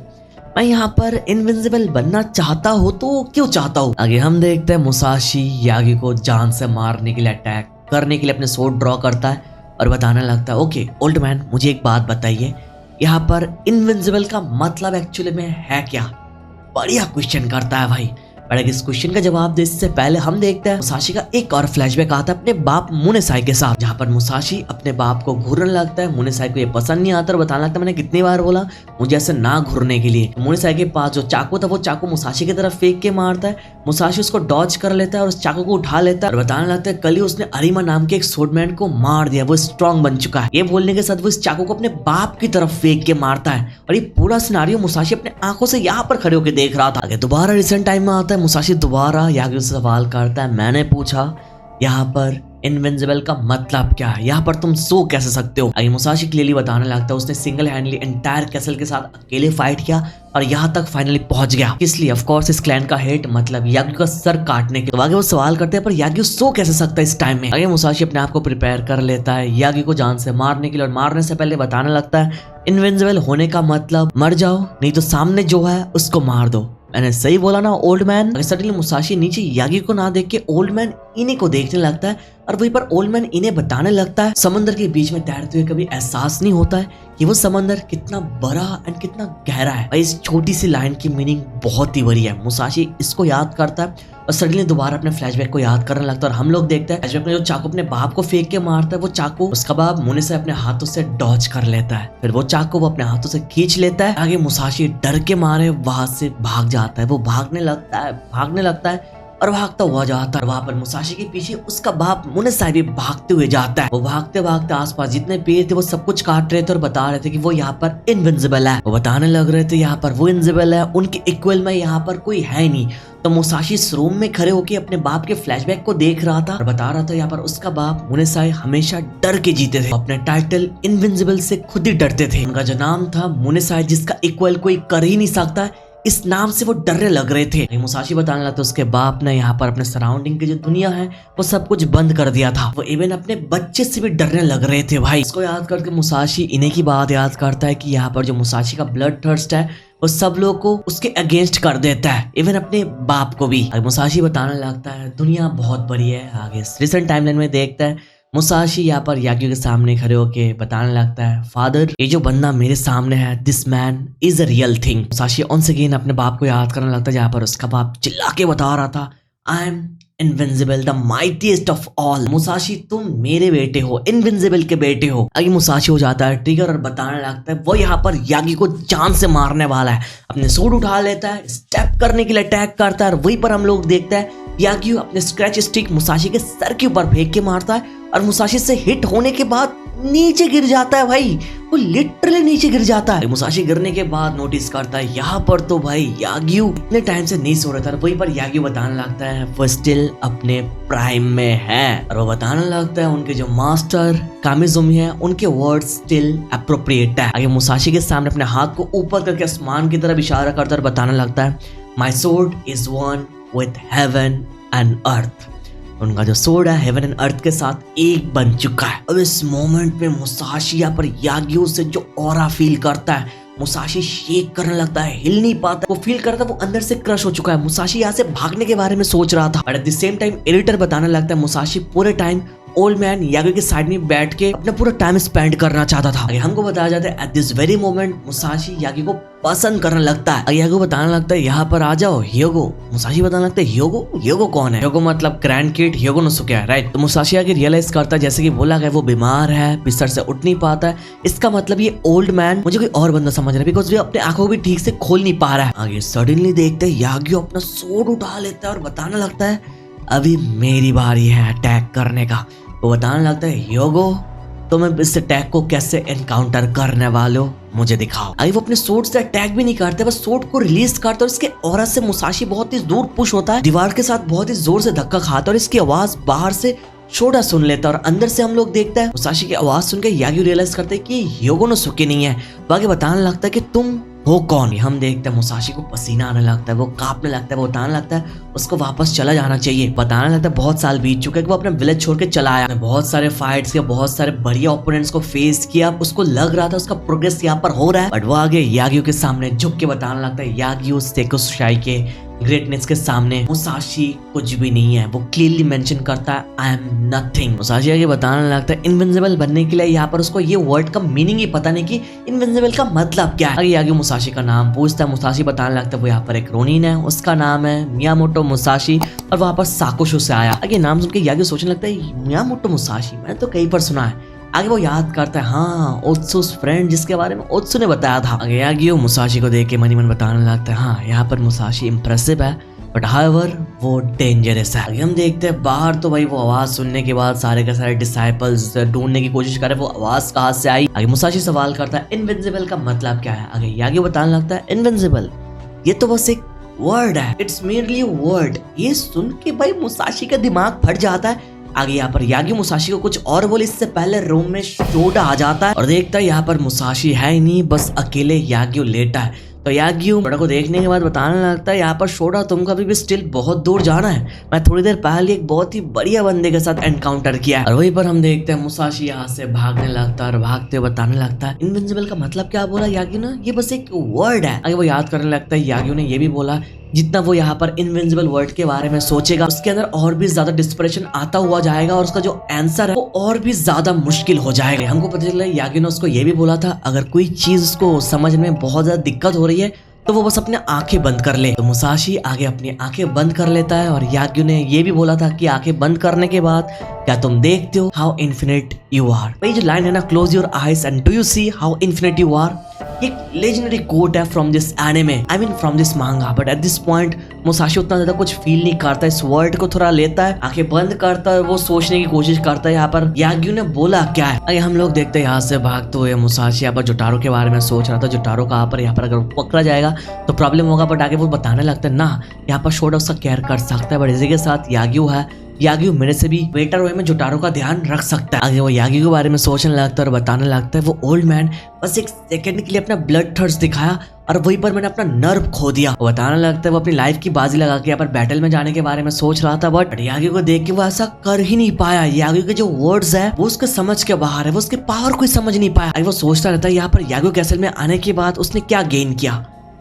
मैं यहाँ पर इनविंसिबल बनना चाहता हूँ तो क्यों चाहता हूँ। आगे हम देखते हैं मुसाशी यागी को जान से मारने के लिए अटैक करने के लिए अपने सोर्ड ड्रॉ करता है और बताने लगता है ओके ओल्ड मैन मुझे एक बात बताइए, यहाँ पर इनविंसिबल का मतलब एक्चुअली में है क्या। बढ़िया क्वेश्चन करता है भाई। पर इस क्वेश्चन का जवाब देने से पहले हम देखते हैं मुसाशी का एक और फ्लैशबैक आता है अपने बाप मुने साहिब के साथ, जहाँ पर मुसाशी अपने बाप को घूरने लगता है। मुने साहिब को ये पसंद नहीं आता और बताने लगता है मैंने कितनी बार बोला मुझे ऐसे ना घूरने के लिए। मुने साहिब के पास जो चाकू था वो चाकू मुसाशी की तरफ फेंक के मारता है। मुसाशी उसको डॉज कर लेता है और उस चाकू को उठा लेता है और बताने लगता है कल ही उसने अरिमा नाम के एक सोर्डमैन को मार दिया, वो स्ट्रॉन्ग बन चुका है। ये बोलने के साथ वो इस चाकू को अपने बाप की तरफ फेंक के मारता है और ये पूरा सिनारियो मुसाशी अपने आंखों से यहाँ पर खड़े होकर देख रहा था। आगे दोबारा रिसेंट टाइम में आता है, मुसाशी दोबारा यागी से सवाल करता है मैंने पूछा यहाँ पर इनविंसिबल का मतलब क्या है, यहाँ पर तुम सो कैसे सकते हो। आगे मुसाशी क्लियरली बताने लगता है उसने सिंगल हैंडली एंटायर कैसल के साथ अकेले फाइट किया और यहाँ तक फाइनली पहुंच गया। इसलिए ऑफ कोर्स इस क्लैन का हेड मतलब याग्यू का सर काटने के। तो आगे वो सवाल करते हैं पर याग्यू सो कैसे सकता है इस टाइम में। आगे मुसाशी अपने आप को प्रिपेयर कर लेता है याग्यू को जान से मारने के लिए और मारने से पहले बताने लगता है इनविंसिबल होने का मतलब मर जाओ नहीं तो सामने जो है उसको मार दो। मैंने सही बोला ना ओल्ड मैन। सडनली मुसाशी नीचे यागी को ना देख के ओल्ड मैन इन्हीं को देखने लगता है और वहीं पर ओल्ड मैन इन्हें बताने लगता है समंदर के बीच में तैरते हुए कभी एहसास नहीं होता है कि वो समंदर कितना बड़ा एंड कितना गहरा है। भाई इस छोटी सी लाइन की मीनिंग बहुत ही बड़ी है। मुसाशी इसको याद करता है और सडनली दोबारा अपने फ्लैशबैक को याद करने लगता है और हम लोग देखते हैं फ्लैशबैक में जो चाकू अपने बाप को फेंक के मारता है वो चाकू उसका बाप मुने से अपने हाथों से डॉज कर लेता है। फिर वो चाकू वो अपने हाथों से खींच लेता है। आगे मुसाशी डर के मारे वहां से भाग जाता है। वो भागने लगता है और भागता हुआ जाता है। वहां पर मुसाशी के पीछे उसका बाप मुने साहिब भी भागते हुए जाता है। वो भागते भागते आसपास जितने पेड़ थे वो सब कुछ काट रहे थे और बता रहे थे कि वो यहाँ पर इनविंसिबल है। वो बताने लग रहे थे यहाँ पर वो इनविंसिबल है, उनके इक्वल में यहाँ पर कोई है नहीं। तो मुसाशी इस रूम में खड़े होकर अपने बाप के फ्लैशबैक को देख रहा था और बता रहा था यहाँ पर उसका बाप मुने साहिब हमेशा डर के जीते थे। अपने टाइटल इनविंसिबल से खुद ही डरते थे। उनका जो नाम था मुने साहिब जिसका इक्वल कोई कर ही नहीं सकता, इस नाम से वो डरने लग रहे थे। मुसाशी बताने लगा उसके बाप ने यहाँ पर अपने सराउंडिंग की जो दुनिया है वो सब कुछ बंद कर दिया था। वो इवन अपने बच्चे से भी डरने लग रहे थे। भाई इसको याद करके मुसाशी इन्हीं की बात याद करता है कि यहाँ पर जो मुसाशी का ब्लड थर्स्ट है वो सब लोग को उसके अगेंस्ट कर देता है, इवन अपने बाप को भी। मुसाशी बताने लगता है दुनिया बहुत बड़ी है। आगे रिसेंट टाइमलाइन में देखता है मुसाशी यहाँ पर याग्यू के सामने खड़े होके बताने लगता है फादर ये जो बंदा मेरे सामने है this man is a real thing. Musashi once again अपने बाप को याद करने लगता है जहाँ पर उसका बाप चिल्ला के बता रहा था I am invincible the mightiest of all. Musashi तुम मेरे बेटे हो, इनविंसिबल के बेटे हो। आगे मुसाशी हो जाता है ट्रिगर और बताने लगता है वो यहाँ पर यागी को जान से मारने वाला है। अपने सूट उठा लेता है, स्टेप करने के लिए अटैक करता है और वहीं पर हम लोग देखते हैं यागी अपने स्क्रैच स्टिक मुसाशी के सर के ऊपर फेंक के मारता है और मुसाशी से हिट होने के बाद नीचे गिर जाता है। भाई वो लिटरली नीचे गिर जाता है। मुसाशी गिरने के बाद नोटिस करता है यहाँ पर तो भाई याग्यू इतने टाइम से नहीं सो रहा था। वहीं पर याग्यू बताने लगता है वो स्टिल अपने प्राइम में है और वो बताने लगता है उनके जो मास्टर कामिजुमी है उनके वर्ड स्टिल अप्रोप्रिएट है। आगे मुसाशी के सामने अपने हाथ को ऊपर करके आसमान की तरफ इशारा करता है बताने लगता है my sword is one with heaven and earth. उनका जो सोर्ड है हेवन एंड अर्थ के साथ एक बन चुका है। अब इस मोमेंट में मुसाशी यहाँ पर याग्यू से जो ऑरा फील करता है मुसाशी शेक करने लगता है, हिल नहीं पाता। वो फील करता है वो अंदर से क्रश हो चुका है। मुसाशी यहाँ से भागने के बारे में सोच रहा था और at the same time editor बताने लगता है मुसाशी पूरे टाइम ओल्ड मैन यागी के साइड में बैठ के अपना पूरा टाइम स्पेंड करना चाहता था। हमको बताया जाता है at this very moment Musashi Yagi को पसंद करने लगता है। यागी को बताने लगता है यहाँ पर आ जाओ ह्योगो। मुसाशी बताने लगता है ह्योगो कौन है? ह्योगो मतलब ग्रैंड किड ह्योगो नोसुके है, राइट। तो मुसाशी आगे रियलाइज करता है जैसे कि बोला गया वो बीमार है, बिस्तर से उठ नहीं पाता है। इसका मतलब ये ओल्ड मैन मुझे कोई और बंदा समझ रहा है बिकॉज वो अपने आंखों को भी ठीक से खोल नहीं पा रहा है। आगे सडनली देखते हैं यागी अपना सोर्ड उठा लेता है और बताने लगता है अभी मेरी बारी है अटैक करने का। वो बताने लगता है ह्योगो तुम इस अटैक को कैसे एनकाउंटर करने वाले हो मुझे दिखाओ। अभी वो अपने सोर्ड से अटैक भी नहीं करते, बस सोर्ड को रिलीज करते और इसके ऑरा से मुसाशी बहुत ही दूर पुश होता है, दीवार के साथ बहुत ही जोर से धक्का खाता और इसकी आवाज बाहर से छोटा सुन लेता है और अंदर से हम लोग देखते हैं मुसाशी की आवाज सुन के यागी रियलाइज करते हैं कि ह्योगो नोसुके नहीं है। वो आगे बताने लगता है कि तुम हो कौन? हम देखते हैं मुसाशी को पसीना आने लगता है, वो कांपने लगता है, वो बताने लगता है उसको वापस चला जाना चाहिए। बताने लगता है बहुत साल बीत चुके हैं कि वो अपने विलेज छोड़ के चला आया, बहुत सारे फाइट्स किया, बहुत सारे बढ़िया ओपोनेंट्स को फेस किया, उसको लग रहा था उसका प्रोग्रेस यहाँ पर हो रहा है। बट वो आगे यागियो के सामने झुक के बताने लगता है यागियो सेकुसाई के ग्रेटनेस के सामने मुसाशी कुछ भी नहीं है। वो क्लियरली मेंशन करता है आई एम नथिंग। मुसाशी आगे बताने लगता है इनविंसिबल बनने के लिए यहाँ पर उसको ये वर्ड का मीनिंग ही पता नहीं कि इनविंसिबल का मतलब क्या है। आगे मुसाशी का नाम पूछता है, मुसाशी बताने लगता है वो यहाँ पर एक रोनिन है, उसका नाम है मियामोटो मुसाशी और वहाँ पर साकुशो से आया। आगे नाम सुन के यागी सोचने लगता है मियामोटो मुसाशी मैंने तो कहीं पर सुना है। आगे वो याद करता है हाँ ओत्सुस फ्रेंड जिसके बारे में ओत्सु ने बताया था। आगे यागी मुसाशी को देख के मनी मन बताने लगता है हाँ यहाँ पर मुसाशी इम्प्रेसिव है बट हाउएवर वो डेंजरस है। आगे हम देखते हैं बाहर तो भाई वो आवाज सुनने के बाद सारे के सारे डिसाइपल्स ढूंढने की कोशिश कर रहे वो आवाज कहाँ से आई। आगे मुसाशी सवाल करता है इनविंसिबल का मतलब क्या है। आगे यागी बताने लगता है इनविंसिबल ये तो बस एक वर्ड है, इट्स मेरली वर्ड। ये सुन के भाई मुसाशी का दिमाग फट जाता है आगे यहाँ पर यागी मुसाशी को कुछ और बोले इससे पहले रूम में शोडा आ जाता है और देखता है यहाँ पर मुसाशी है ही नहीं, बस अकेले यागियो लेटा है। तो यागियो शोडा को देखने के बाद बताने लगता है यहाँ पर शोडा तुमको अभी भी स्टिल बहुत दूर जाना है, मैं थोड़ी देर पहले एक बहुत ही बढ़िया बंदे के साथ एनकाउंटर किया है। और वहीं पर हम देखते हैं मुसाशी यहाँ से भागने लगता है और भागते हुए बताने लगता है इनविंसिबल का मतलब क्या बोला यागियो ने, ये बस एक वर्ड है। आगे वो याद करने लगता है यागियो ने ये भी बोला जितना वो यहाँ पर इनविंसिबल वर्ड के बारे में सोचेगा उसके अंदर और भी ज्यादा डिस्परेशन आता हुआ जाएगा और उसका जो आंसर है वो और भी ज्यादा मुश्किल हो जाएगा। हमको पता चला यागी ने उसको ये भी बोला था अगर कोई चीज उसको समझने में बहुत ज्यादा दिक्कत हो रही है तो वो बस अपने आंखें बंद कर ले। तो मुसाशी आगे अपनी आंखें बंद कर लेता है और याग्यू ने ये भी बोला था कि आंखें बंद करने के बाद क्या तुम देखते हो हाउ इन्फिनिट यू आर। वही जो लाइन है ना, close your eyes and do you see how infinite you are, एक लेजेंडरी कोट है from this anime, I mean from this manga. But at this point Musashi उतना ज्यादा कुछ feel नहीं करता, इस वर्ड को थोड़ा लेता है, आंखें बंद करता है, वो सोचने की कोशिश करता है यहाँ पर याग्यू ने बोला क्या है। आगे हम लोग देखते हैं यहाँ से भागते हुए मुसाशी यहाँ पर जोटारो के बारे में सोच रहा था, जोटारो का यहाँ पर अगर पकड़ा जाएगा तो प्रॉब्लम होगा। बट आगे वो बताने लगता है ना यहाँ पर शोडा उसका केयर कर सकता है, बट इसी के साथ याग्यू है, याग्यू मेरे से भी बेटर वे में जोटारो का ध्यान रख सकता है। आगे वो याग्यू के बारे में सोचने लगता है और बताने लगता है वो ओल्ड मैन बस एक सेकंड के लिए अपना ब्लड थर्स्ट दिखाया और वहीं पर मैंने अपना नर्व खो दिया। वो बताने लगता है वो अपनी लाइफ की बाजी लगा के यहाँ पर बैटल में जाने के बारे में सोच रहा था, बट याग्यू को देख के वो ऐसा कर ही नहीं पाया। याग्यू के जो वर्ड्स है वो उसके समझ के बाहर है, वो उसके पावर को समझ नहीं पाया। वो सोचता रहता है यहाँ पर याग्यू कैसल में आने के बाद उसने क्या गेन किया,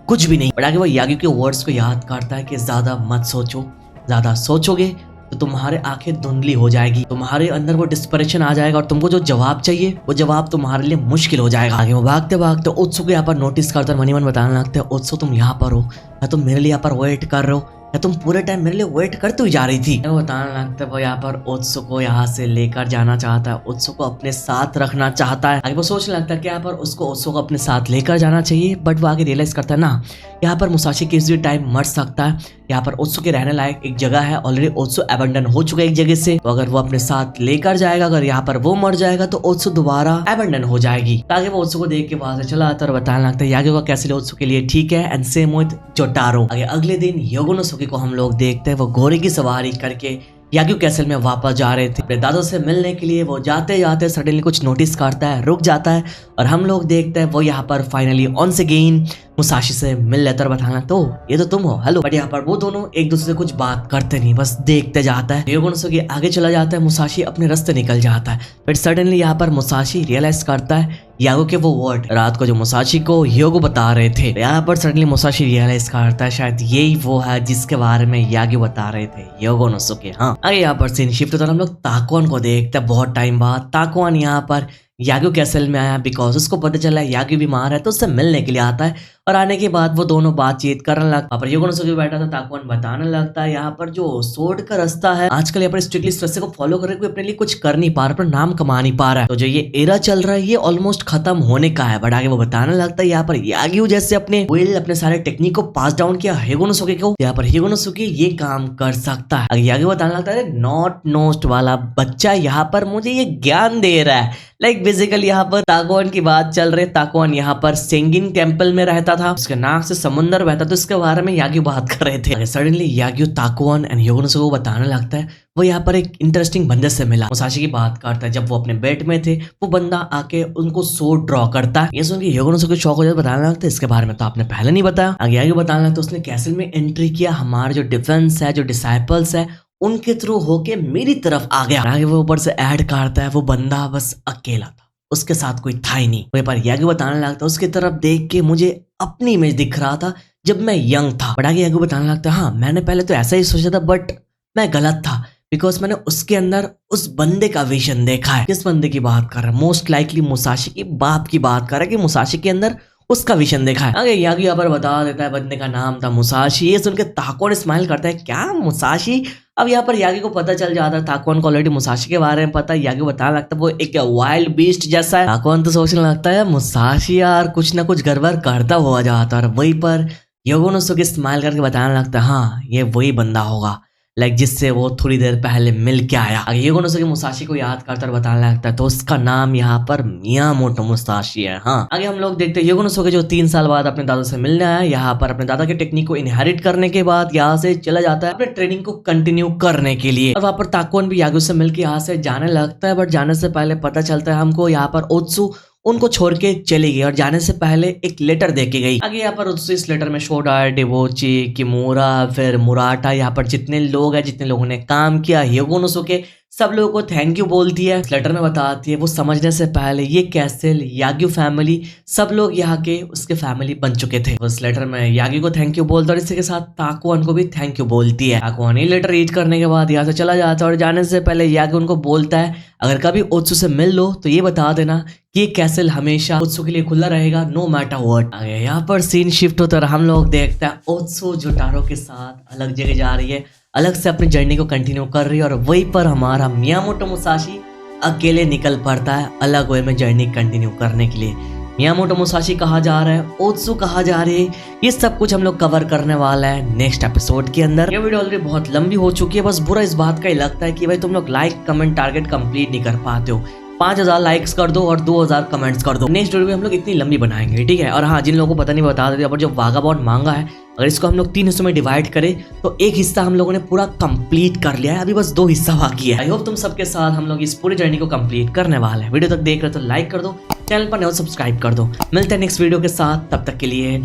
कुछ भी नहीं। बट आगे वो याग्यू के वर्ड्स को याद करता है कि ज्यादा मत सोचो, ज्यादा सोचोगे तो तुम्हारे आंखें धुंधली हो जाएगी, तुम्हारे अंदर वो डिस्परेशन आ जाएगा और तुमको जो जवाब चाहिए वो जवाब तुम्हारे लिए मुश्किल हो जाएगा। आगे वो भागते भागते उत्सु को यहाँ पर नोटिस करता है, मनी मन बताने लगते हैं उत्सु तुम यहाँ पर हो या तुम मेरे लिए यहाँ पर वेट कर रहे हो या तुम पूरे टाइम मेरे लिए वेट करते हुए जा रही थी। वो बताने लगता है वो यहाँ पर उत्सु को यहाँ से लेकर जाना चाहता है, उत्सु को अपने साथ रखना चाहता है। आगे वो सोचने लगता है कि यहाँ पर उसको उत्सु को अपने साथ लेकर जाना चाहिए, बट वो आगे रियलाइज करता है ना यहाँ पर मुसाशी किसी भी टाइम मर सकता है। यहाँ पर उत्सु के रहने लायक एक जगह है, ऑलरेडी उत्सु एबंडन हो चुका है एक जगह से, तो अगर वो अपने साथ लेकर जाएगा, अगर यहाँ पर वो मर जाएगा तो उत्सु दोबारा एबंडन हो जाएगी। आगे वो उत्सु को देख के वहां से चला आता है और बताने लगता है यागी का कैसे उत्सु के लिए ठीक है एंड सेम विद जोटारो। आगे अगले दिन योगोनोसुके को हम लोग देखते हैं वो घोड़े की सवारी करके याग्यू कैसल में वापस जा रहे थे अपने दादो से मिलने के लिए। वो जाते जाते सडनली कुछ नोटिस करता है, रुक जाता है और हम लोग देखते हैं वो यहाँ पर फाइनली ऑन्स अगेन मुसाशी से मिल लेता है। बताना तो ये तो तुम हो, हेलो। बट यहाँ पर वो दोनों एक दूसरे से कुछ बात करते नहीं, बस देखते जाता है। योगोनोसुके आगे चला जाता है, मुसाशी अपने रास्ते निकल जाता है। बट सडनली यहाँ पर मुसाशी रियलाइज करता है यागो के वो वर्ड रात को जो मुसाशी को योगो बता रहे थे। यहाँ पर सडनली मुसाशी रियलाइज करता है शायद यही वो है जिसके बारे में यागो बता रहे थे योगोनोसुके। हाँ, आगे यहाँ पर सीन शिफ्ट होता है, हम लोग ताकुआन को देखते हैं बहुत टाइम बाद। ताकुआन यहाँ पर याग्यू कैसल में आया बिकॉज उसको पता चला है याग्यू बीमार है तो उससे मिलने के लिए आता है। और आने के बाद वो दोनों बातचीत करने लगता है। योगोनोसुके बैठा था, ताकुआन बताने लगता है यहाँ पर जो सोर्ड का रास्ता है आजकल यहाँ पर स्ट्रिक्टली इस रास्ते को फॉलो करके कोई अपने लिए कुछ कर नहीं पा रहा, अपना नाम कमा नहीं पा रहा है। तो जो ये एरा चल रहा है ये ऑलमोस्ट खत्म होने का है। बट आगे वो बताने लगता है यहाँ पर याग्यू जैसे अपने अपने सारे टेक्निक को पास डाउन किया योगोनोसुके को, यहाँ पर योगोनोसुके ये काम कर सकता है। याग्यू बताने लगता है नॉट नोस्ट वाला बच्चा यहाँ पर मुझे ये ज्ञान दे रहा है। लाइक बेसिकली यहाँ पर ताकुआन की बात चल रही है। ताकुआन यहाँ पर सेंगिन टेम्पल में रहता था, उसके नाक से समुंदर बहता, तो इसके बारे में याग्यू बात कर रहे थे। सडनली याग्यू ताकुआन एंड योगोनोसुके को बताने लगता है वो यहाँ पर एक इंटरेस्टिंग बंदे से मिला, मुसाशी की बात करता है। जब वो अपने बेड में थे वो बंदा आके उनको सोर्ड ड्रॉ करता है। ये सुन के योगोनोसुके शौक हो जाता, बताने लगता है इसके बारे में तो आपने पहले नहीं बताया। आगे याग्यू बताने लगता है उसने कैसल में एंट्री किया, हमारे जो डिफेंस है, जो डिसाइपल्स है उनके थ्रू होके मेरी तरफ आ गया। आगे वो ऊपर से ऐड करता है वो बंदा बस अकेला था, उसके साथ कोई था ही नहीं। वहीं पर याग्यू बताने लगता है उसकी तरफ देख के मुझे अपनी इमेज दिख रहा था जब मैं यंग था। बट आगे याग्यू बताने लगता है हाँ मैंने पहले तो ऐसा ही सोचा था बट मैं गलत था बिकॉज मैंने उसके अंदर उस बंदे का विजन देखा है। किस बंदे की बात कर रहा है? मोस्ट लाइकली मुसाशी की बाप की बात कर रहा है कि मुसाशी के अंदर उसका विजन देखा है। आगे याग्यू यहाँ पर बता देता है बंदे का नाम था मुसाशी। ये सुन के ताकुआन स्माइल करता है, क्या मुसाशी? अब यहाँ पर यागी को पता चल जाता है, ताकुआन को ऑलरेडी मुसाशी के बारे में पता है। यागी बताने लगता है वो एक वाइल्ड बीस्ट जैसा है। ताकुआन तो सोचने लगता है मुसाशी यार कुछ ना कुछ गड़बड़ करता हुआ जाता है। और वहीं पर योगोनोसुके स्माइल करके बताने लगता है हाँ ये वही बंदा होगा। लाइक जिससे वो थोड़ी देर पहले मिल के आया। अगर योगोनोसुके मुसाशी को याद करता और बताने लगता है तो उसका नाम यहाँ पर मियामोटो मुसाशी है। हाँ, आगे हम लोग देखते हैं योगोनोसुके जो 3 साल बाद अपने दादा से मिलने आया, यहाँ पर अपने दादा के टेक्निक को इनहेरिट करने के बाद यहाँ से चला जाता है अपने ट्रेनिंग को कंटिन्यू करने के लिए। और वहाँ पर ताकुन भी यागू से मिलकर यहाँ से जाने लगता है, बट जाने से पहले पता चलता है हमको यहाँ पर ओत्सु उनको छोड़ के चली गई और जाने से पहले एक लेटर दे के गई। आगे यहाँ पर इस लेटर में शोडा, डेवोची, किमोरा, फिर मुराटा, यहाँ पर जितने लोग हैं, जितने लोगों ने काम किया योगोनोसुके, सब लोगों को थैंक यू बोलती है। इस लेटर में बताती है वो समझने से पहले ये कैसल, याग्यू फैमिली, सब लोग यहाँ के उसके फैमिली बन चुके थे। उस लेटर में यागी को थैंक यू बोलता है और इसी के साथ ताकुआन को भी थैंक यू बोलती है। ताकुआन ये लेटर रीड करने के बाद यहाँ से चला जाता है और जाने से पहले यागी उनको बोलता है अगर कभी ओत्सु से मिल लो तो ये बता देना कि ये कैसल हमेशा ओत्सु के लिए खुला रहेगा, नो मैटर व्हाट। यहाँ पर सीन शिफ्ट होता है, हम लोग देखते हैं ओत्सु जोटारो के साथ अलग जगह जा रही है, अलग से अपनी जर्नी को कंटिन्यू कर रही है और वहीं पर हमारा मियामोटो मुसाशी अकेले निकल पड़ता है अलग वे में जर्नी कंटिन्यू करने के लिए। मियामोटो मुसाशी कहाँ जा रहा है, ओत्सु कहाँ जा रही है, ये सब कुछ हम लोग कवर करने वाला है नेक्स्ट एपिसोड के अंदर। ये वीडियो ऑलरेडी बहुत लंबी हो चुकी है, बस बुरा इस बात का ही लगता है कि भाई तुम लोग लाइक कमेंट टारगेट कंप्लीट नहीं कर पाते हो। 5000 लाइक्स कर दो और 2000 कमेंट्स कर दो। नेक्स्ट वीडियो में हम लोग इतनी लंबी बनाएंगे, ठीक है। और हाँ, जिन लोगों को पता नहीं बता देते, पर जो वागाबॉन्ड मांगा है अगर इसको हम लोग 3 हिस्सों में डिवाइड करें तो एक हिस्सा हम लोगों ने पूरा कंप्लीट कर लिया है, अभी बस 2 हिस्सा बाकी है। आई होप तुम सबके साथ हम लोग इस पूरी जर्नी को कंप्लीट करने वाले हैं। वीडियो तक देख रहे हो तो लाइक कर दो, चैनल पर नए हो सब्सक्राइब कर दो। मिलते हैं नेक्स्ट वीडियो के साथ, तब तक के लिए